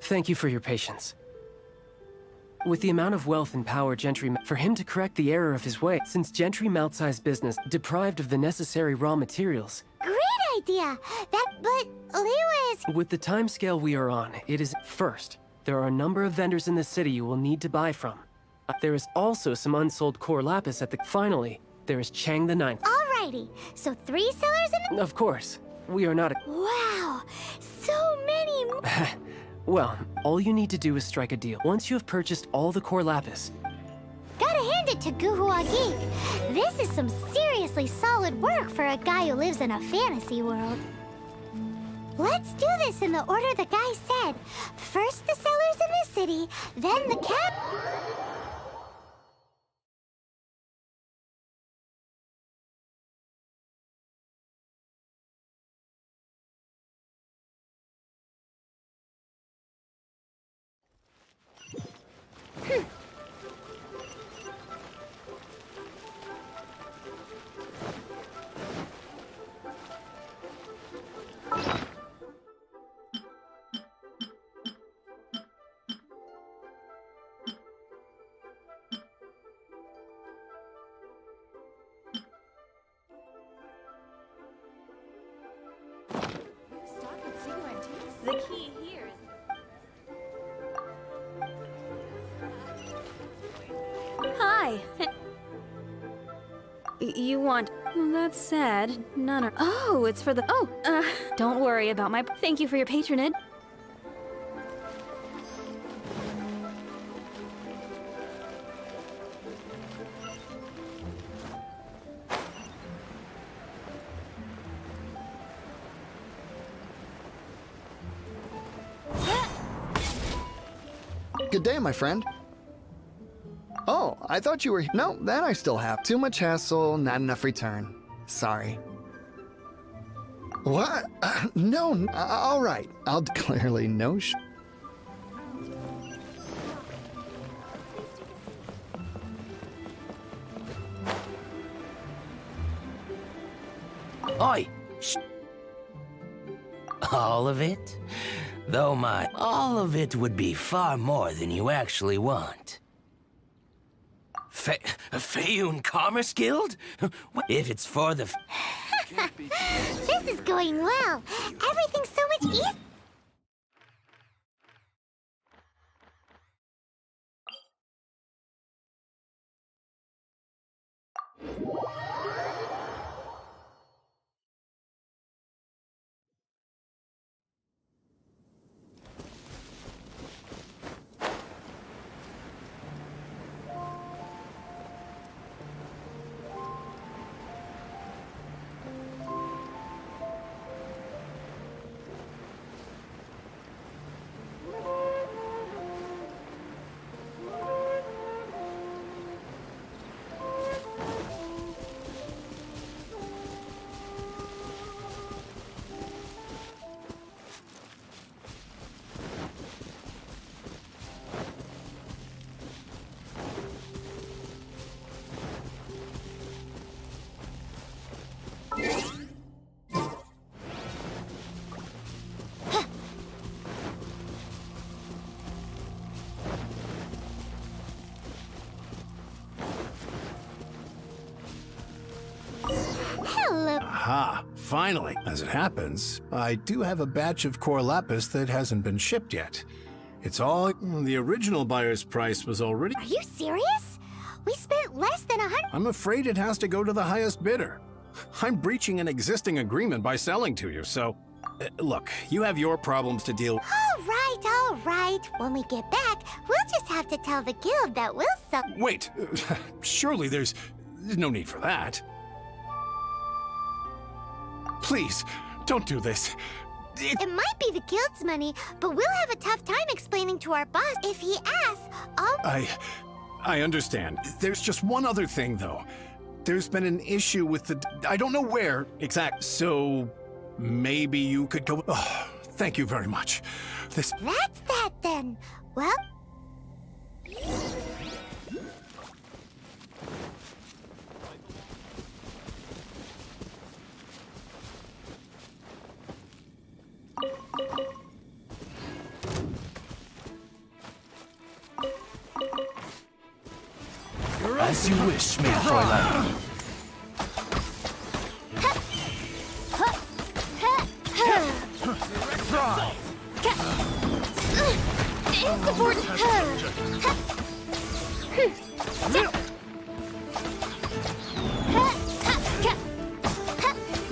Thank you for your patience. With the amount of wealth and power Gentry... For him to correct the error of his way, since Gentry Maltsai's business deprived of the necessary raw materials... Great idea! But Leo is... With the timescale we are on, it is... First, there are a number of vendors in the city you will need to buy from. There is also some unsold core lapis at the... Finally, there is Chang the Ninth. Alrighty, so 3 sellers in... Of course. We are not a... Wow! So many... Well, all you need to do is strike a deal. Once you have purchased all the core lapis... Gotta hand it to Guhua Geek. This is some seriously solid work for a guy who lives in a fantasy world. Let's do this in the order the guy said. First the sellers in the city, then the cap... The key here is... Hi. You want... That's sad. None are... Oh, it's for the... Oh, don't worry about my... Thank you for your patronage. Good day, my friend. Oh, I thought you were... No, that I still have. Too much hassle, not enough return. Sorry. What? No, all right. I'll clearly no sh... Oi! Shh. All of it? Though all of it would be far more than you actually want. Feyun Commerce Guild? If it's for the... This is going well. Everything's so much easier. Aha, finally. As it happens, I do have a batch of core lapis that hasn't been shipped yet. It's all... the original buyer's price was already... Are you serious? We spent less than 100... I'm afraid it has to go to the highest bidder. I'm breaching an existing agreement by selling to you, so... look, you have your problems to deal with. All right. When we get back, we'll just have to tell the guild that we'll sell... Wait, surely there's no need for that. Please, don't do this. It might be the guild's money, but we'll have a tough time explaining to our boss. If he asks, I understand. There's just one other thing, though. There's been an issue with the... I don't know where exact, so maybe you could go... Oh, thank you very much. That's that, then. Well... As you wish, mein Fräulein.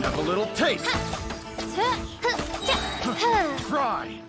Have a little taste. Try.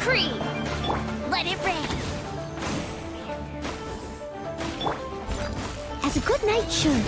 decree. Let it rain. As a good knight should.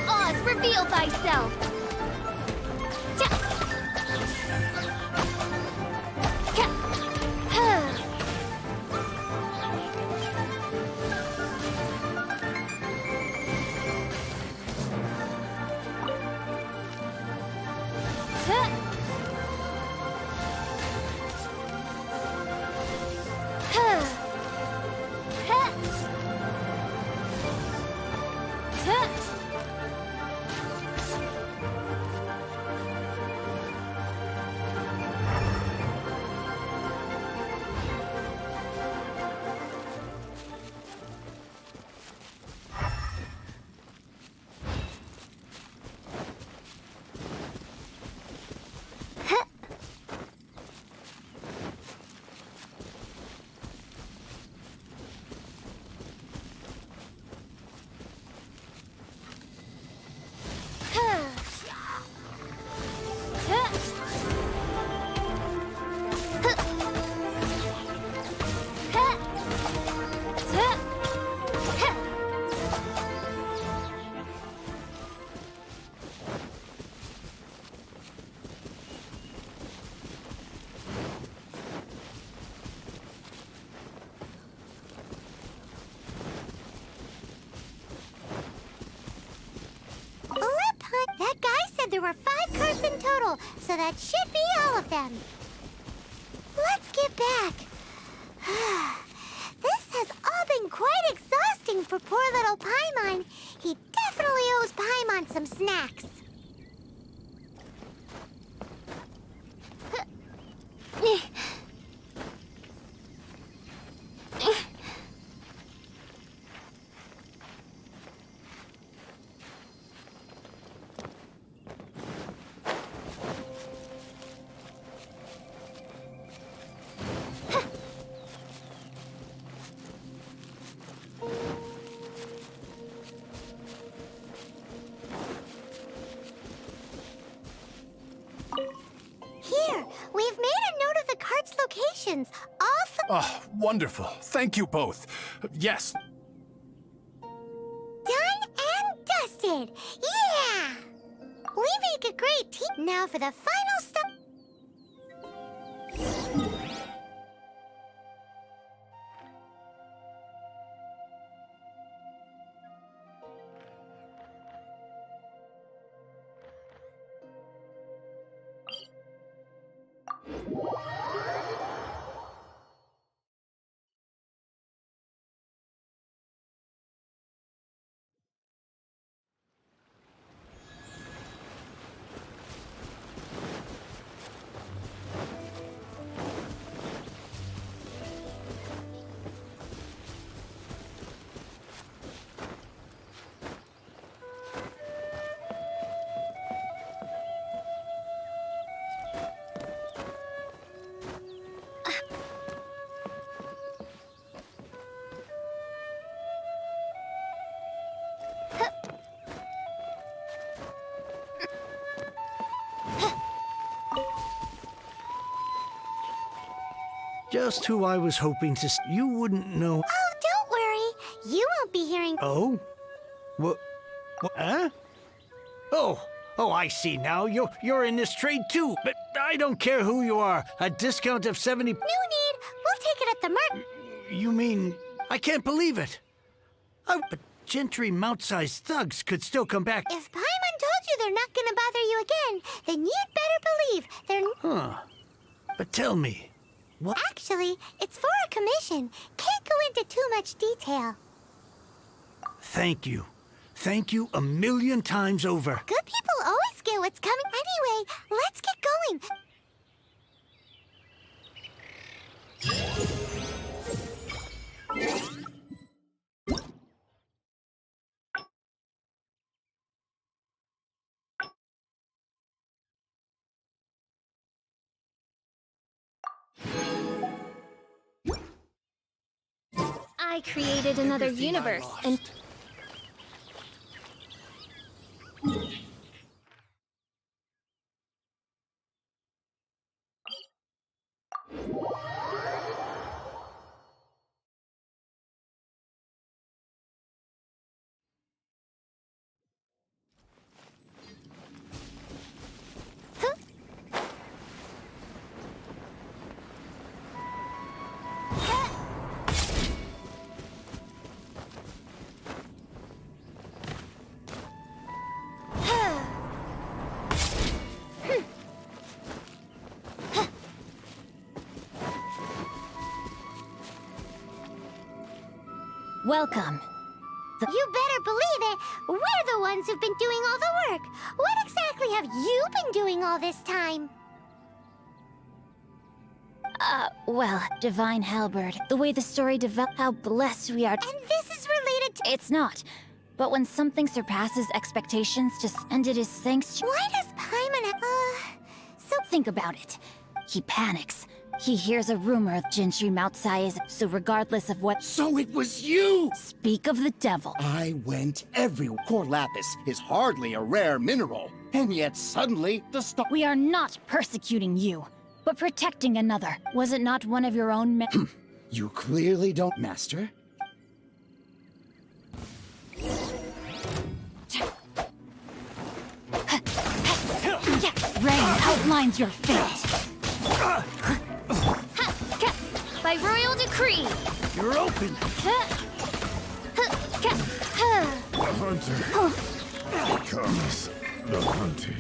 Oz, reveal thyself! That guy said there were 5 cards in total, so that should be all of them. Let's get back. This has all been quite exhausting for poor little Paimon. He definitely owes Paimon some snacks. Here, we've made a note of the card's locations. Also... Oh, wonderful. Thank you both. Yes. Done and dusted. Yeah! We make a great team. Now for the final step. just who I was hoping to You wouldn't know. Oh, don't worry. You won't be hearing. Oh? What? Huh? Oh, I see now. You're in this trade too. But I don't care who you are. A discount of 70. No need. We'll take it at the mark. You mean... I can't believe it. Oh, but gentry mouth-sized thugs could still come back. If Paimon told you they're not gonna bother you again, then you'd better believe they're... Huh. But tell me, what... Actually, it's for a commission. Can't go into too much detail. Thank you. Thank you a million times over. Good people always get what's coming. Anyway, let's get going. I created another universe, and... Welcome. You better believe it. We're the ones who've been doing all the work. What exactly have you been doing all this time? Well, Divine Halberd, the way the story developed, how blessed we are. And this is related to... It's not. But when something surpasses expectations, and it is thanks to... Why does Paimon... So... Think about it. He panics. He hears a rumor of Gentry Moutsai is... So regardless of what... So it was you! Speak of the devil. I went everywhere. Core lapis is hardly a rare mineral. And yet suddenly, the We are not persecuting you, but protecting another. Was it not one of your own men? You clearly don't, Master. Rain outlines your fate. By royal decree. You're open. The hunter becomes the hunted.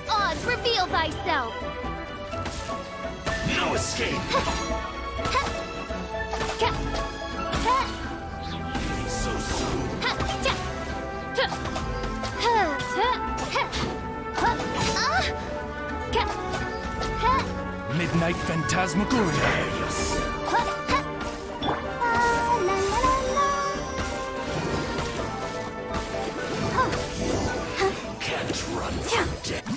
Oz, reveal thyself. No escape. So soon. Midnight Phantasmagoria. Can't run from death.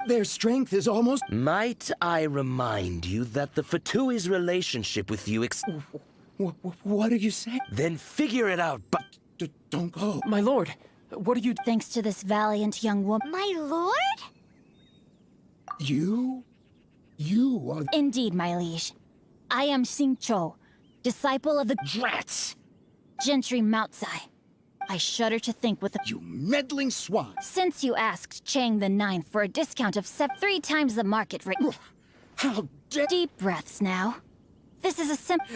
Their strength is almost... Might I remind you that the Fatui's relationship with you What are you saying? Then figure it out, but... Don't go. My lord, what are you... Thanks to this valiant young woman... My lord? You are... Indeed, my liege. I am Xingqiu, disciple of the... Drats! Gentry Moutsai. I shudder to think with the... You meddling swine! Since you asked Chang the Ninth for a discount of 3 times the market rate... How dare... Deep breaths now. This is a simple...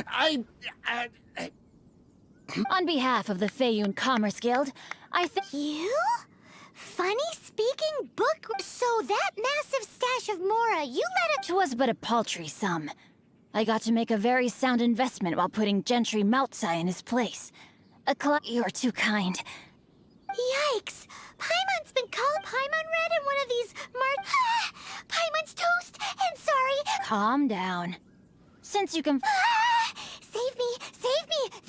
On behalf of the Feiyun Commerce Guild, I think... You? Funny-speaking book? So that massive stash of Mora, you let it... 'Twas but a paltry sum. I got to make a very sound investment while putting Gentry Moutsai in his place. You're too kind. Yikes! Paimon's been called Paimon Red in one of these Paimon's toast, and sorry... Calm down. Since you can... Save me!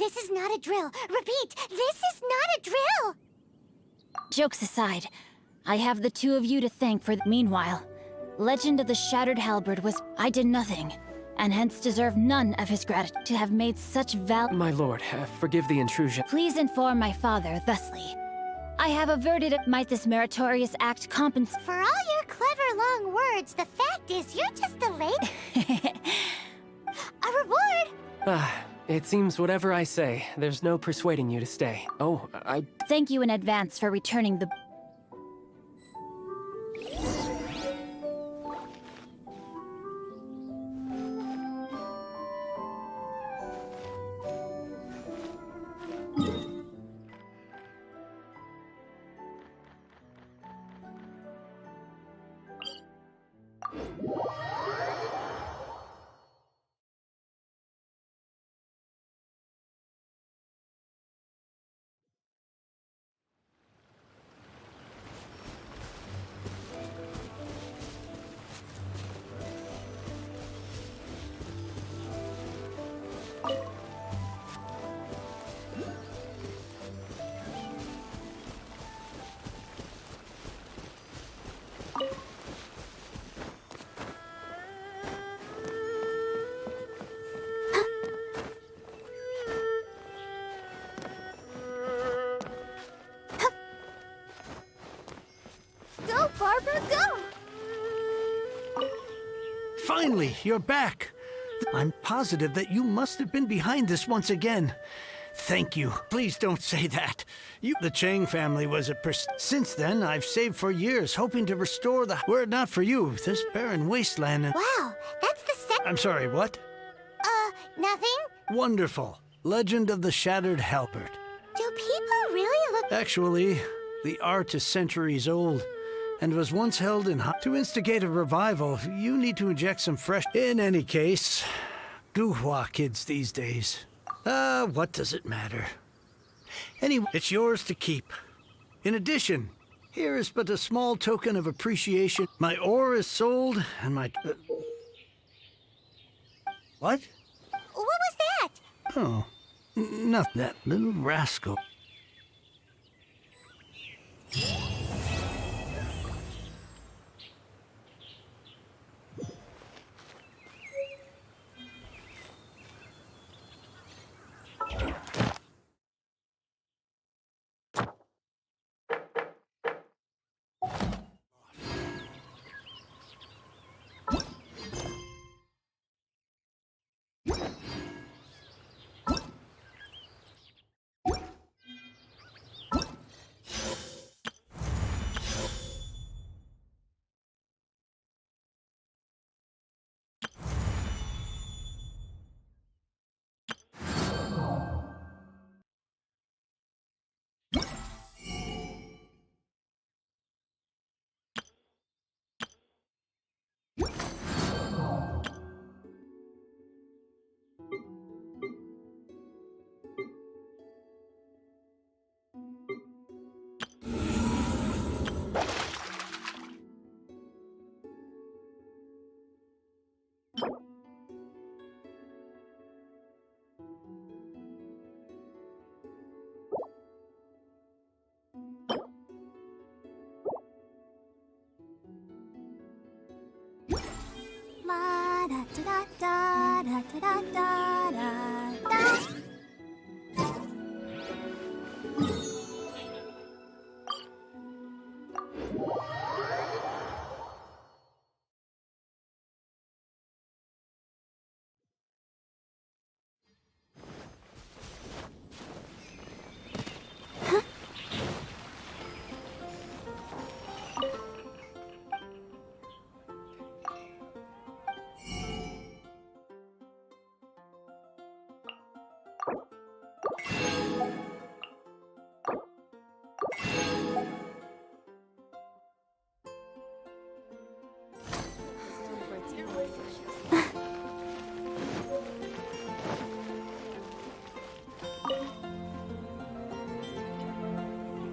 This is not a drill. Repeat, this is not a drill! Jokes aside, I have the two of you to thank for meanwhile. Legend of the Shattered Halberd was... I did nothing, and hence deserve none of his gratitude to have made such My lord, forgive the intrusion. Please inform my father thusly. I have averted might this meritorious act compensate... For all your clever long words, the fact is you're just delayed. A reward! It seems whatever I say, there's no persuading you to stay. Oh, I... Thank you in advance for returning the... Go, Barber, go! Finally, you're back. I'm positive that you must have been behind this once again. Thank you. Please don't say that. The Chang family was Since then, I've saved for years, hoping to restore the... Were it not for you, this barren wasteland and... Wow, that's the second... I'm sorry, what? Nothing? Wonderful. Legend of the Shattered Halberd. Do people really look... Actually, the art is centuries old and was once held in... To instigate a revival, you need to inject some fresh... In any case, Guhua kids these days. What does it matter? Anyway, it's yours to keep. In addition, here is but a small token of appreciation. My ore is sold, and my... What? What was that? Oh, not that little rascal.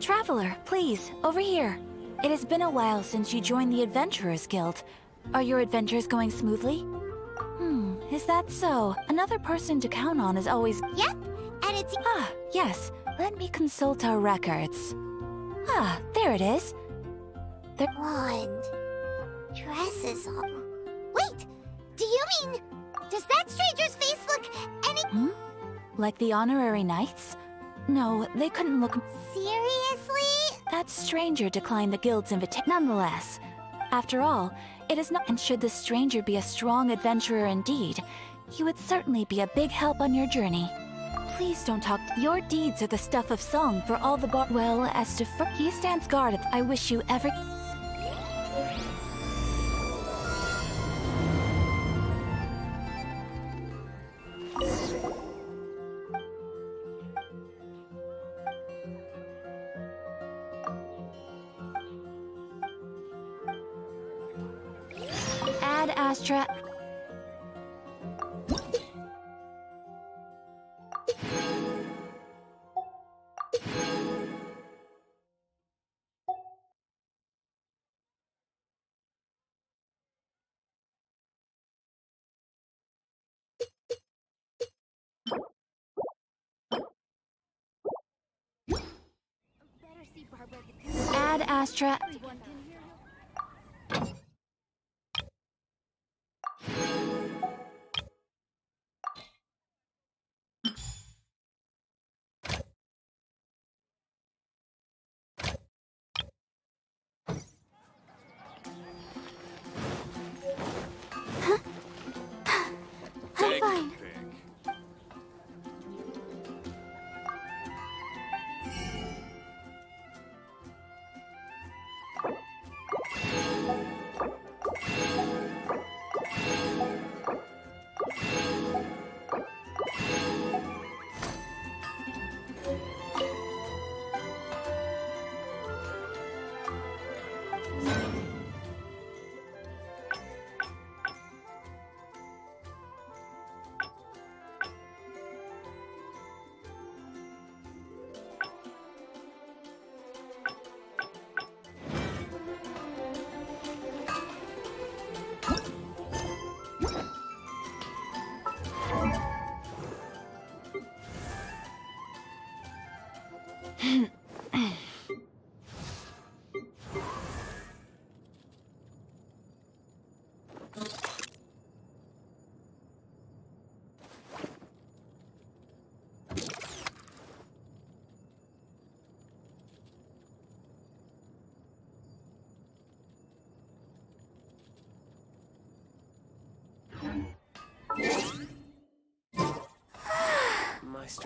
Traveler, please, over here. It has been a while since you joined the Adventurers Guild. Are your adventures going smoothly? Is that so? Another person to count on is always... Yep, and it's... Ah, yes. Let me consult our records. Ah, there it is. The wand. Dresses on... Wait! Do you mean... Does that stranger's face look any... Like the honorary knights? No, they couldn't look... Seriously? That stranger declined the guild's invitation. Nonetheless, after all, it is not... And should the stranger be a strong adventurer indeed, he would certainly be a big help on your journey. Please don't talk. Your deeds are the stuff of song for all the well, as to... He stands guard. I wish you ever... Ad Astra... Ad Astra... I'm fine.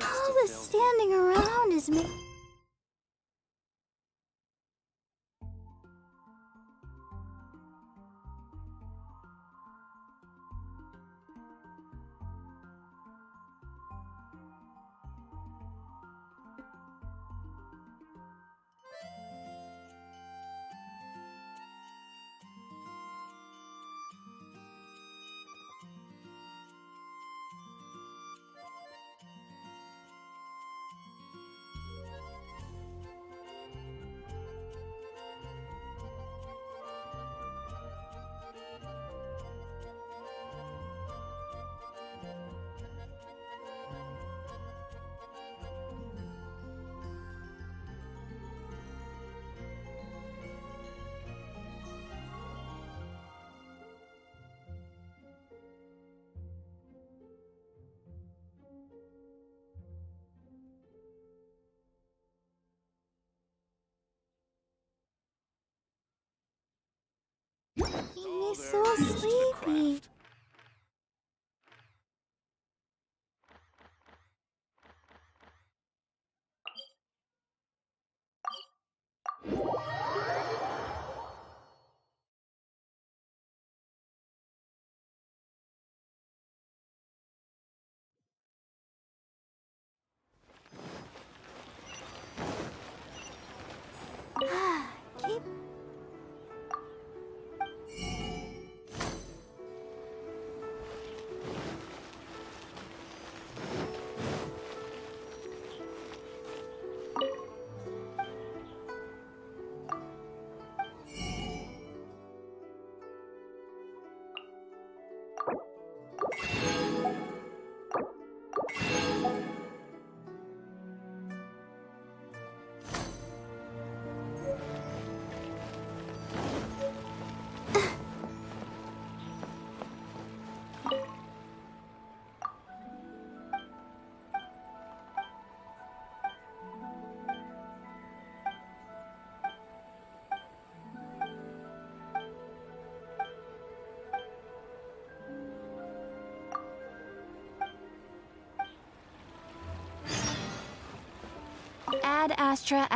All this standing around is me. Making me so sleepy. Keep Ad Astra.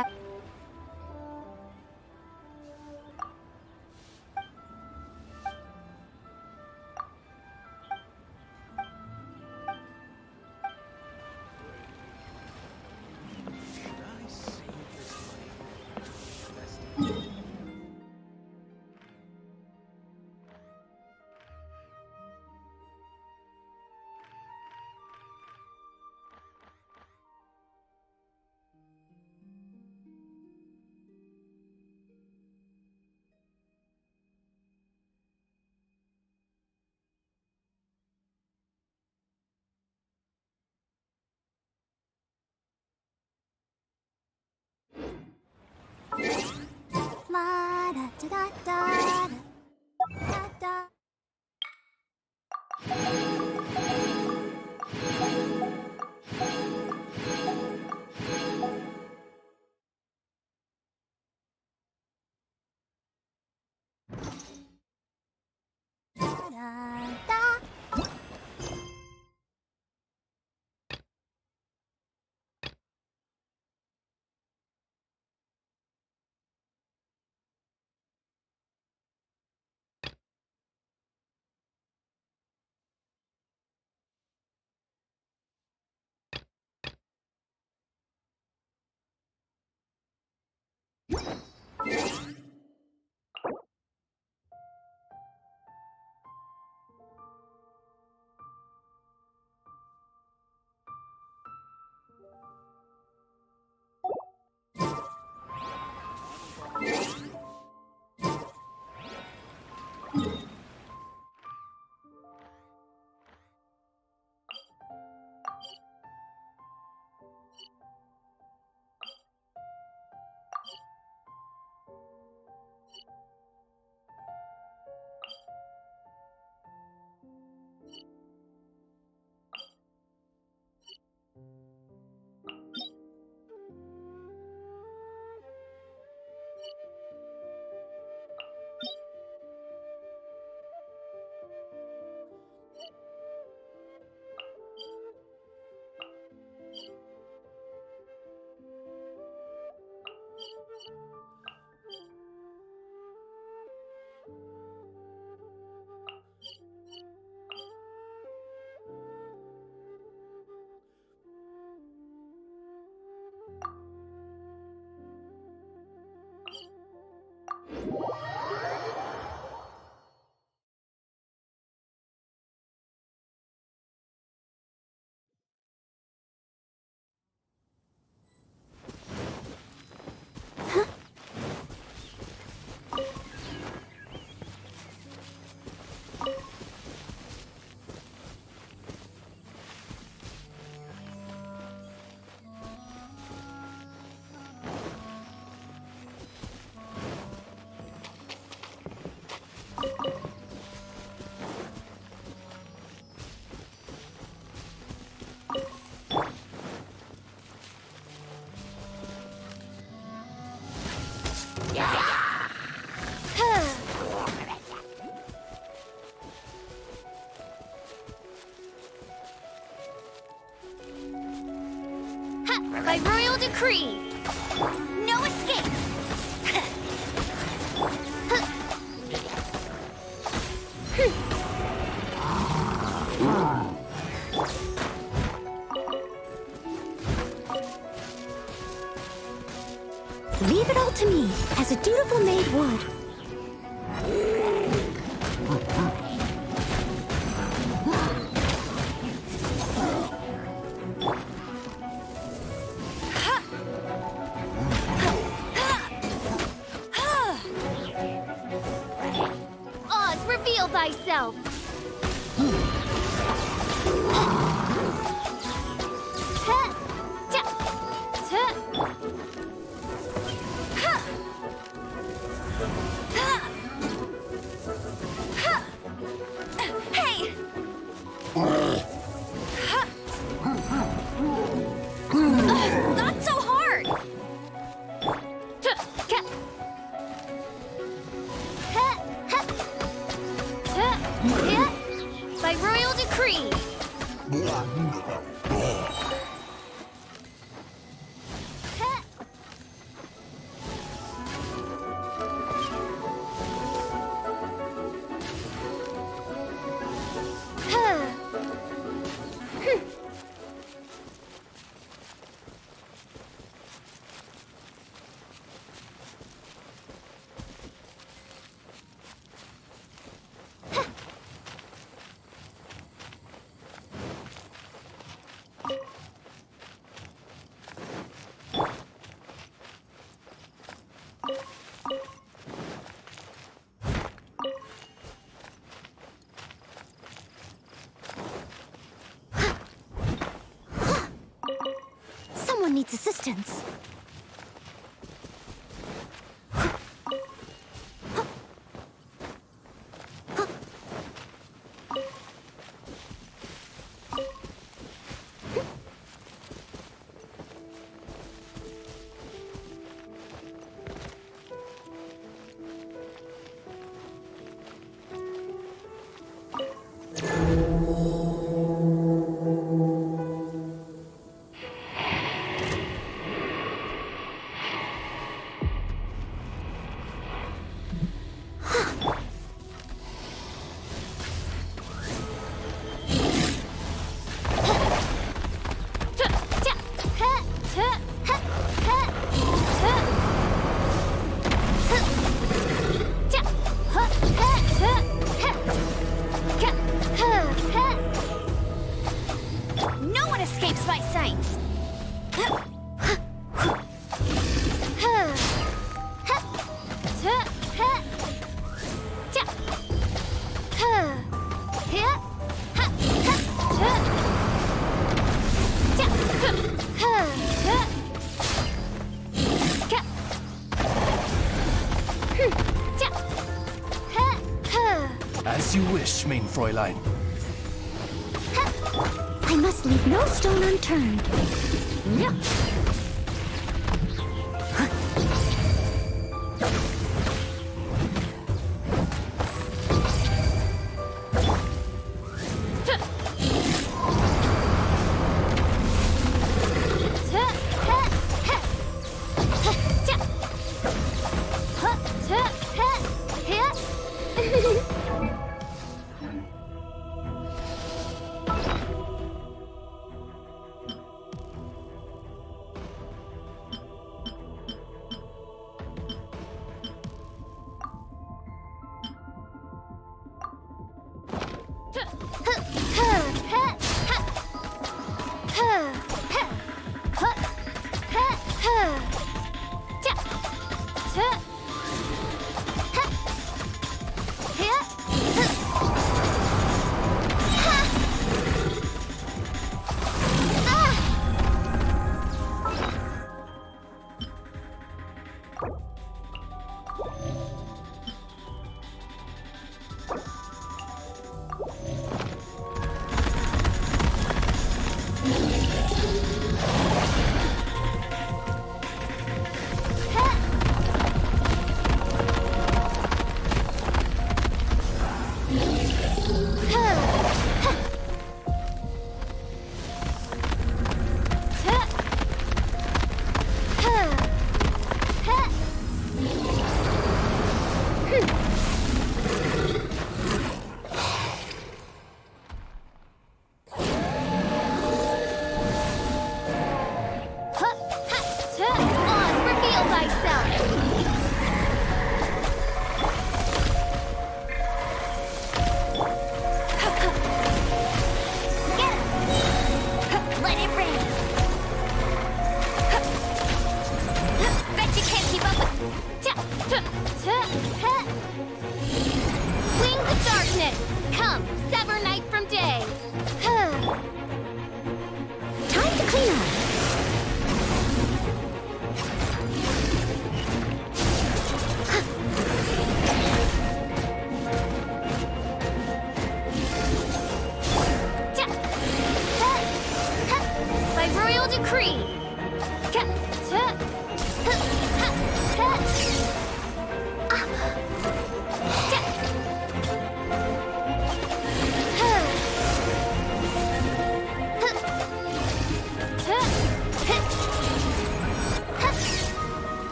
La da da da da da da. By royal decree, no escape. Leave it all to me, as a dutiful maid would. Oz, reveal thyself. Hey! Not so hard! By royal decree. distance. No one escapes my sights! As you wish, main Fräulein. I must leave no stone unturned. Yeah.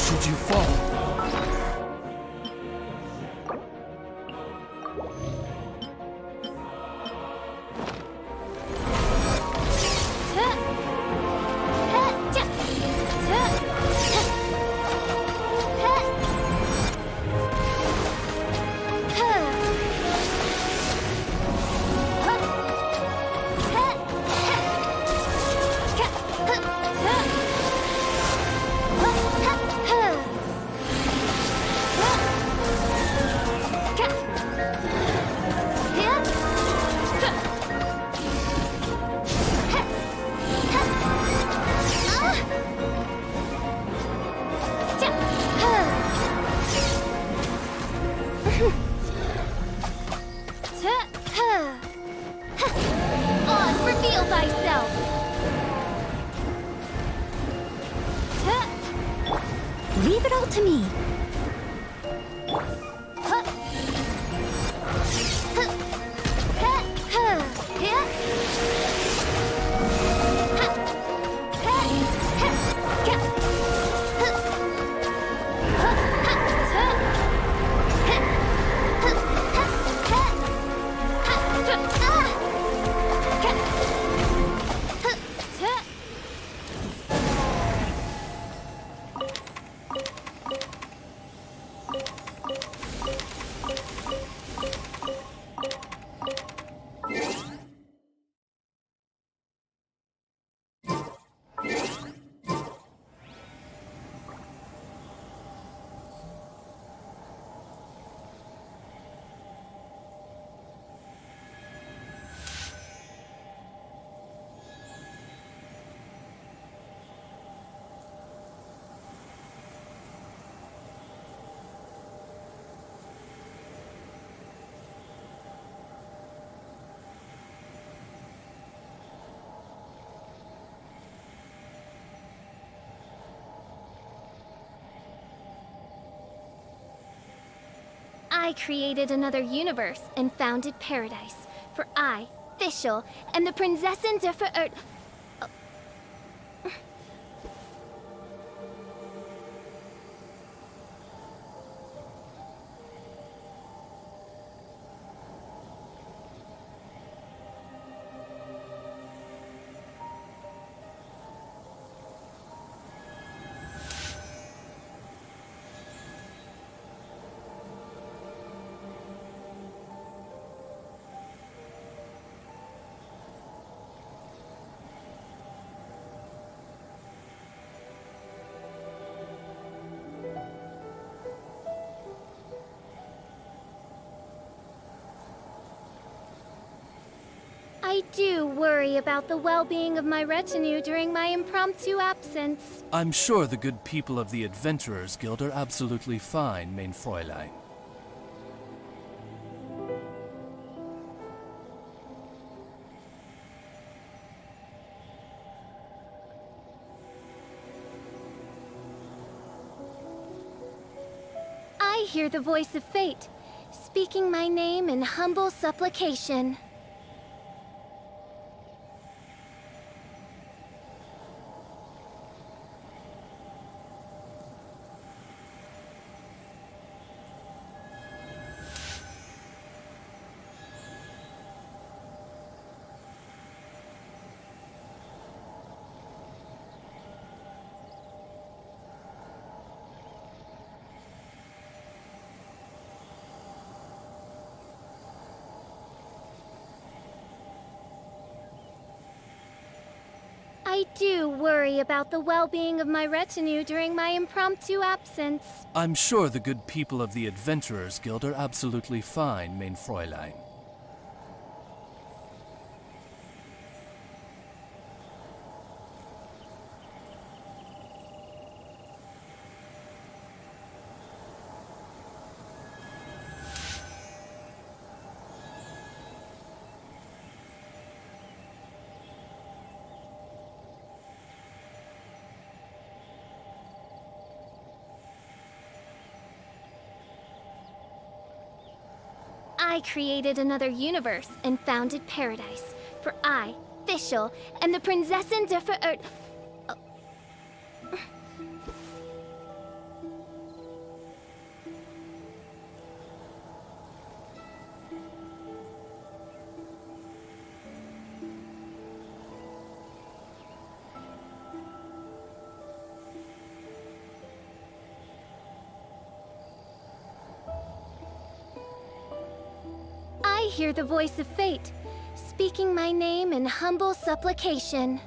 Should you fall? Leave it all to me. I created another universe and founded paradise. For I, Fischl, am the Prinzessin der Verirrt... I do worry about the well-being of my retinue during my impromptu absence. I'm sure the good people of the Adventurers Guild are absolutely fine, mein Fräulein. I hear the voice of fate, speaking my name in humble supplication. I do worry about the well-being of my retinue during my impromptu absence. I'm sure the good people of the Adventurers Guild are absolutely fine, mein Fräulein. I created another universe and founded paradise. For I, Fischl, am the Prinzessin der Verirrt... I hear the voice of fate, speaking my name in humble supplication.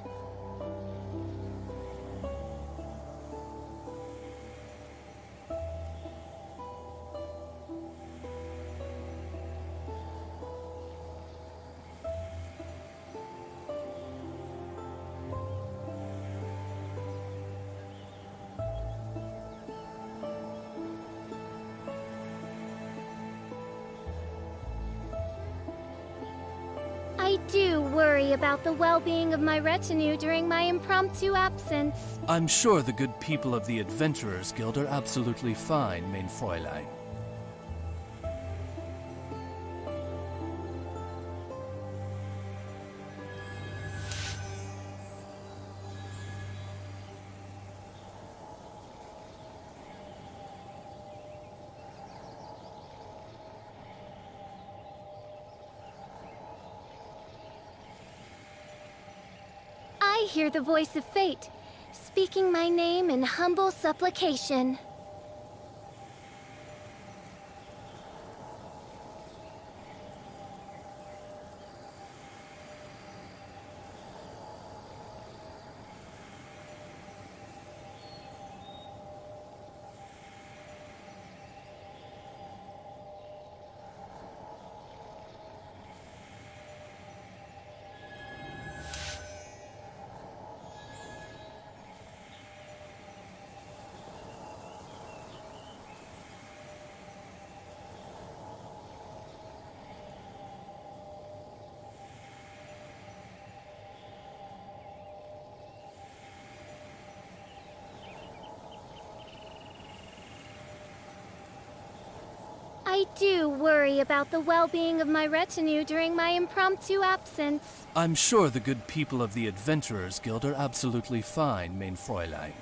I do worry about the well-being of my retinue during my impromptu absence. I'm sure the good people of the Adventurers Guild are absolutely fine, mein Fräulein. I hear the voice of fate, speaking my name in humble supplication. I do worry about the well-being of my retinue during my impromptu absence. I'm sure the good people of the Adventurers Guild are absolutely fine, mein Fräulein.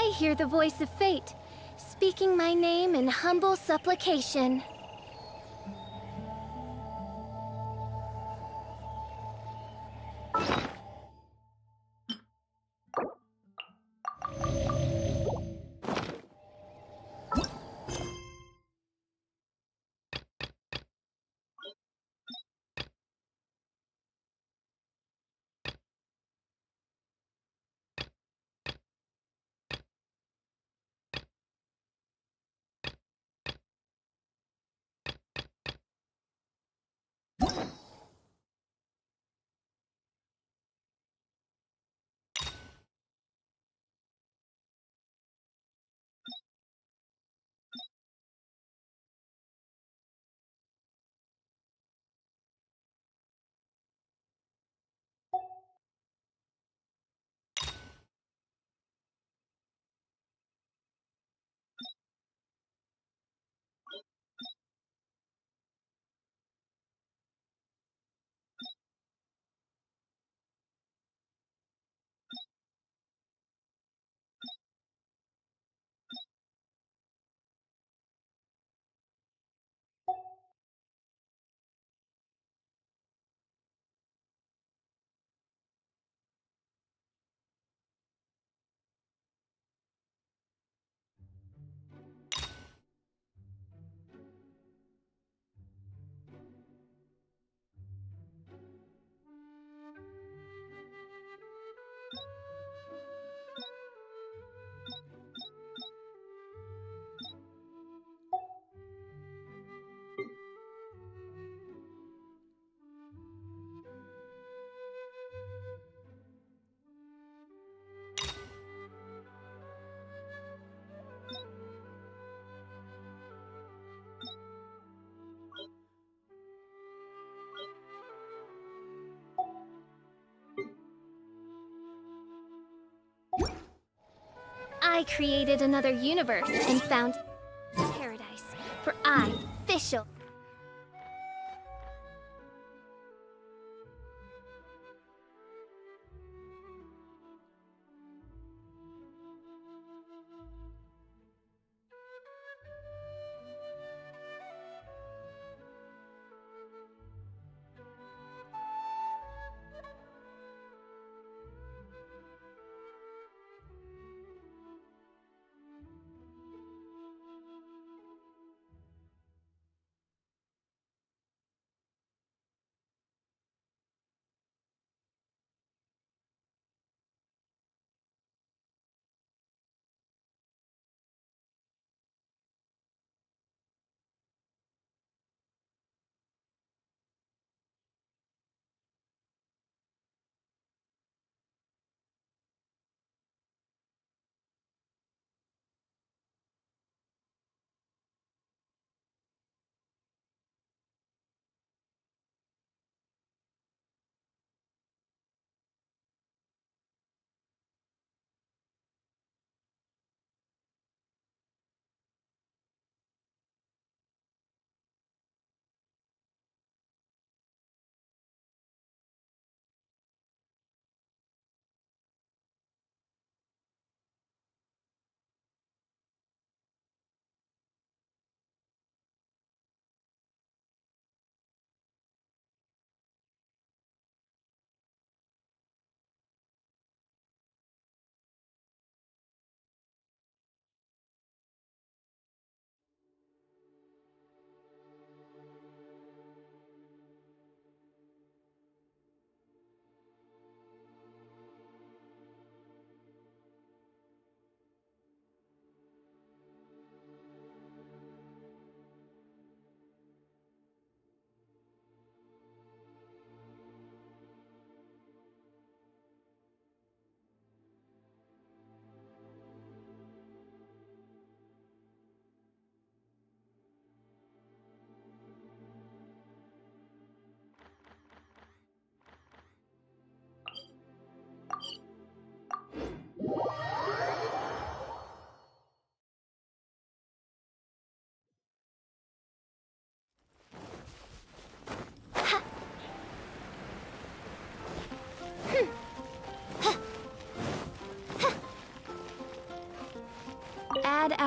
I hear the voice of fate, speaking my name in humble supplication. I created another universe and found paradise, for I, Fischl.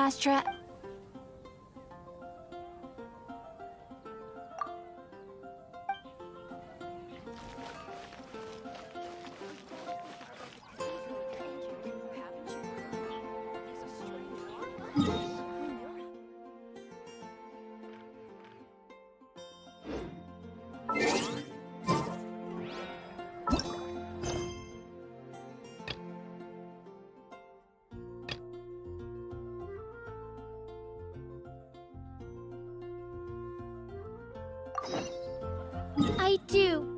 Astra. I do.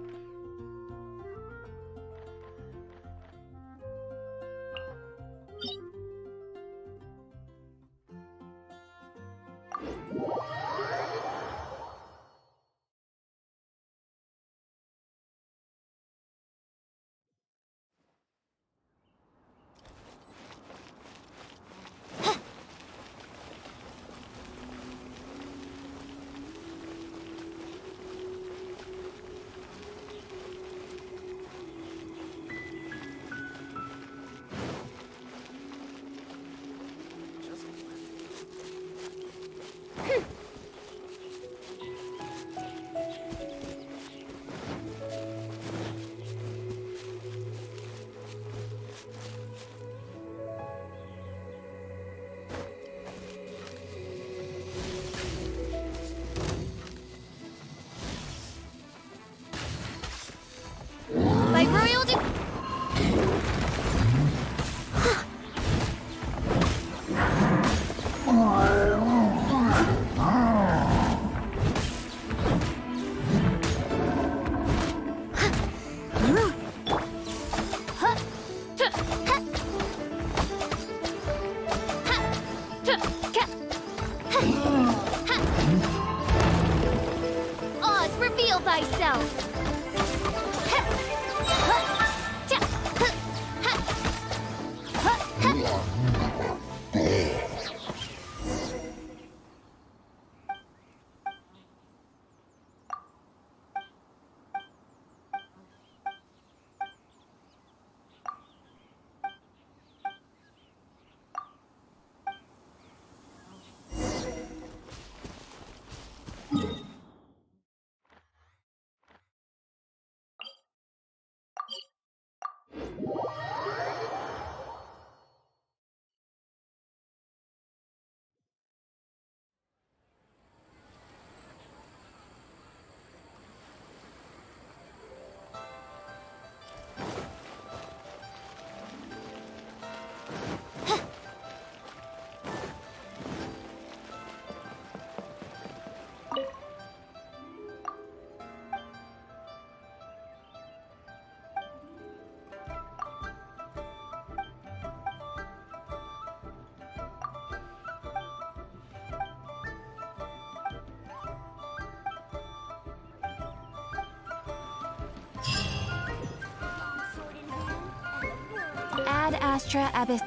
By royal Oz, reveal thyself. Ad Astra Abyss.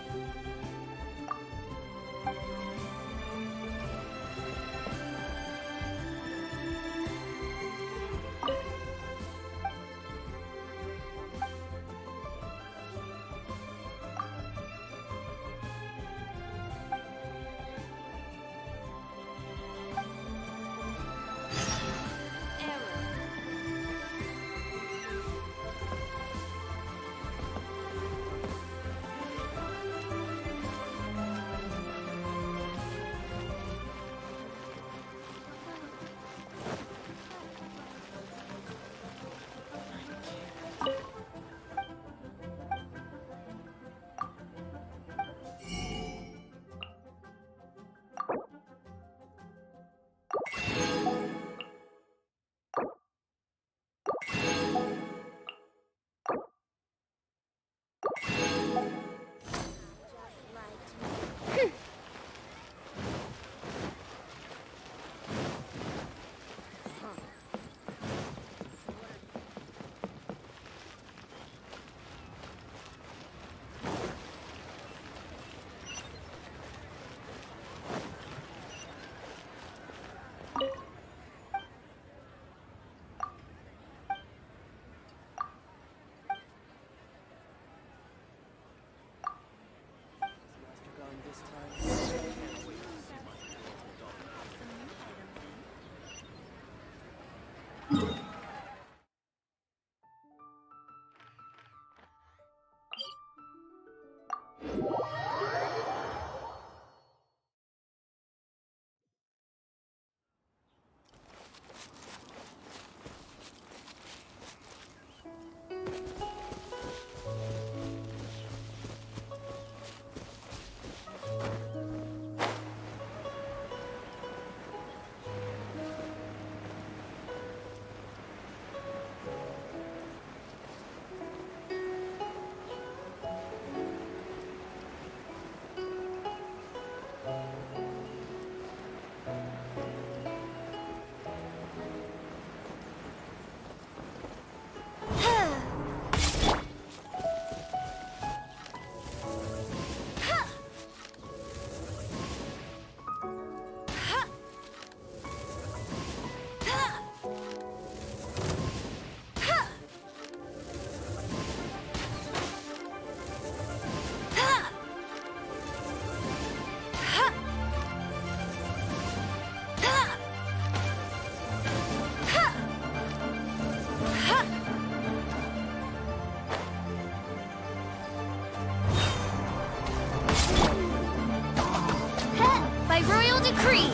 By royal decree.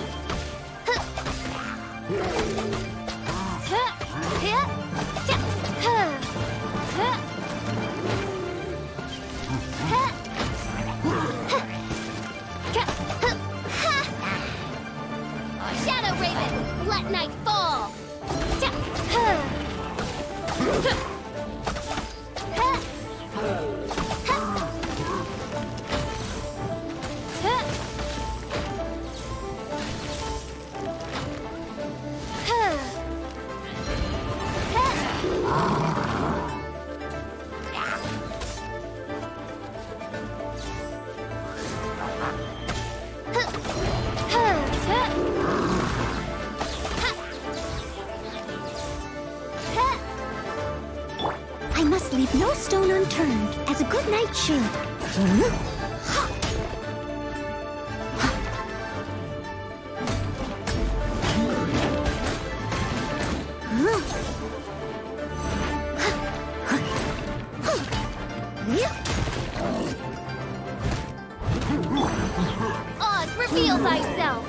Shadow Raven, let night fall. I must leave no stone unturned, as a good knight should. Oz, reveal thyself.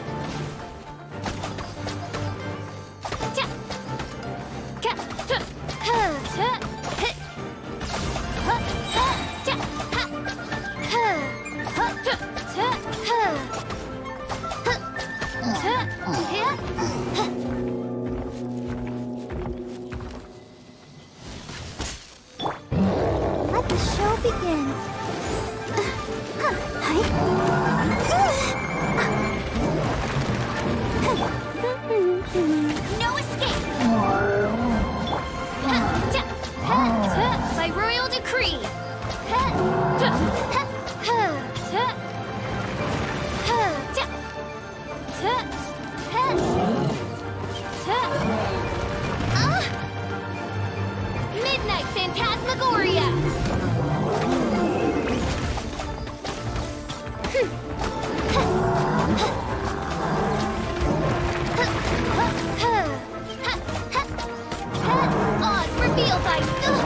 Let the show begin. No escape! By royal decree! Midnight Phantasmagoria! Oz, reveal thyself!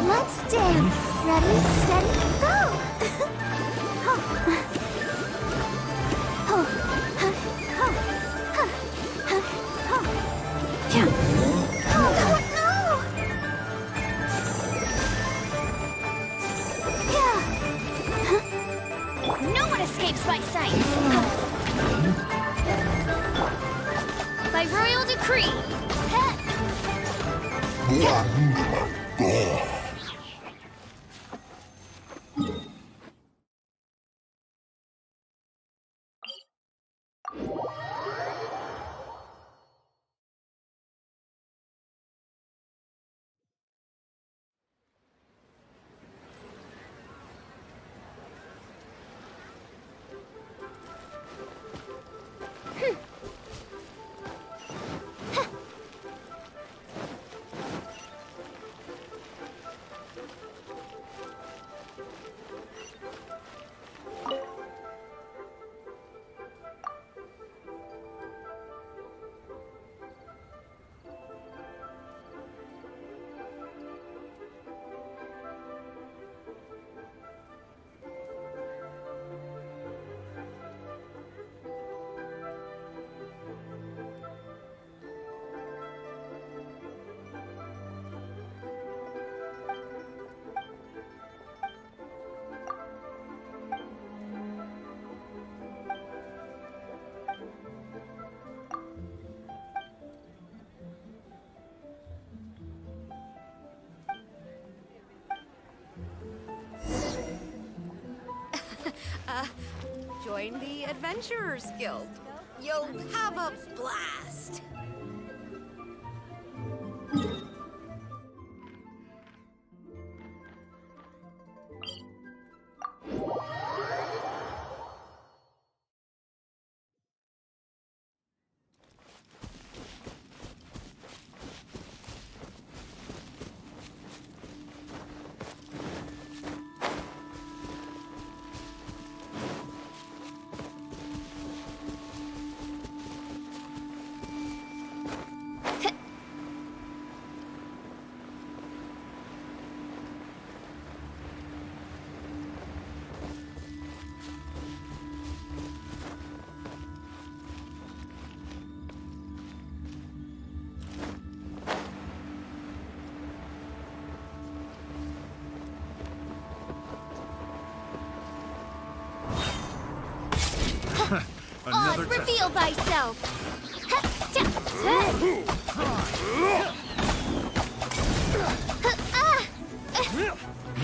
Let's dance. Ready, steady, go! No one escapes my sight! By royal decree! Join the Adventurers Guild. You'll have a blast. Oz, reveal thyself!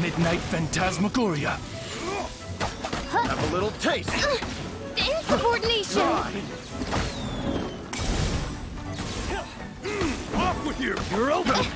Midnight Phantasmagoria. Have a little taste. Insubordination! Off with you! You're open!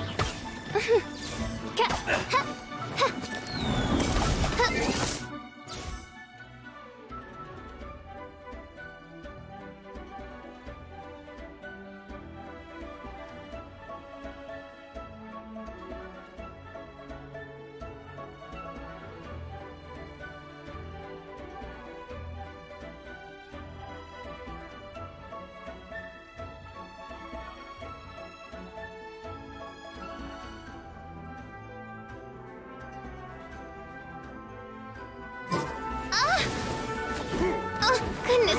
Goodness,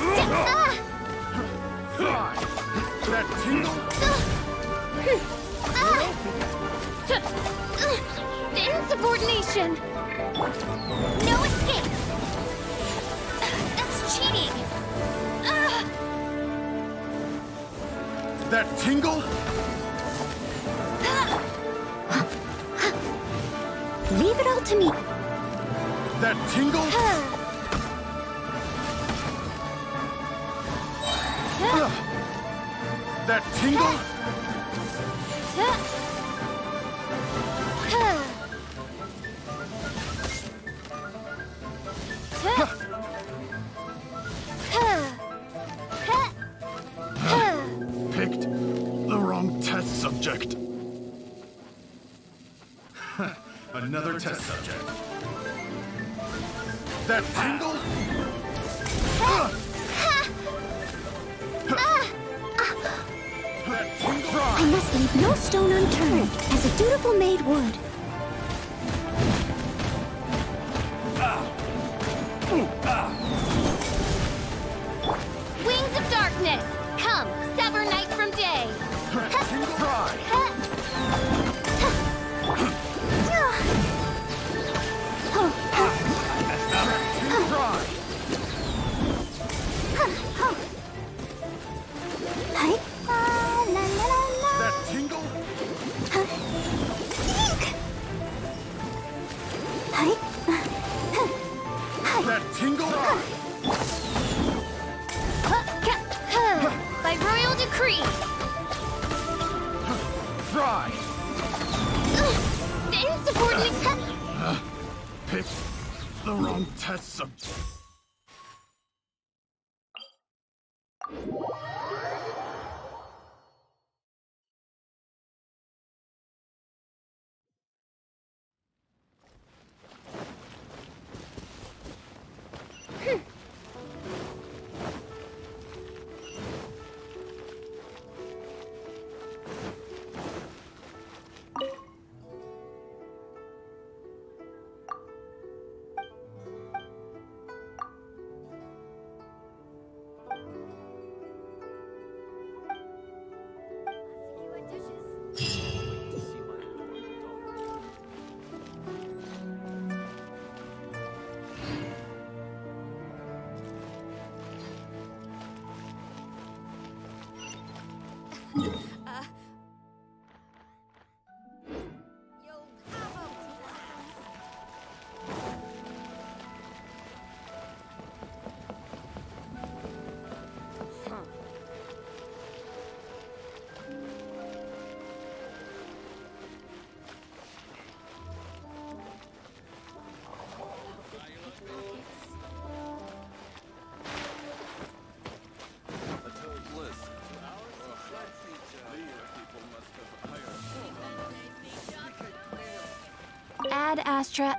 That tingle? Insubordination! No escape! That's cheating! That tingle? Leave it all to me. That tingle? That tingle? Picked the wrong test subject. Another test subject. That tingle? I must leave no stone unturned, as a dutiful maid would. Wings of darkness, come, sever night from day. That tingle? That tingle? By royal decree. Fry! The insubordinate. Picked the wrong test subject. Ad Astra.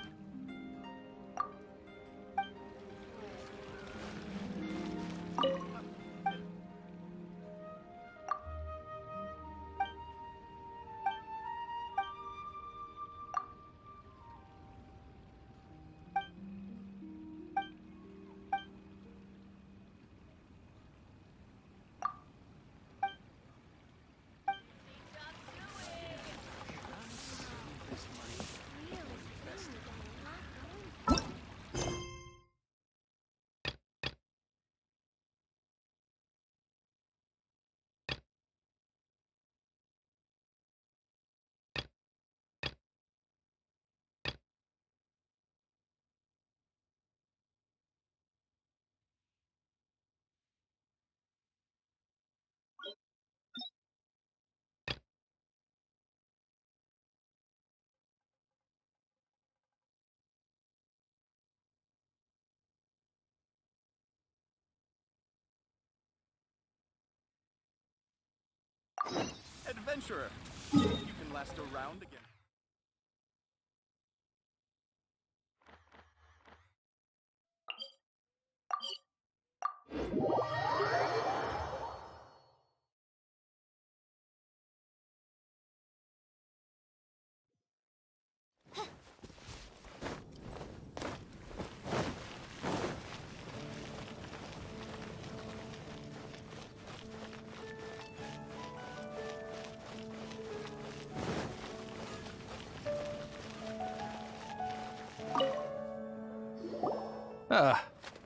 Adventurer, you can last a round again.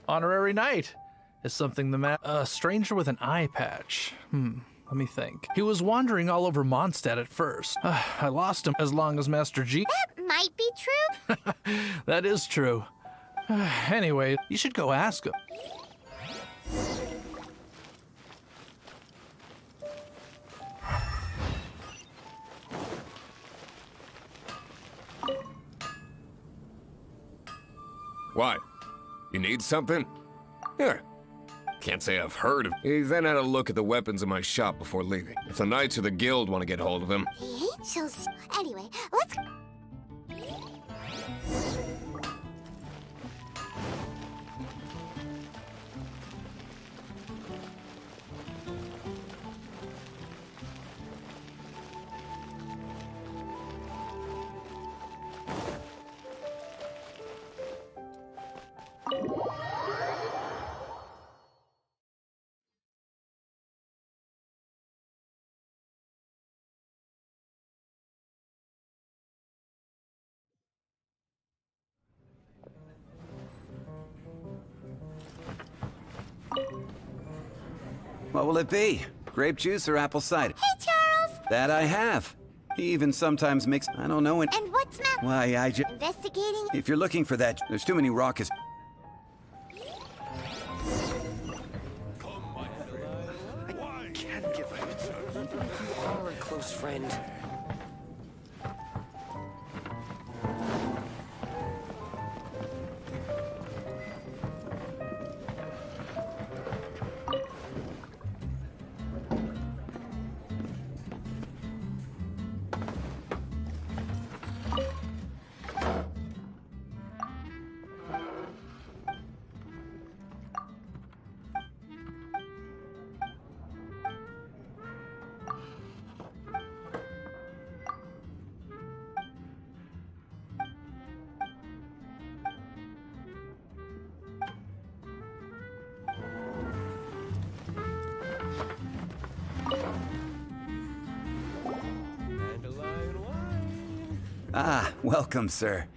Honorary knight. Is something the matter? A stranger with an eye patch. Let me think. He was wandering all over Mondstadt at first. I lost him as long as Master G. That might be true. That is true. Anyway, you should go ask him. What? You need something? Here. Can't say I've heard of. He then had a look at the weapons in my shop before leaving. If the Knights of the Guild want to get hold of him. The angels. Anyway, let's. What will it be? Grape juice or apple cider? Hey, Charles! That I have. He even sometimes makes... I don't know what... And what's Matt? Why, I just... Investigating? If you're looking for that, there's too many raucous... I can't give up. Even if you are a close friend. Ah, welcome, sir.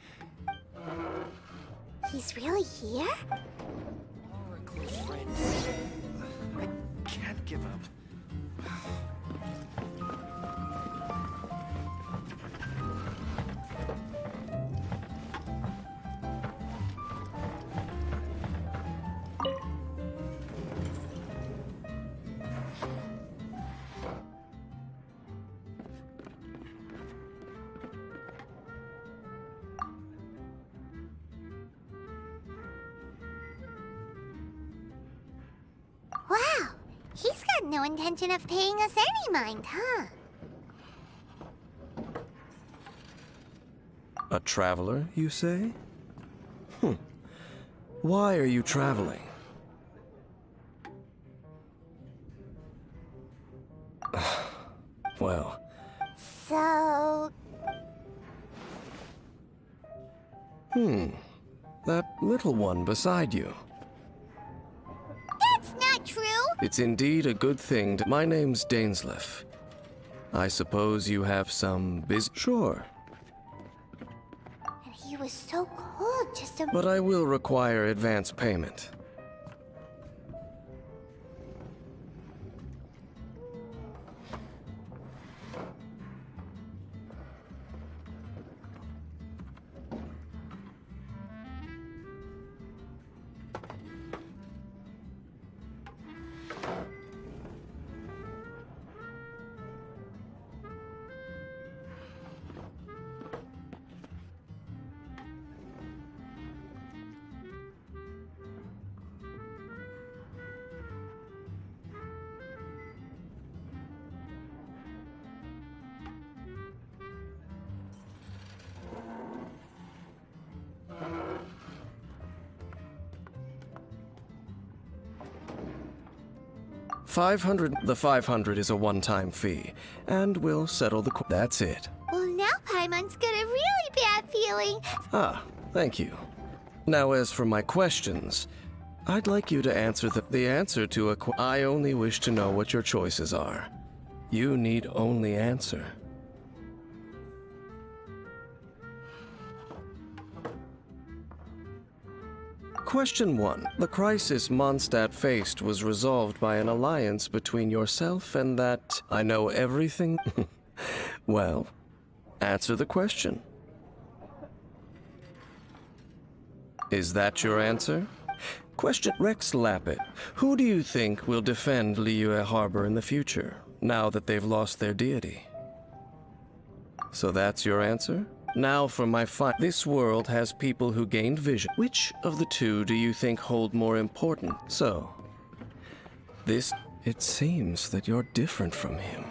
He's really here? Or a close friend. I can't give up. Wow, he's got no intention of paying us any mind, huh? A traveler, you say? Why are you traveling? Well... So... That little one beside you. That's not true! It's indeed a good thing to... My name's Dainsleif. I suppose you have some Sure. And he was so cold just a... But I will require advance payment. The 500 is a one-time fee, and we'll settle the. That's it. Well, now Paimon's got a really bad feeling. Ah, thank you. Now, as for my questions, I'd like you to answer the answer to a. I only wish to know what your choices are. You need only answer. Question 1. The crisis Mondstadt faced was resolved by an alliance between yourself and that... I know everything? Well, answer the question. Is that your answer? Question Rex Lappet. Who do you think will defend Liyue Harbor in the future, now that they've lost their deity? So that's your answer? Now for my this world has people who gained vision. Which of the two do you think hold more important? So, it seems that you're different from him.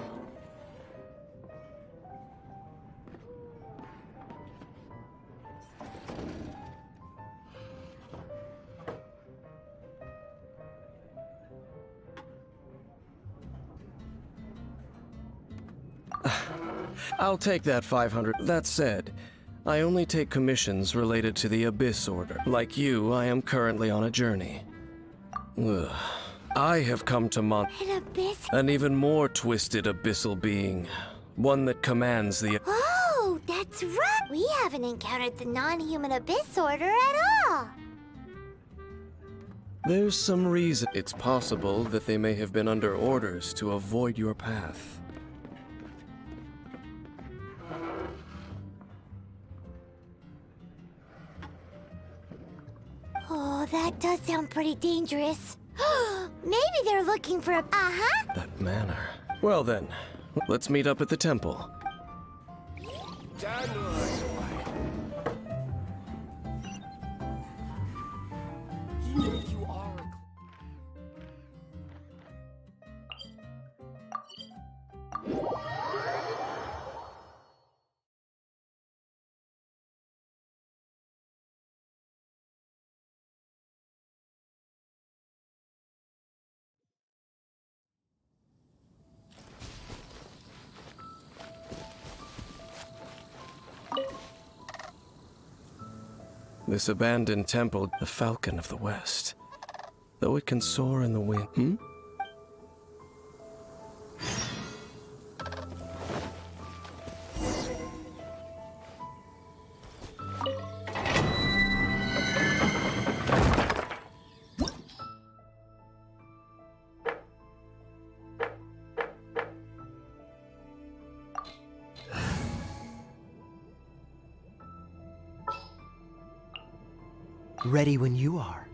I'll take that 500. That said, I only take commissions related to the Abyss Order. Like you, I am currently on a journey. Ugh. I have come to An abyss? An even more twisted abyssal being. One that commands the... Oh, that's right! We haven't encountered the non-human Abyss Order at all! There's some reason. It's possible that they may have been under orders to avoid your path. Oh, that does sound pretty dangerous. Maybe they're looking for a... Uh-huh. That manor. Well then, let's meet up at the temple. This abandoned temple, the Falcon of the West. Though it can soar in the wind. Ready when you are.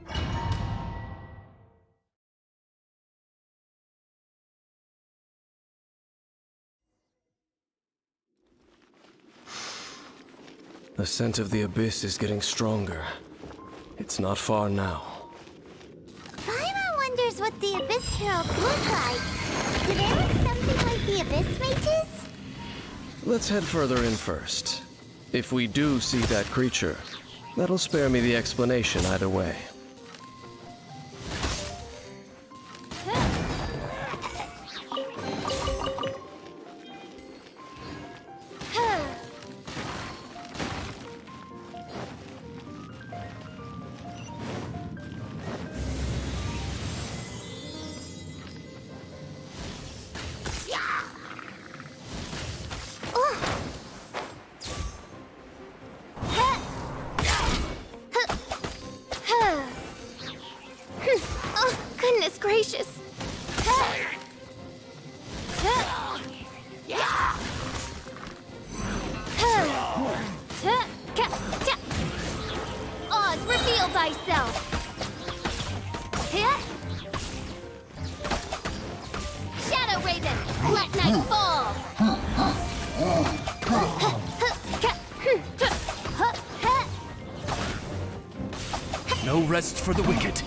The scent of the abyss is getting stronger. It's not far now. Paimon wonders what the Abyss Heralds look like. Do they look something like the Abyss Mages? Let's head further in first. If we do see that creature, that'll spare me the explanation either way. Goodness gracious! Oz, reveal thyself! Shadow Raven, let night fall! No rest for the wicked.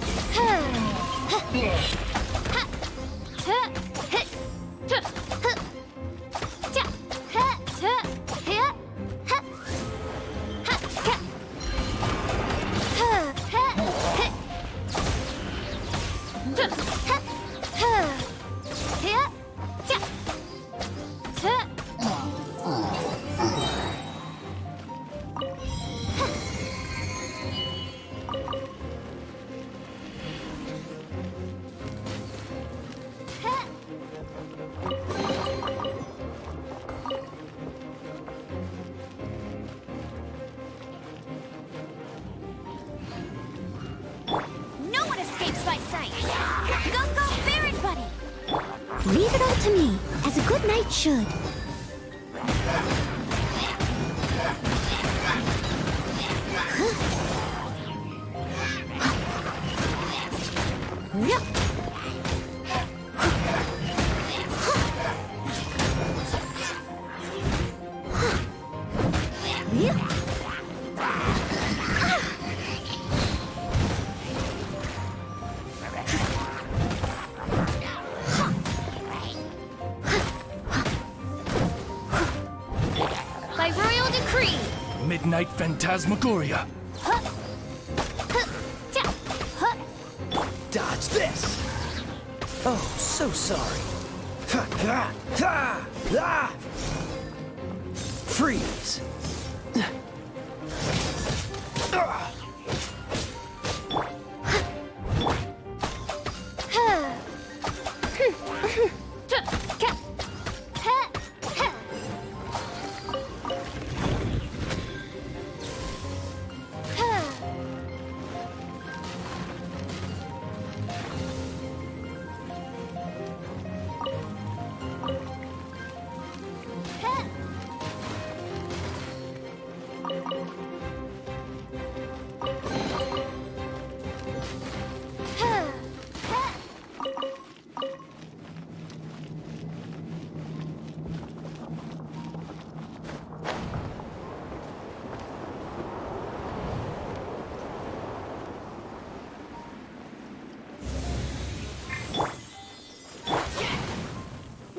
Go, go, Spirit Buddy! Leave it all to me, as a good knight should. By royal decree! Midnight Phantasmagoria. Dodge this! Oh, so sorry. Freeze!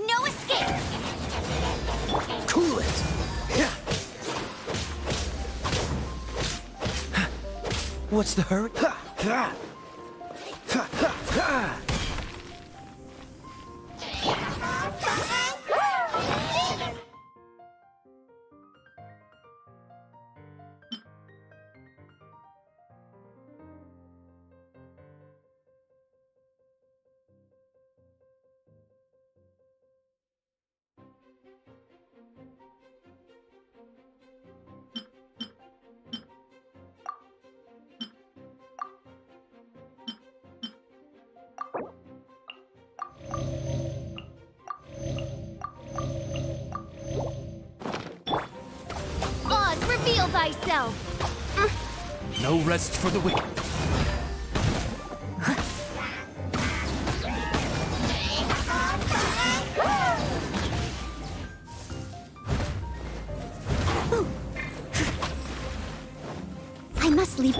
No escape! Cool it! What's the hurry? Oz, reveal thyself! No rest for the wicked. I must leave.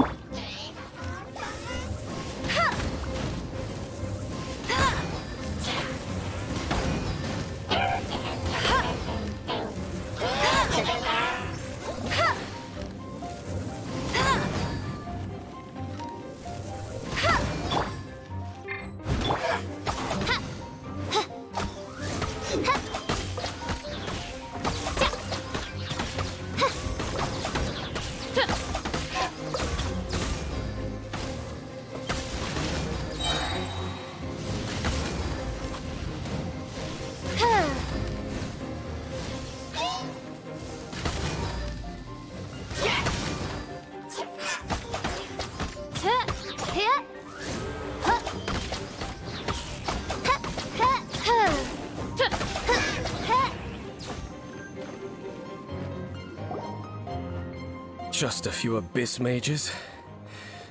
Just a few abyss mages?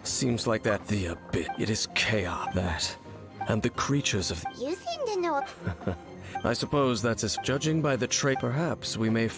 Seems like that the abyss. It is chaos, that. And the creatures of... You seem to know. I suppose that's as judging by the trait. Perhaps we may...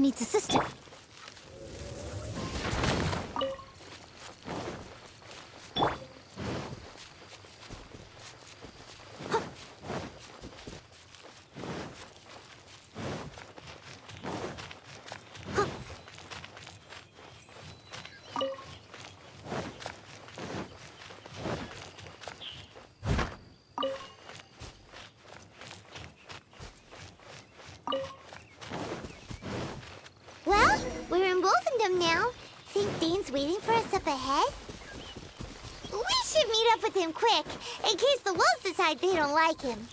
Someone needs assistance. Well, we're in Wolfendom now. Think Dane's waiting for us up ahead? We should meet up with him quick, in case the wolves decide they don't like him.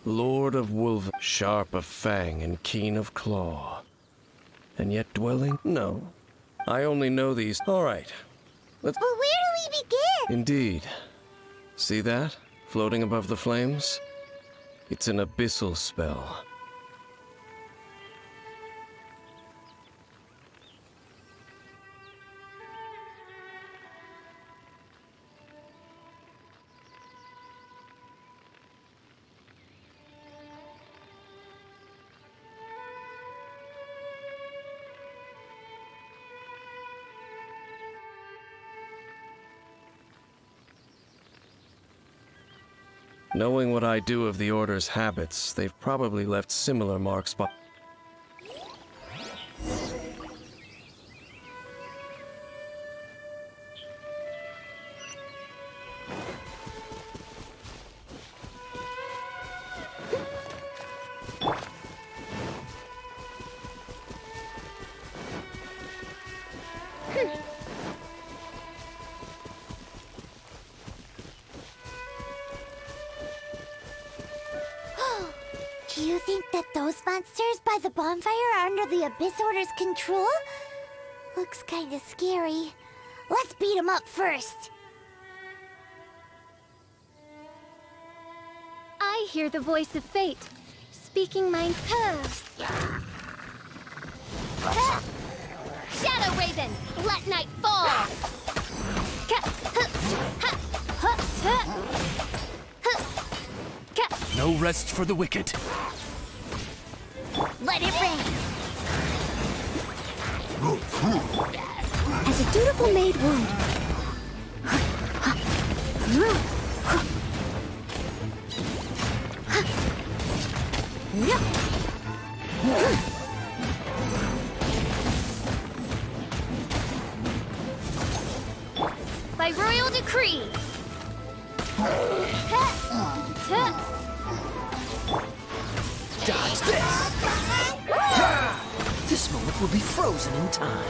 Lord of Wolf, sharp of fang and keen of claw. And yet dwelling? No. I only know these. All right. Let's... But where do we begin? Indeed. See that? Floating above the flames? It's an abyssal spell. Knowing what I do of the Order's habits, they've probably left similar marks by... Do you think that those monsters by the bonfire are under the Abyss Order's control? Looks kinda scary. Let's beat them up first. I hear the voice of fate, speaking my Shadow Raven, let night fall! No rest for the wicked. Let it rain! As a dutiful maid would. By royal decree! Dodge this! This moment will be frozen in time.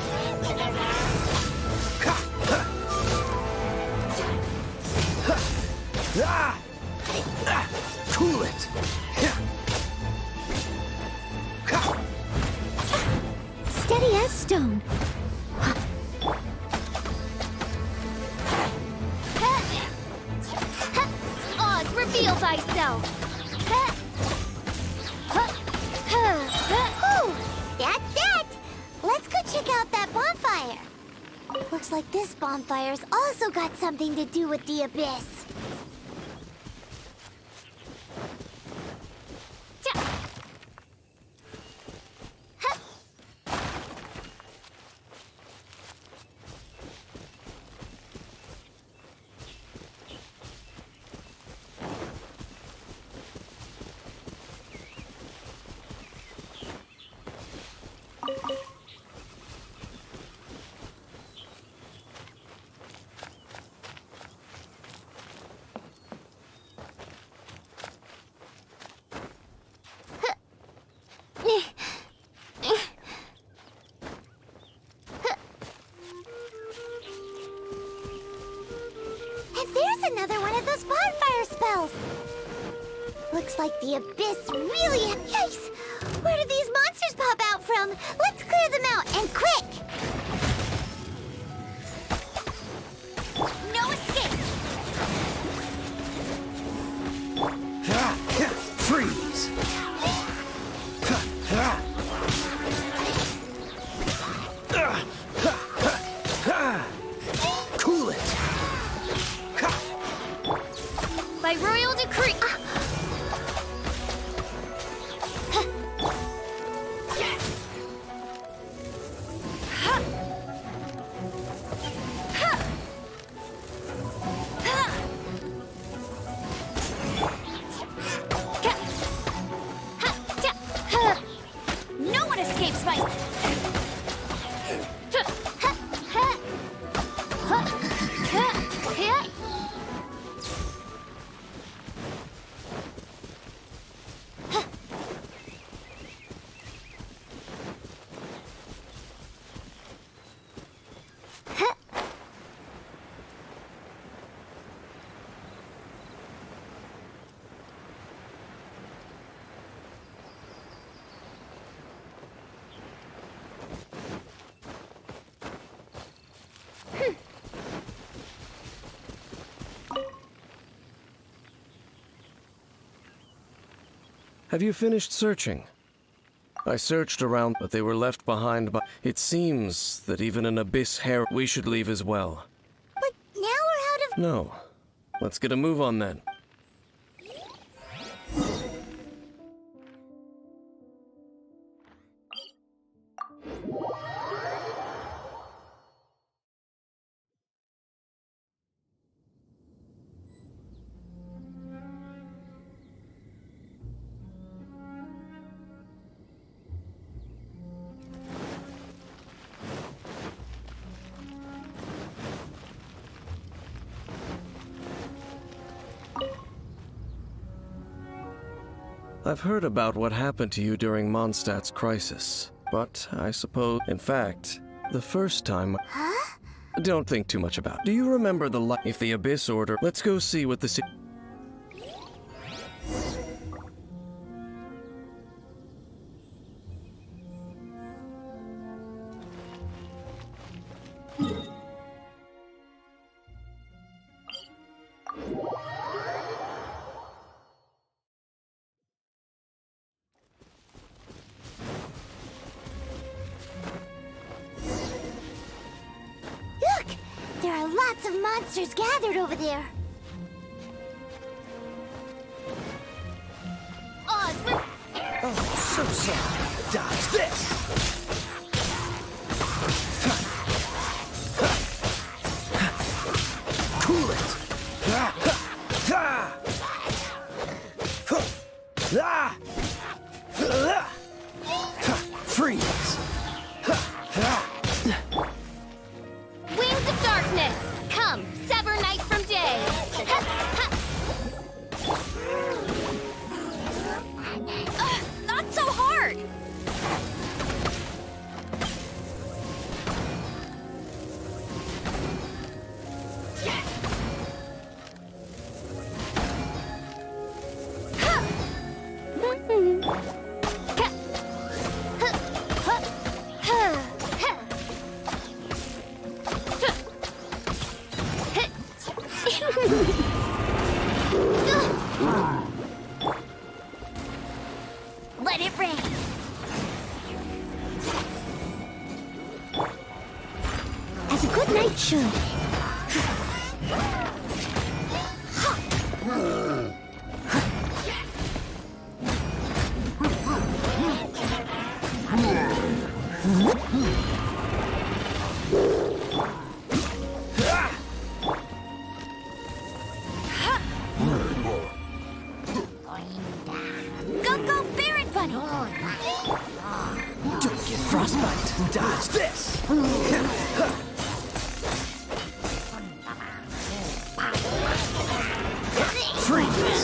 Cool it! Steady as stone. Oz, reveal thyself! That's it! Let's go check out that bonfire. Looks like this bonfire's also got something to do with the Abyss. Another one of those bonfire spells. Looks like the Abyss really... Yikes! Where did these monsters pop out from? Let's clear them out, and quick! No escape! Freeze! Cool it! By By royal decree. No one escapes my... Have you finished searching? I searched around, but they were left behind by... It seems that even an abyss hair we should leave as well. But now we're out of... No. Let's get a move on then. I've heard about what happened to you during Mondstadt's crisis, but I suppose, in fact, the first time... Huh? Don't think too much about it. Do you remember the if the Abyss Order... Let's go see what the... Look! There are lots of monsters gathered over there. Oh, so sorry. Dodge this! Cool it! Freeze! Wings of darkness, come, sever night from day. Not so hard! Let it rain. As a good night should. Go, Barret Bunny! Don't get frostbite. Dodge this! Freeze!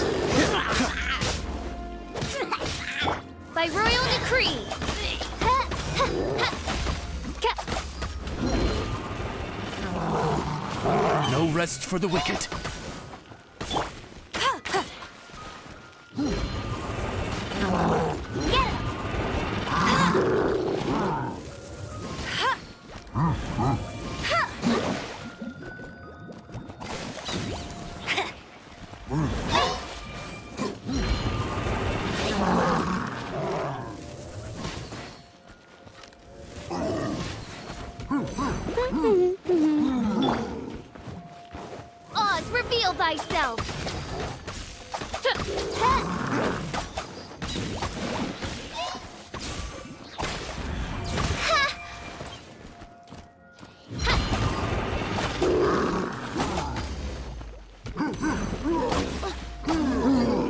By royal decree. No rest for the wicked. Oz, reveal thyself.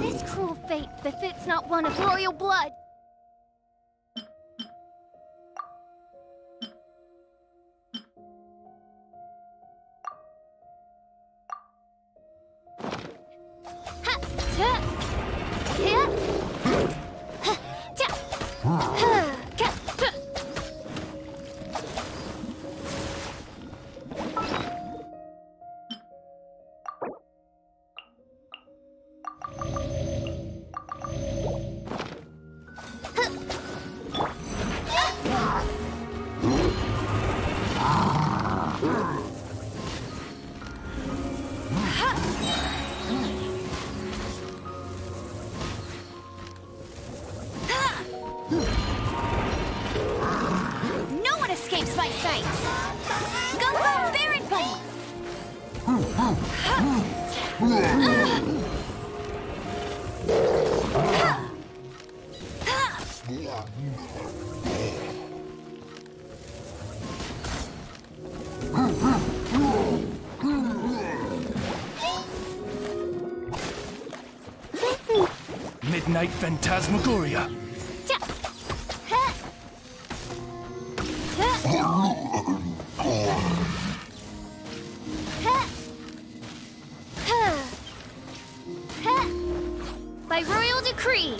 This cruel fate befits not one of royal blood. No one escapes my sights! Go, go, Baron Buddy! Midnight Phantasmagoria. By royal decree.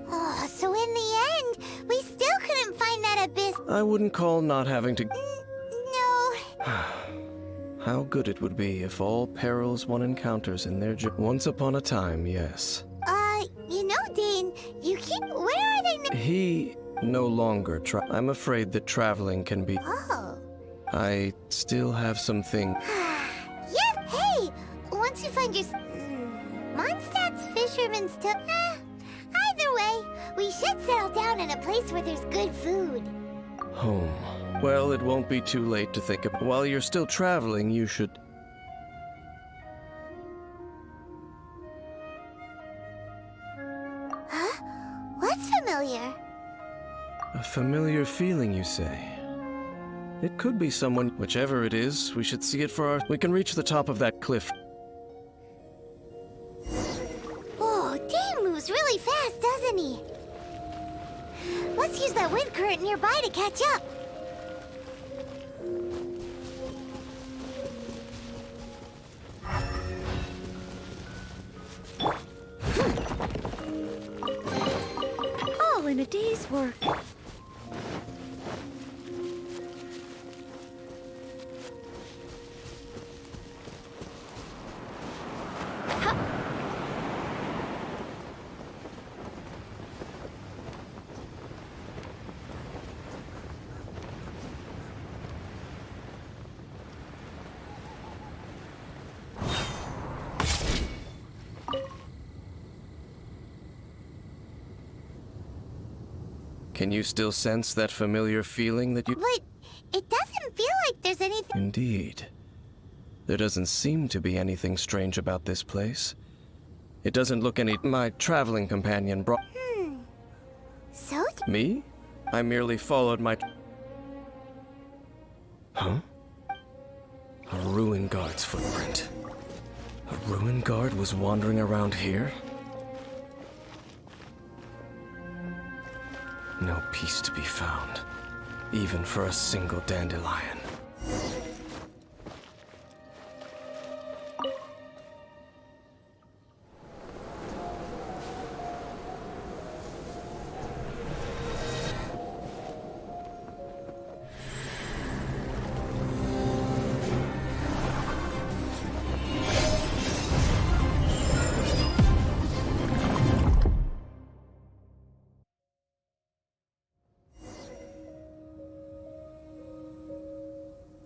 Oh, so in the end, we still couldn't find that abyss. I wouldn't call not having to... No. How good it would be if all perils one encounters in their journey. Once upon a time, yes. You know, Dane, you keep... Where are they now? He no longer I'm afraid that traveling can be... Oh. I still have some things... Yeah, hey! Once you find your... Mondstadt's fishermen still... Either way, we should settle down in a place where there's good food. Home. Well, it won't be too late to think of... While you're still traveling, you should... Huh? What's familiar? A familiar feeling, you say? It could be someone... Whichever it is, we should see it for our... We can reach the top of that cliff. Oh, Dane moves really fast, doesn't he? Let's use that wind current nearby to catch up. All in a day's work. Can you still sense that familiar feeling that you... But it doesn't feel like there's anything... Indeed. There doesn't seem to be anything strange about this place. It doesn't look any... My traveling companion brought... So... Me? I merely followed my... Huh? A ruin guard's footprint. A ruin guard was wandering around here? No peace to be found, even for a single dandelion.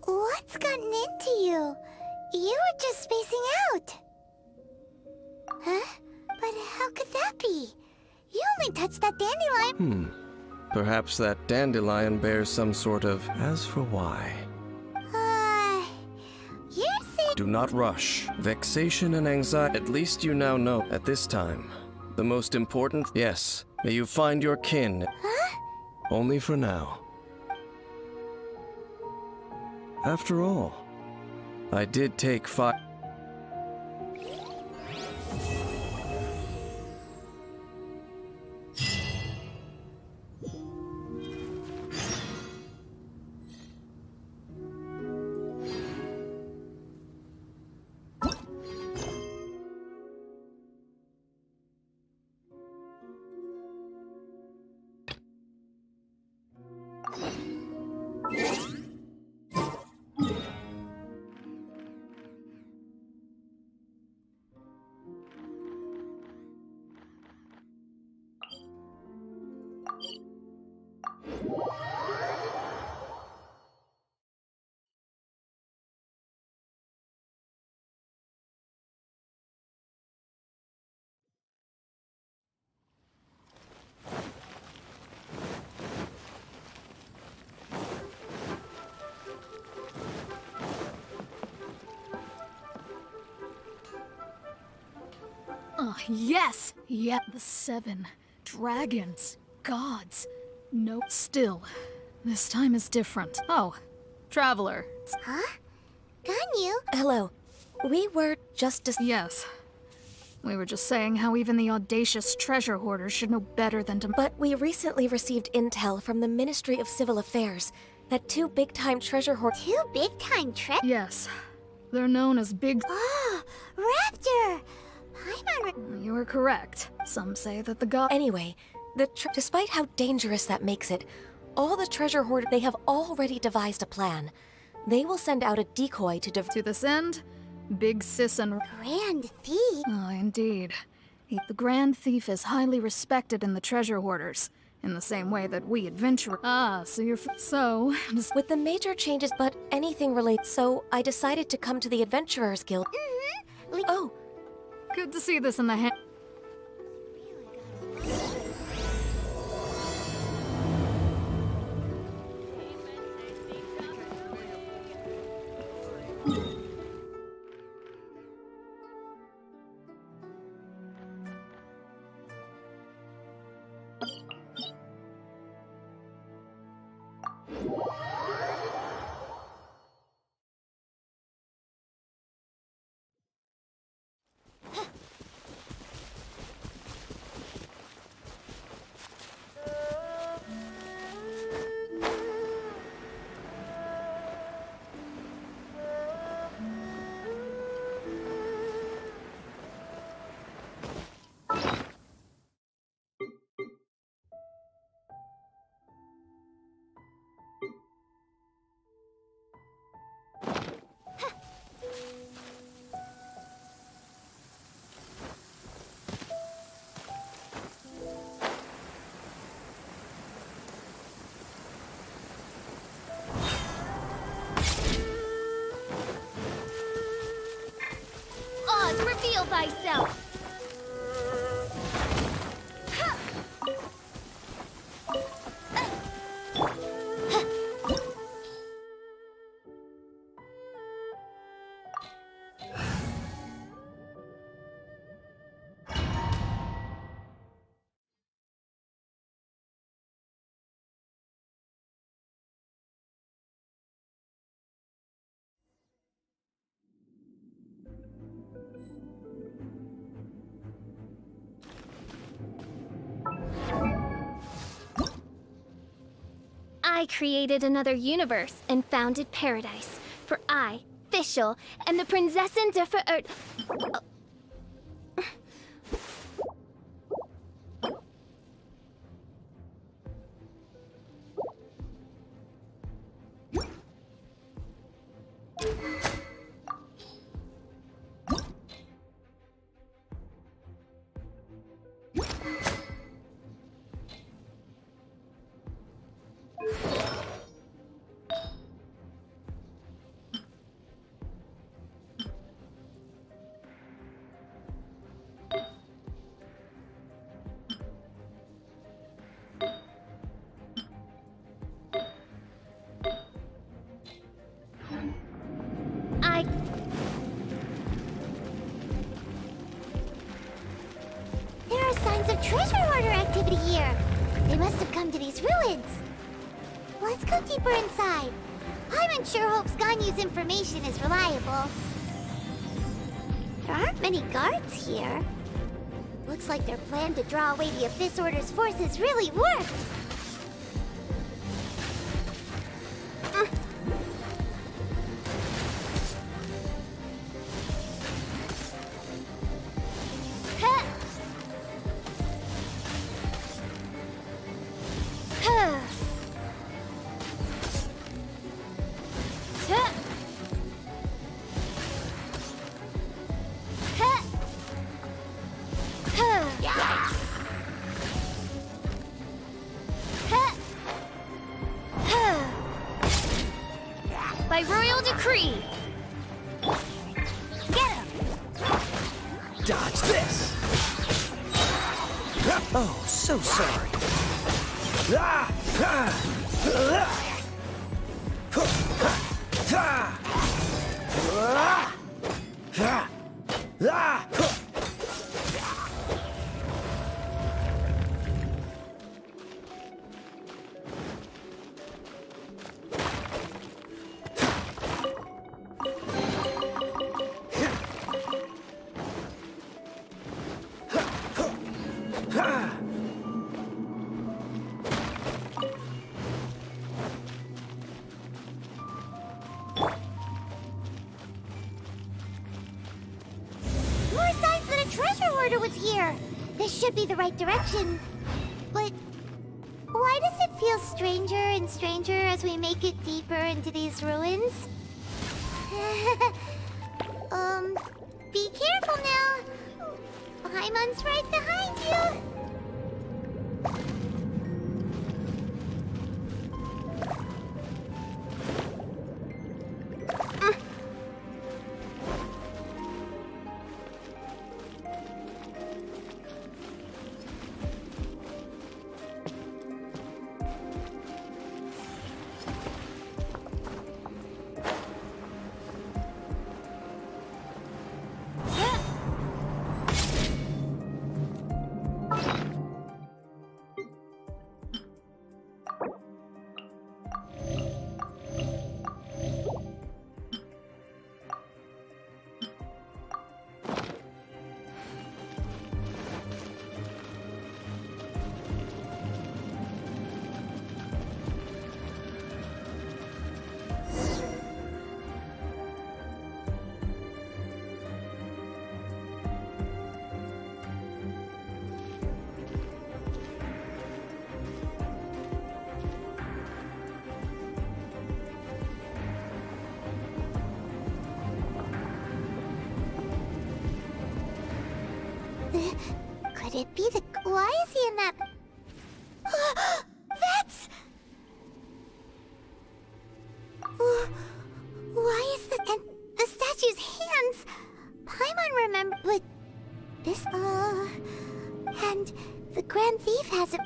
What's gotten into you? You were just spacing out. Huh? But how could that be? You only touched that dandelion. Perhaps that dandelion bears some sort of... As for why... You're saying... Do not rush. Vexation and anxiety... At least you now know, at this time, the most important... Yes, may you find your kin. Huh? Only for now. After all, I did take 5... Oh, yes! Yeah, the 7. Dragons. Gods. No, still. This time is different. Oh, Traveler. Huh? Ganyu? Hello. We were just Yes. We were just saying how even the audacious treasure hoarders should know better than to... But we recently received intel from the Ministry of Civil Affairs that 2 big-time treasure hoarders... 2 big-time treasure? Yes. They're known as big... Oh, Raptor! You were correct. Some say that the god... Anyway, despite how dangerous that makes it, all the treasure hoarders... They have already devised a plan. They will send out a decoy to this end, Big Sis and... Grand Thief? Oh, indeed. The Grand Thief is highly respected in the treasure hoarders, in the same way that we adventurers... Ah, so you're... So... With the major changes, but anything related... So, I decided to come to the Adventurers Guild. Oh. Good to see this in the hand... Oz, reveal thyself! I created another universe and founded paradise. For I, Fischl, and the Prinzessin der They must have come to these ruins. Let's go deeper inside. Paimon sure hopes Ganyu's information is reliable. There aren't many guards here. Looks like their plan to draw away the Abyss Order's forces really worked. By royal decree. Get him! Dodge this! Oh, so sorry. More signs that a treasure hoarder was here. This should be the right direction. But why does it feel stranger and stranger as we make it deeper into these ruins? Be careful now. Paimon's right behind you. Could it be the... Why is he in that... That's... Why is the... And the statue's hands... Paimon remember... But... This... And... The Grand Thief has a...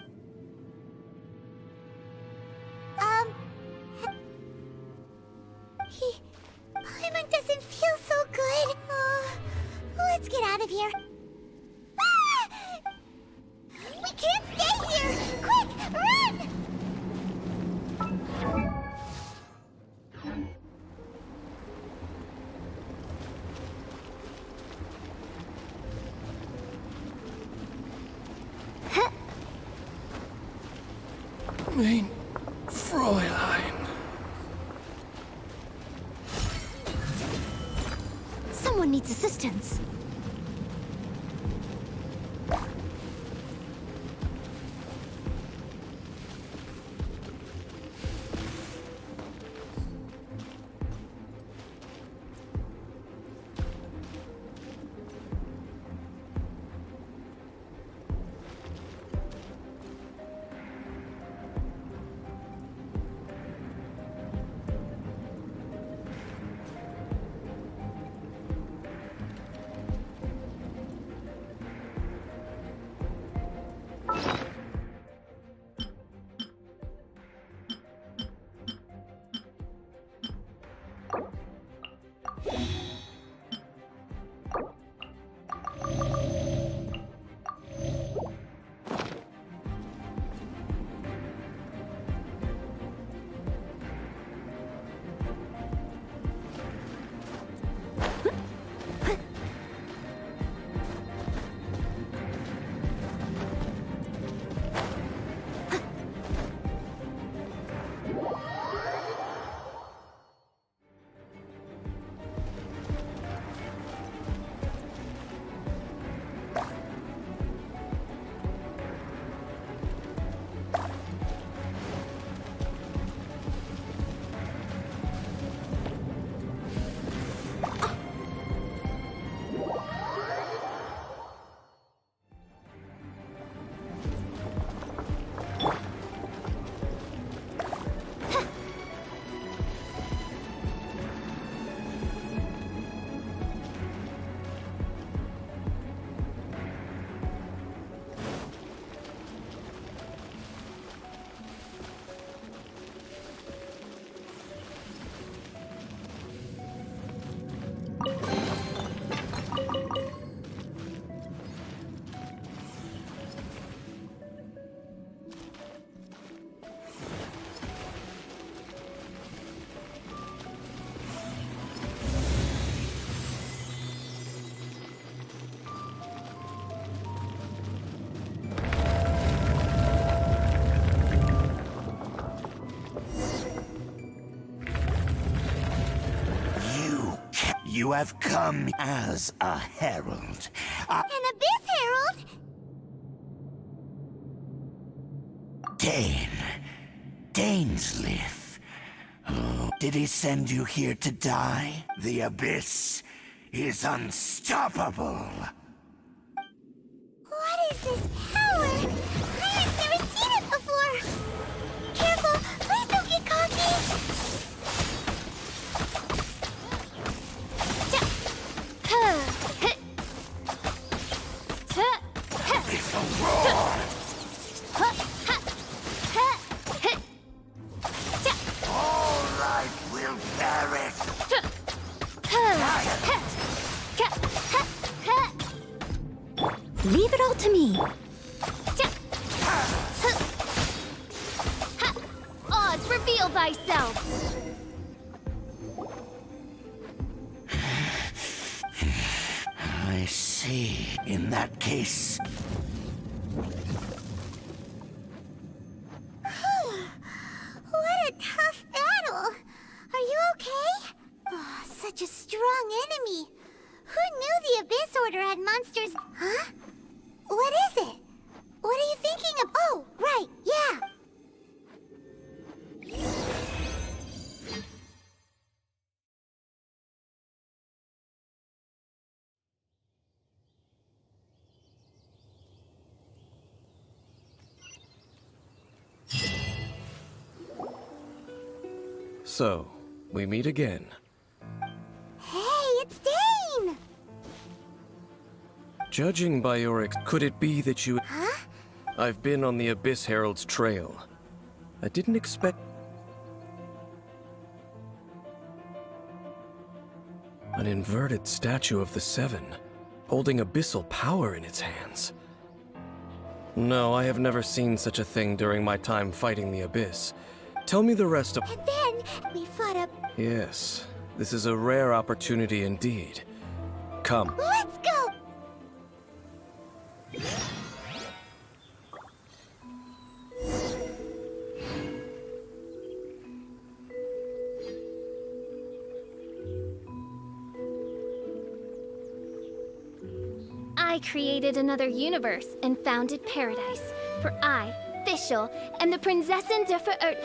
Paimon doesn't feel so good. Let's get out of here. We can't stay here! Quick, run! Mein Fräulein. Someone needs assistance. You have come as a herald. An abyss herald? Dainsleif. Oh, did he send you here to die? The abyss is unstoppable. What is this power? I've never seen it before. Careful, please don't get cocky. It's a roar. All life will perish. Leave it all to me. Oz, reveal thyself. I see. In that case, What a tough battle. Are you okay? Oh, such a strong enemy. Who knew the Abyss Order had monsters? Huh? What is it? What are you thinking of? Oh, right, yeah. So, we meet again. Hey, it's Dane! Judging by your could it be that you... Huh? I've been on the Abyss Herald's trail. I didn't expect... An inverted statue of the Seven, holding abyssal power in its hands. No, I have never seen such a thing during my time fighting the Abyss. Tell me the rest of... And then we fought a... Yes, this is a rare opportunity indeed. Come. Let's go! I created another universe and founded paradise. For I, Fischl, am the Prinzessin der Verirrt...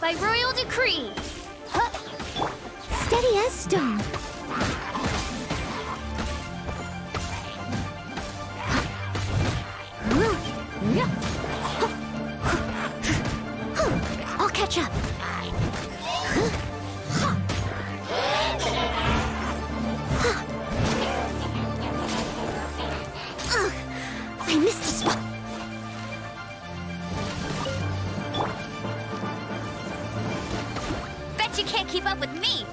By royal decree. Stay steady as stone. I'll catch up. I missed a spot. Bet you can't keep up with me!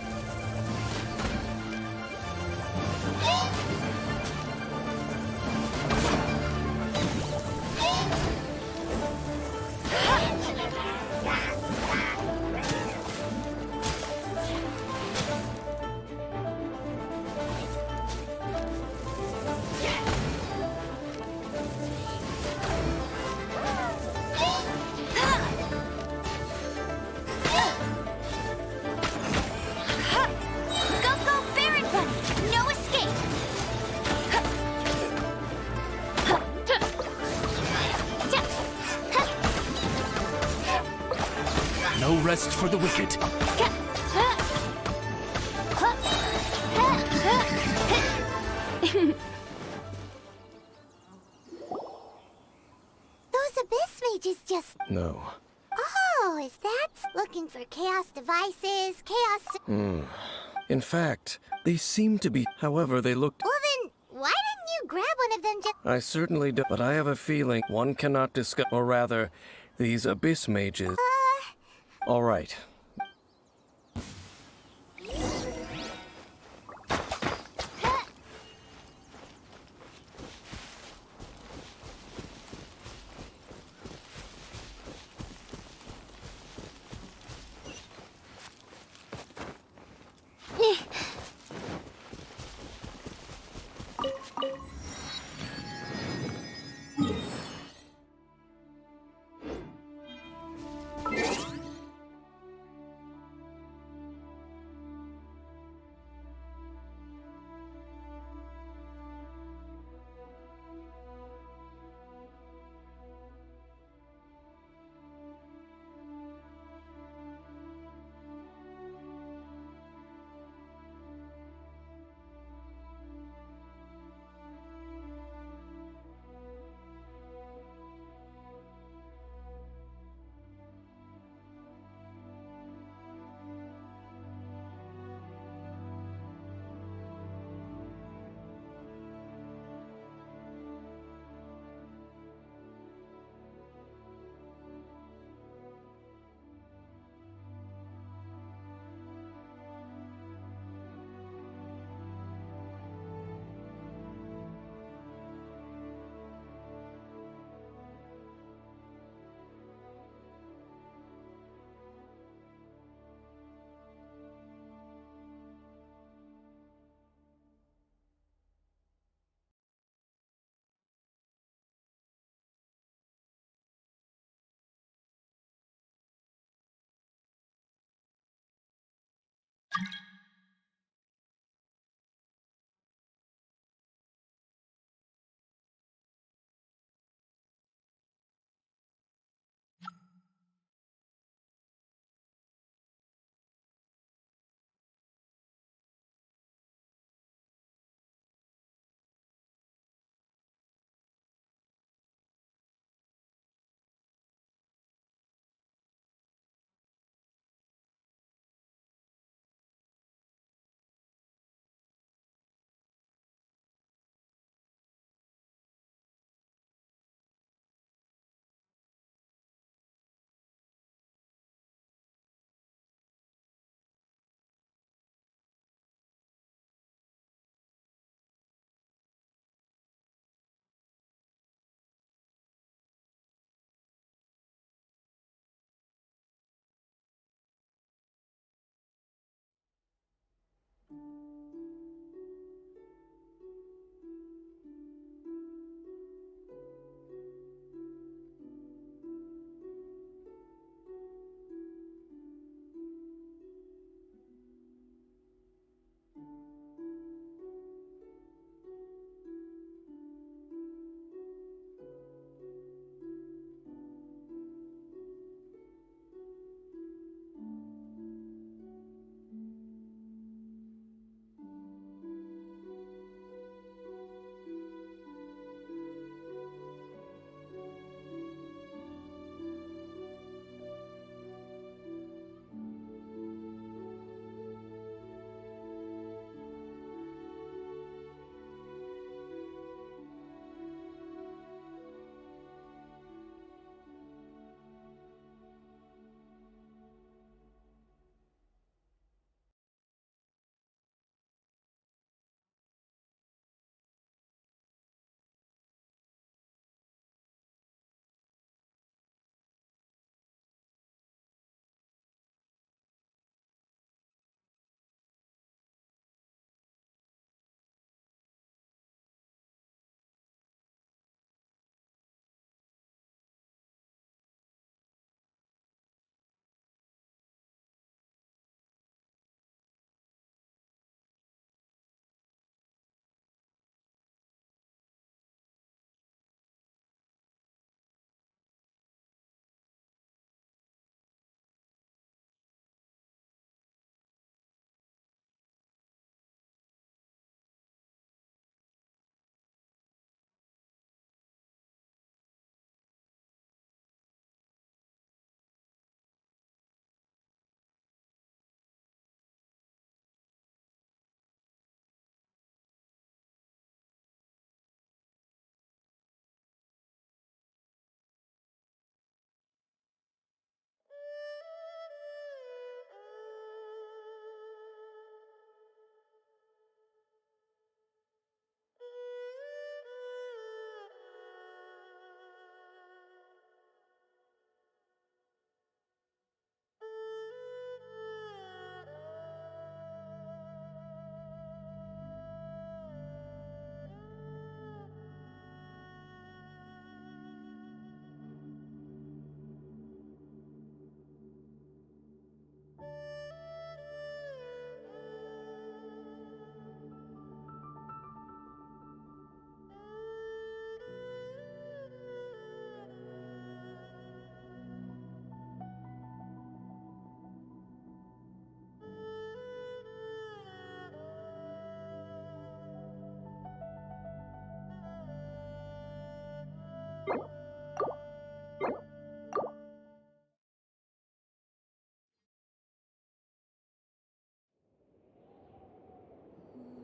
No rest for the wicked. Those abyss mages just... No. Oh, is that... Looking for chaos devices, chaos... In fact, they seem to be. However, they looked. Well then, why didn't you grab one of them just... I certainly do. But I have a feeling one cannot discuss. Or rather, these abyss mages. All right. you